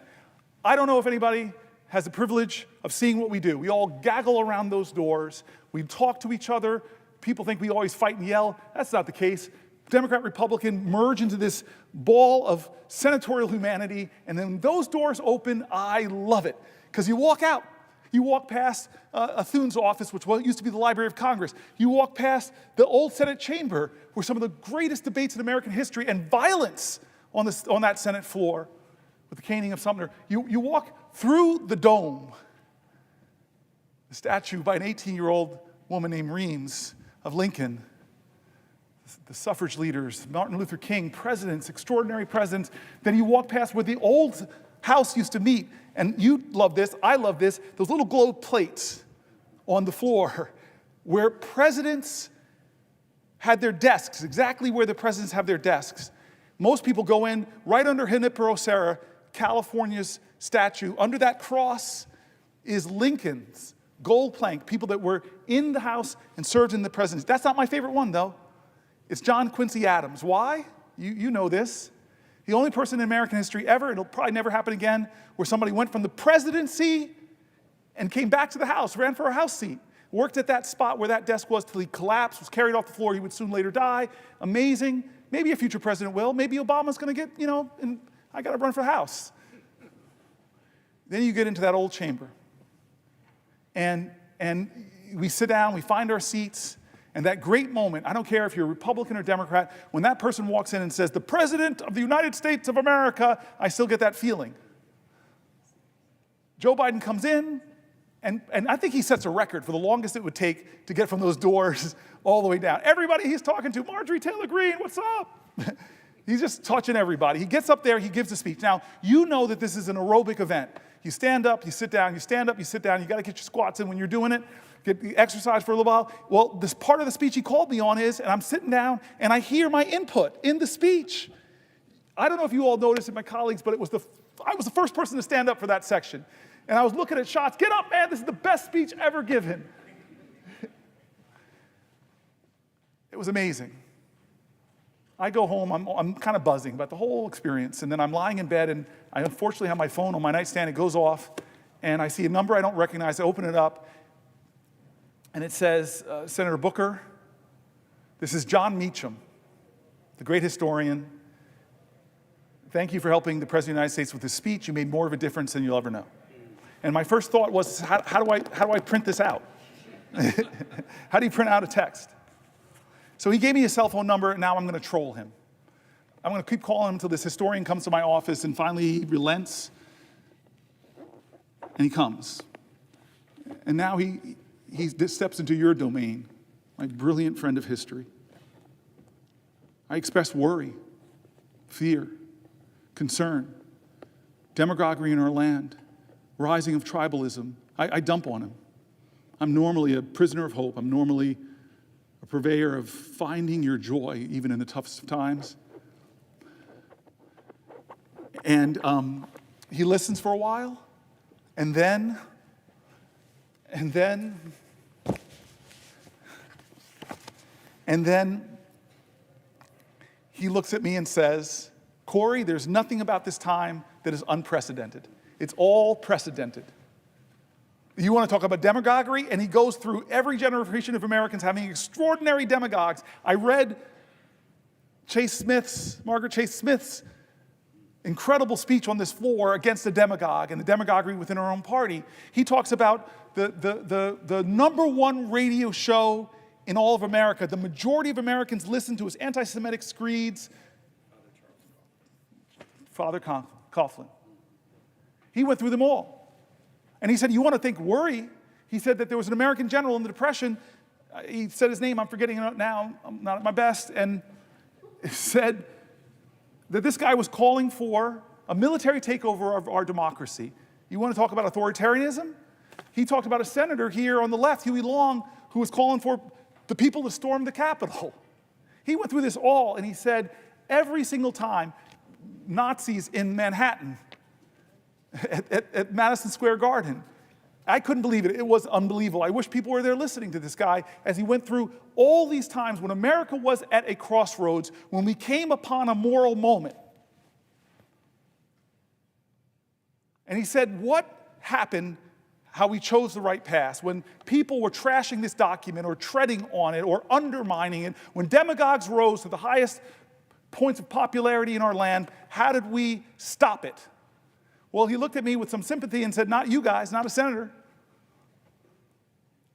I don't know if anybody has the privilege of seeing what we do. We all gaggle around those doors. We talk to each other. People think we always fight and yell. That's not the case. Democrat, Republican merge into this ball of senatorial humanity, and then those doors open. I love it. Because you walk out, you walk past Thune's office, which used to be the Library of Congress. You walk past the old Senate chamber, where some of the greatest debates in American history and violence on that Senate floor, with the caning of Sumter. You walk through the dome, the statue by an 18-year-old woman named Reams of Lincoln, the suffrage leaders, Martin Luther King, presidents, extraordinary presidents. Then you walk past where the old House used to meet. And you love this, I love this, those little globe plates on the floor where presidents had their desks, exactly where the presidents have their desks. Most people go in right under Junipero Serra, California's statue. Under that cross is Lincoln's gold plank, people that were in the House and served in the presidency. That's not my favorite one, though. It's John Quincy Adams. Why? You know this. The only person in American history ever, it'll probably never happen again, where somebody went from the presidency and came back to the House, ran for a House seat, worked at that spot where that desk was till he collapsed, was carried off the floor. He would soon later die. Amazing. Maybe a future president will. Maybe Obama's going to get, and I got to run for the House. Then you get into that old chamber. And we sit down, we find our seats. And that great moment, I don't care if you're Republican or Democrat, when that person walks in and says, the President of the United States of America, I still get that feeling. Joe Biden comes in, and I think he sets a record for the longest it would take to get from those doors all the way down. Everybody he's talking to, Marjorie Taylor Greene, what's up? He's just touching everybody. He gets up there, he gives a speech. Now, you know that this is an aerobic event. You stand up, you sit down, you stand up, you sit down. You got to get your squats in when you're doing it. Get the exercise for a little while. Well, this part of the speech he called me on is, and I'm sitting down, and I hear my input in the speech. I don't know if you all noticed it, my colleagues, but I was the first person to stand up for that section. And I was looking at shots. Get up, man. This is the best speech ever given. It was amazing. I go home. I'm kind of buzzing about the whole experience. And then I'm lying in bed, and I unfortunately have my phone on my nightstand. It goes off, and I see a number I don't recognize. I open it up. And it says, Senator Booker, this is John Meacham, the great historian. Thank you for helping the President of the United States with his speech. You made more of a difference than you'll ever know. And my first thought was, how do I print this out? How do you print out a text? So he gave me his cell phone number, and now I'm going to troll him. I'm going to keep calling him until this historian comes to my office, and finally he relents, and he comes. And now he steps into your domain, my brilliant friend of history. I express worry, fear, concern, demagoguery in our land, rising of tribalism. I dump on him. I'm normally a prisoner of hope. I'm normally a purveyor of finding your joy, even in the toughest of times. And he listens for a while, and then he looks at me and says, Cory, there's nothing about this time that is unprecedented. It's all precedented. You want to talk about demagoguery? And he goes through every generation of Americans having extraordinary demagogues. I read Margaret Chase Smith's incredible speech on this floor against the demagogue and the demagoguery within our own party. He talks about the number one radio show in all of America. The majority of Americans listen to his anti-Semitic screeds. Father Coughlin. He went through them all. And he said, you want to think worry? He said that there was an American general in the Depression. He said his name, I'm forgetting it now, I'm not at my best, and said that this guy was calling for a military takeover of our democracy. You want to talk about authoritarianism? He talked about a senator here on the left, Huey Long, who was calling for the people to storm the Capitol. He went through this all, and he said, every single time, Nazis in Manhattan, at Madison Square Garden. I couldn't believe it. It was unbelievable. I wish people were there listening to this guy as he went through all these times when America was at a crossroads, when we came upon a moral moment. And he said, what happened, how we chose the right path, when people were trashing this document or treading on it or undermining it, when demagogues rose to the highest points of popularity in our land, how did we stop it? Well, he looked at me with some sympathy and said, not you guys, not a senator.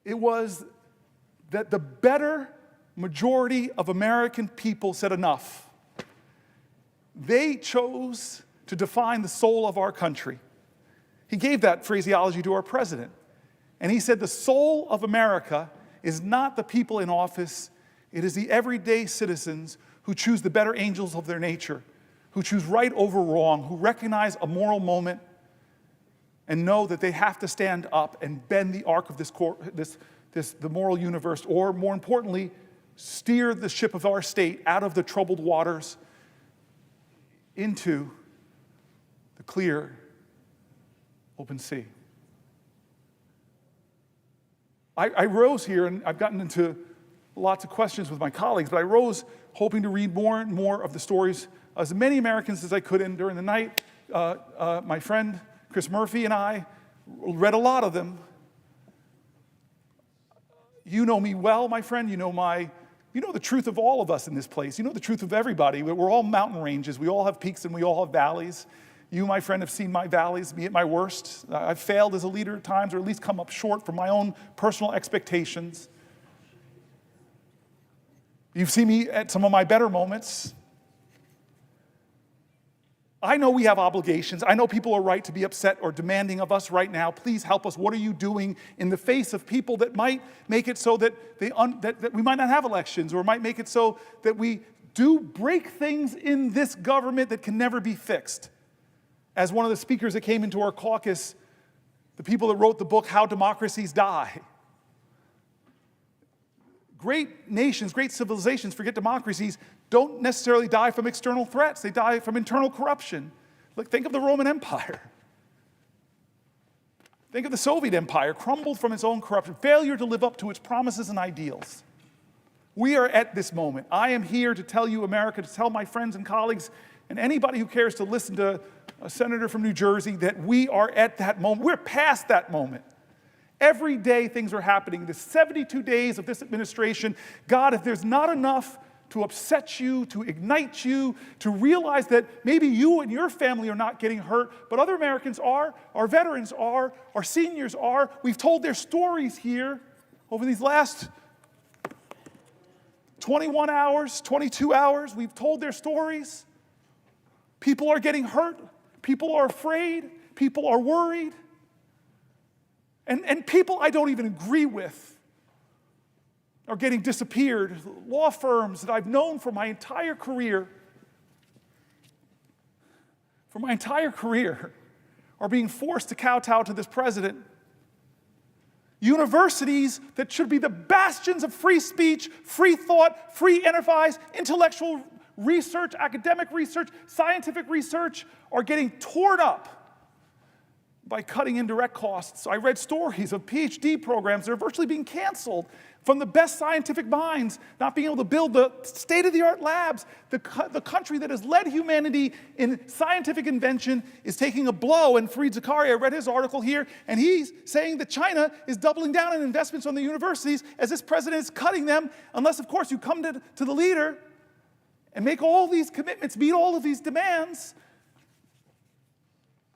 It was that the better majority of American people said enough. They chose to define the soul of our country. He gave that phraseology to our president. And he said the soul of America is not the people in office, it is the everyday citizens who choose the better angels of their nature, who choose right over wrong, who recognize a moral moment and know that they have to stand up and bend the arc of the moral universe, or more importantly, steer the ship of our state out of the troubled waters into the clear, open sea. I rose here, and I've gotten into lots of questions with my colleagues, but I rose hoping to read more and more of the stories as many Americans as I could. And during the night, my friend Chris Murphy and I read a lot of them. You know me well, my friend. You know the truth of all of us in this place. You know the truth of everybody. We're all mountain ranges. We all have peaks and we all have valleys. You, my friend, have seen my valleys, me at my worst. I've failed as a leader at times, or at least come up short from my own personal expectations. You've seen me at some of my better moments. I know we have obligations. I know people are right to be upset or demanding of us right now. Please help us. What are you doing in the face of people that might make it so that we might not have elections, or might make it so that we do break things in this government that can never be fixed? As one of the speakers that came into our caucus, the people that wrote the book, How Democracies Die. Great nations, great civilizations, forget democracies, don't necessarily die from external threats. They die from internal corruption. Look, think of the Roman Empire. Think of the Soviet Empire, crumbled from its own corruption, failure to live up to its promises and ideals. We are at this moment. I am here to tell you, America, to tell my friends and colleagues and anybody who cares to listen to a senator from New Jersey, that we are at that moment. We're past that moment. Every day things are happening. The 72 days of this administration, God, if there's not enough to upset you, to ignite you, to realize that maybe you and your family are not getting hurt, but other Americans are, our veterans are, our seniors are. We've told their stories here over these last 21 hours, 22 hours. We've told their stories. People are getting hurt. People are afraid. People are worried. And people I don't even agree with are getting disappeared. Law firms that I've known for my entire career for my entire career are being forced to kowtow to this president. Universities that should be the bastions of free speech, free thought, free enterprise, intellectual research, academic research, scientific research are getting torn up by cutting indirect costs. I read stories of PhD programs that are virtually being canceled from the best scientific minds, not being able to build the state-of-the-art labs. The country that has led humanity in scientific invention is taking a blow. And Fareed Zakaria, I read his article here, and he's saying that China is doubling down on investments on the universities as this president is cutting them, unless, of course, you come to the leader and make all these commitments, meet all of these demands.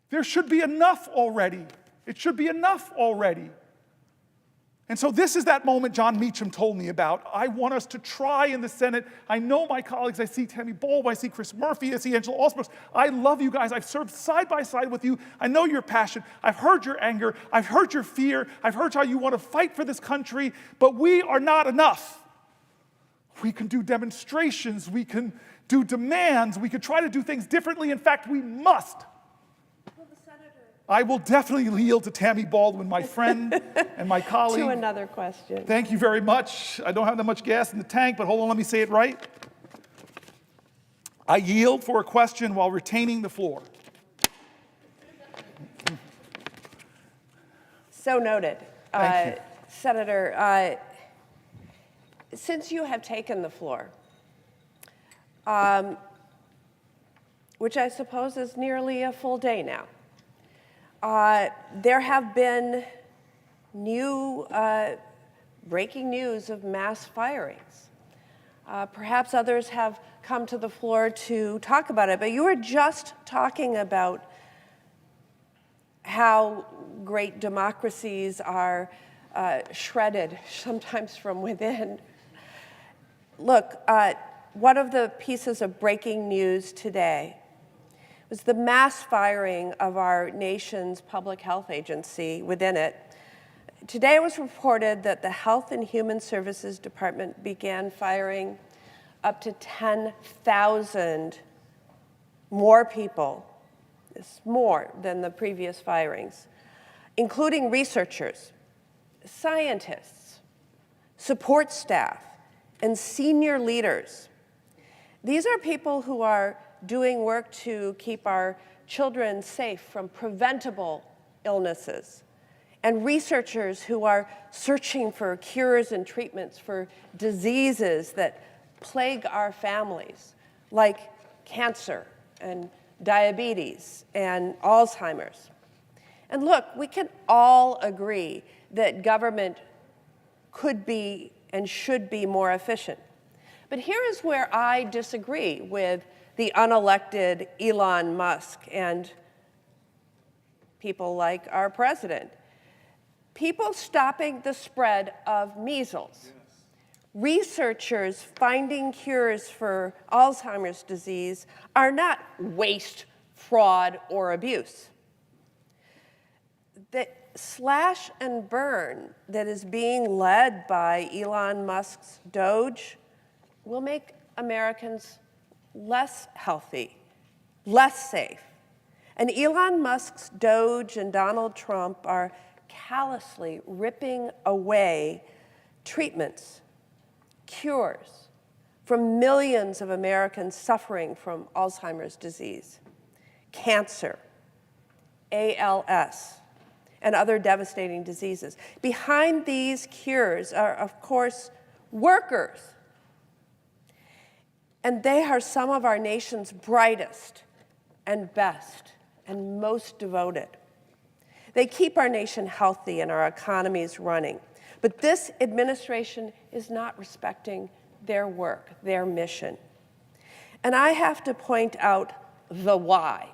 There should be enough already. It should be enough already. And so this is that moment John Meacham told me about. I want us to try in the Senate. I know my colleagues. I see Tammy Baldwin. I see Chris Murphy. I see Angela Alsbrooks. I love you guys. I've served side by side with you. I know your passion. I've heard your anger. I've heard your fear. I've heard how you want to fight for this country. But we are not enough. We can do demonstrations. We can do demands. We could try to do things differently. In fact, we must. I will definitely yield to Tammy Baldwin, my friend and my colleague. To another question. Thank you very much. I don't have that much gas in the tank, but hold on, let me say it right. I yield for a question while retaining the floor. So noted. Thank you. Senator, since you have taken the floor, which I suppose is nearly a full day now, there have been new breaking news of mass firings. Perhaps others have come to the floor to talk about it, but you were just talking about how great democracies are shredded, sometimes from within. Look, one of the pieces of breaking news today was the mass firing of our nation's public health agency within it. Today it was reported that the Health and Human Services Department began firing up to 10,000 more people. It's more than the previous firings, including researchers, scientists, support staff, and senior leaders. These are people who are doing work to keep our children safe from preventable illnesses, and researchers who are searching for cures and treatments for diseases that plague our families, like cancer and diabetes and Alzheimer's. And look, we can all agree that government could be and should be more efficient. But here is where I disagree with the unelected Elon Musk and people like our president. People stopping the spread of measles. Yes. Researchers finding cures for Alzheimer's disease are not waste, fraud, or abuse. The slash and burn that is being led by Elon Musk's Doge will make Americans less healthy, less safe. And Elon Musk's Doge and Donald Trump are callously ripping away treatments, cures from millions of Americans suffering from Alzheimer's disease, cancer, ALS, and other devastating diseases. Behind these cures are, of course, workers. And they are some of our nation's brightest and best and most devoted. They keep our nation healthy and our economies running. But this administration is not respecting their work, their mission. And I have to point out the why.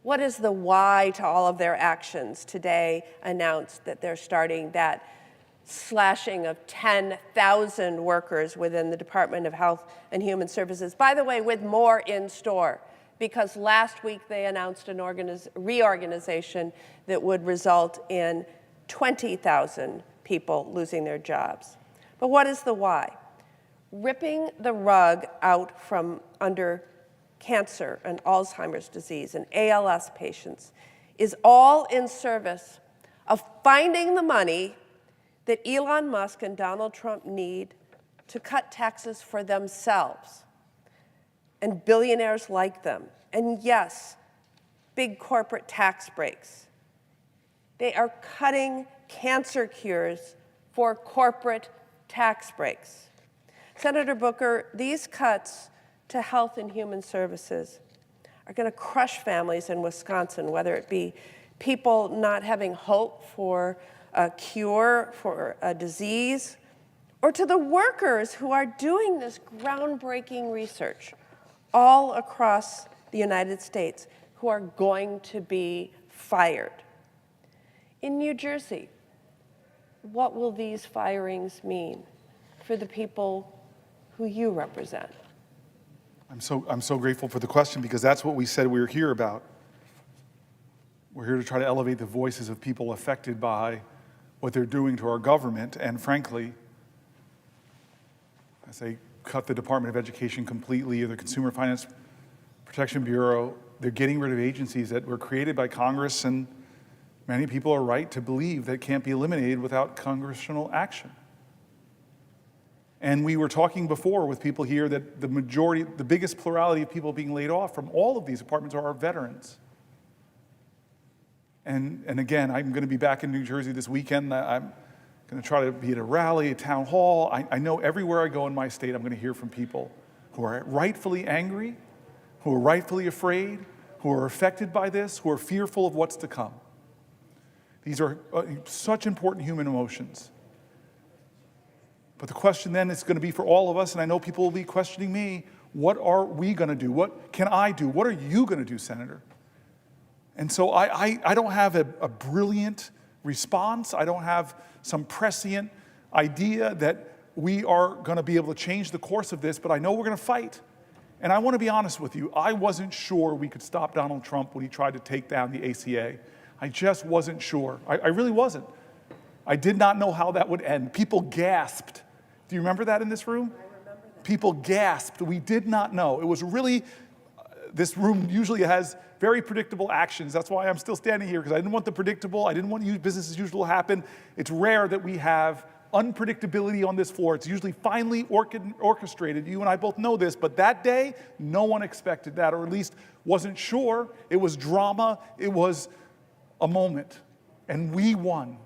What is the why to all of their actions? Today announced that they're starting that slashing of 10,000 workers within the Department of Health and Human Services. By the way, with more in store, because last week they announced an reorganization that would result in 20,000 people losing their jobs. But what is the why? Ripping the rug out from under cancer and Alzheimer's disease and ALS patients is all in service of finding the money that Elon Musk and Donald Trump need to cut taxes for themselves and billionaires like them. And yes, big corporate tax breaks. They are cutting cancer cures for corporate tax breaks. Senator Booker, these cuts to health and human services are going to crush families in Wisconsin, whether it be people not having hope for a cure for a disease, or to the workers who are doing this groundbreaking research all across the United States who are going to be fired. In New Jersey, what will these firings mean for the people who you represent? I'm so grateful for the question, because that's what we said we were here about. We're here to try to elevate the voices of people affected by what they're doing to our government. And frankly, as they cut the Department of Education completely, or the Consumer Finance Protection Bureau, they're getting rid of agencies that were created by Congress, and many people are right to believe that can't be eliminated without congressional action. And we were talking before with people here that the biggest plurality of people being laid off from all of these departments are our veterans. And again, I'm going to be back in New Jersey this weekend. I'm going to try to be at a rally, a town hall. I know everywhere I go in my state, I'm going to hear from people who are rightfully angry, who are rightfully afraid, who are affected by this, who are fearful of what's to come. These are such important human emotions. But the question then is going to be for all of us, and I know people will be questioning me, what are we going to do? What can I do? What are you going to do, Senator? And so I don't have a brilliant response. I don't have some prescient idea that we are going to be able to change the course of this, but I know we're going to fight. And I want to be honest with you, I wasn't sure we could stop Donald Trump when he tried to take down the ACA. I just wasn't sure. I really wasn't. I did not know how that would end. People gasped. Do you remember that in this room? I remember that. People gasped. We did not know. It was really, this room usually has very predictable actions. That's why I'm still standing here, because I didn't want the predictable. I didn't want business as usual to happen. It's rare that we have unpredictability on this floor. It's usually finely orchestrated. You and I both know this, but that day, no one expected that, or at least wasn't sure. It was drama. It was a moment, and we won.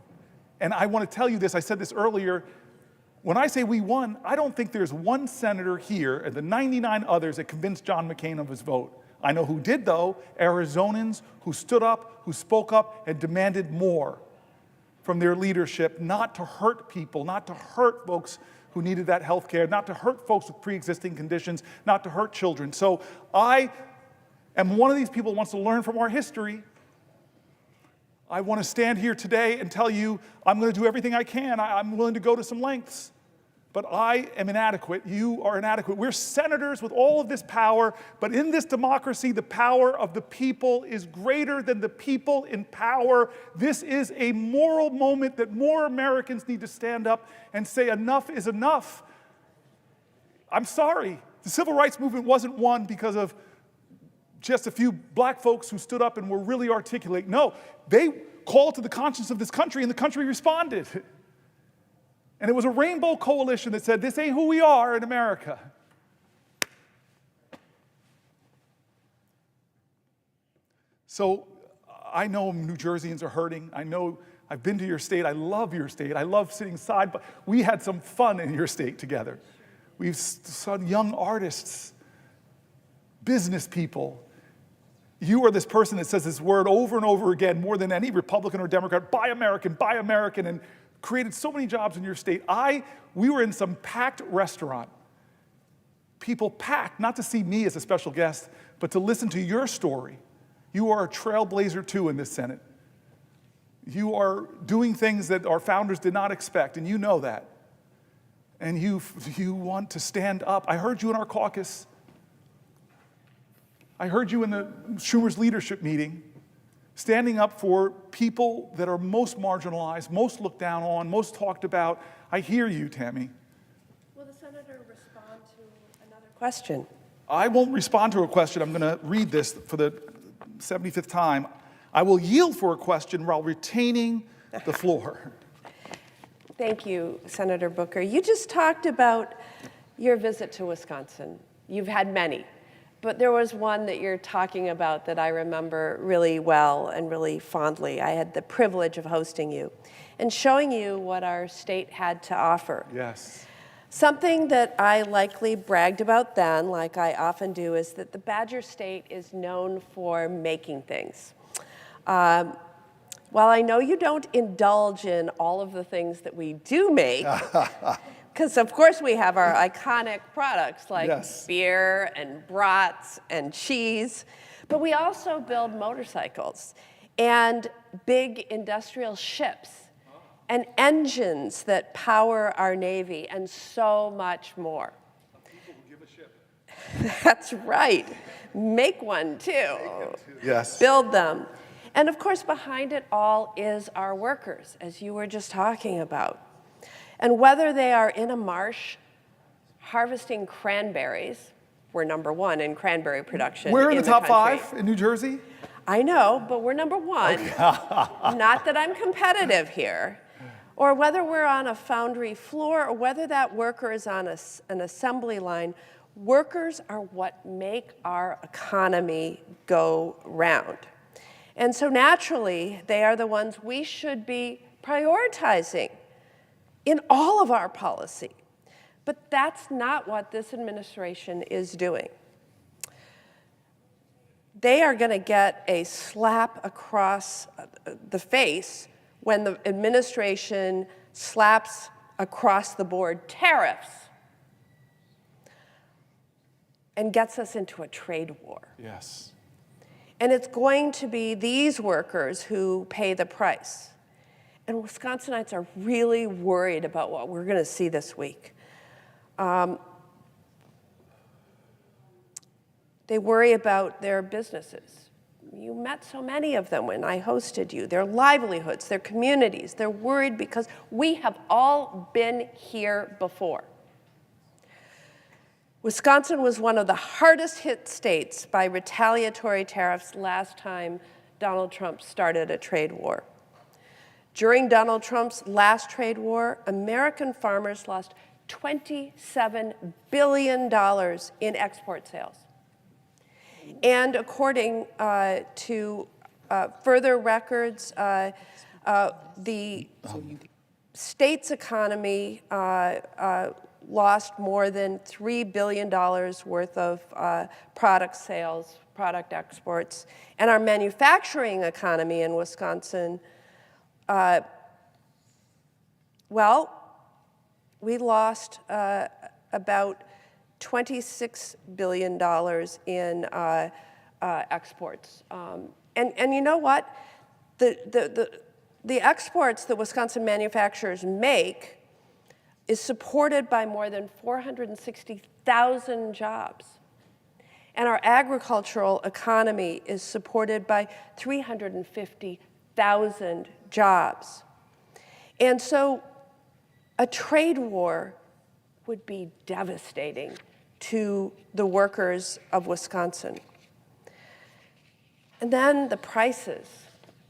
And I want to tell you this, I said this earlier, when I say we won, I don't think there's one senator here and the 99 others that convinced John McCain of his vote. I know who did, though, Arizonans who stood up, who spoke up, and demanded more from their leadership, not to hurt people, not to hurt folks who needed that health care, not to hurt folks with pre-existing conditions, not to hurt children. So I am one of these people who wants to learn from our history. I want to stand here today and tell you I'm going to do everything I can. I'm willing to go to some lengths. But I am inadequate. You are inadequate. We're senators with all of this power, but in this democracy, the power of the people is greater than the people in power. This is a moral moment that more Americans need to stand up and say enough is enough. I'm sorry. The civil rights movement wasn't won because of just a few black folks who stood up and were really articulate. No, they called to the conscience of this country, and the country responded. And it was a rainbow coalition that said, this ain't who we are in America. So I know New Jerseyans are hurting. I know I've been to your state. I love your state. I love sitting side by. We had some fun in your state together. We've saw young artists, business people. You are this person that says this word over and over again, more than any Republican or Democrat, buy American, and created so many jobs in your state. We were in some packed restaurant. People packed, not to see me as a special guest, but to listen to your story. You are a trailblazer too in this Senate. You are doing things that our founders did not expect, and you know that. And you want to stand up. I heard you in our caucus. I heard you in the Schumer's leadership meeting, standing up for people that are most marginalized, most looked down on, most talked about. I hear you, Tammy. Will the senator respond to another question? I won't respond to a question. I'm going to read this for the 75th time. I will yield for a question while retaining the floor. Thank you, Senator Booker. You just talked about your visit to Wisconsin. You've had many, but there was one that you're talking about that I remember really well and really fondly. I had the privilege of hosting you and showing you what our state had to offer. Yes. Something that I likely bragged about then, like I often do, is that the Badger State is known for making things. While I know you don't indulge in all of the things that we do make, because of course we have our iconic products like Yes. beer and brats and cheese, but we also build motorcycles and big industrial ships and engines that power our Navy and so much more. People will give a ship. That's right. Make one too. Yes. Build them. And of course, behind it all is our workers, as you were just talking about. And whether they are in a marsh harvesting cranberries, we're #1 in cranberry production. We're in the top country. 5 in New Jersey. I know, but we're #1. Not that I'm competitive here. Or whether we're on a foundry floor, or whether that worker is on an assembly line, workers are what make our economy go round. And so naturally, they are the ones we should be prioritizing in all of our policy. But that's not what this administration is doing. They are going to get a slap across the face when the administration slaps across the board tariffs and gets us into a trade war. Yes. And it's going to be these workers who pay the price. And Wisconsinites are really worried about what we're going to see this week. They worry about their businesses. You met so many of them when I hosted you. Their livelihoods, their communities. They're worried because we have all been here before. Wisconsin was one of the hardest hit states by retaliatory tariffs last time Donald Trump started a trade war. During Donald Trump's last trade war, American farmers lost $27 billion in export sales. And according to further records, the state's economy lost more than $3 billion worth of product sales, product exports. And our manufacturing economy in Wisconsin, we lost about $26 billion in exports. And you know what? The exports that Wisconsin manufacturers make is supported by more than 460,000 jobs. And our agricultural economy is supported by 350,000 jobs. And so a trade war would be devastating to the workers of Wisconsin. And then the prices.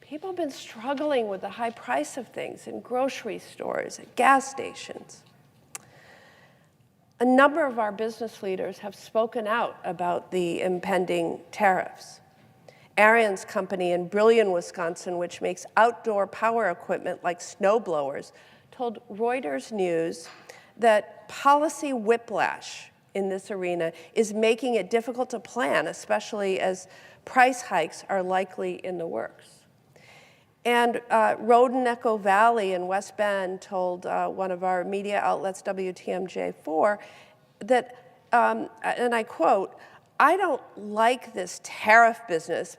People have been struggling with the high price of things in grocery stores, at gas stations. A number of our business leaders have spoken out about the impending tariffs. Arian's company in Brillion, Wisconsin, which makes outdoor power equipment like snow blowers, told Reuters News that policy whiplash in this arena is making it difficult to plan, especially as price hikes are likely in the works. And Roden Echo Valley in West Bend told one of our media outlets, WTMJ4, that, and I quote, "I don't like this tariff business.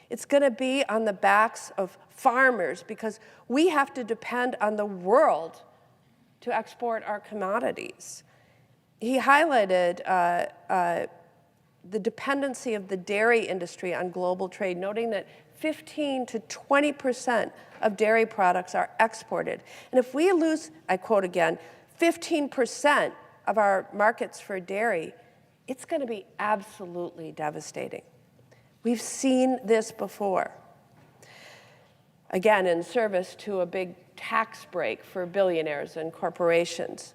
It's going to be on the backs of farmers because we have to depend on the world to export our commodities." He highlighted the dependency of the dairy industry on global trade, noting that 15 to 20% of dairy products are exported. And if we lose, I quote again, 15% of our markets for dairy, it's going to be absolutely devastating. We've seen this before. Again, in service to a big tax break for billionaires and corporations.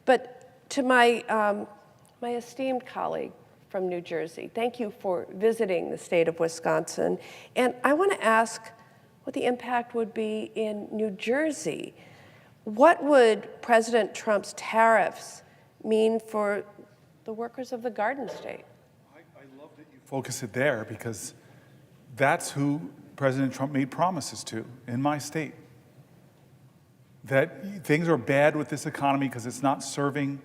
But to my esteemed colleague from New Jersey, thank you for visiting the state of Wisconsin. And I want to ask what the impact would be in New Jersey. What would President Trump's tariffs mean for the workers of the Garden State? I love that you focus it there, because that's who President Trump made promises to in my state. That things are bad with this economy because it's not serving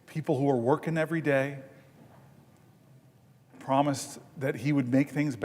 people who are working every day. Promised that he would make things better.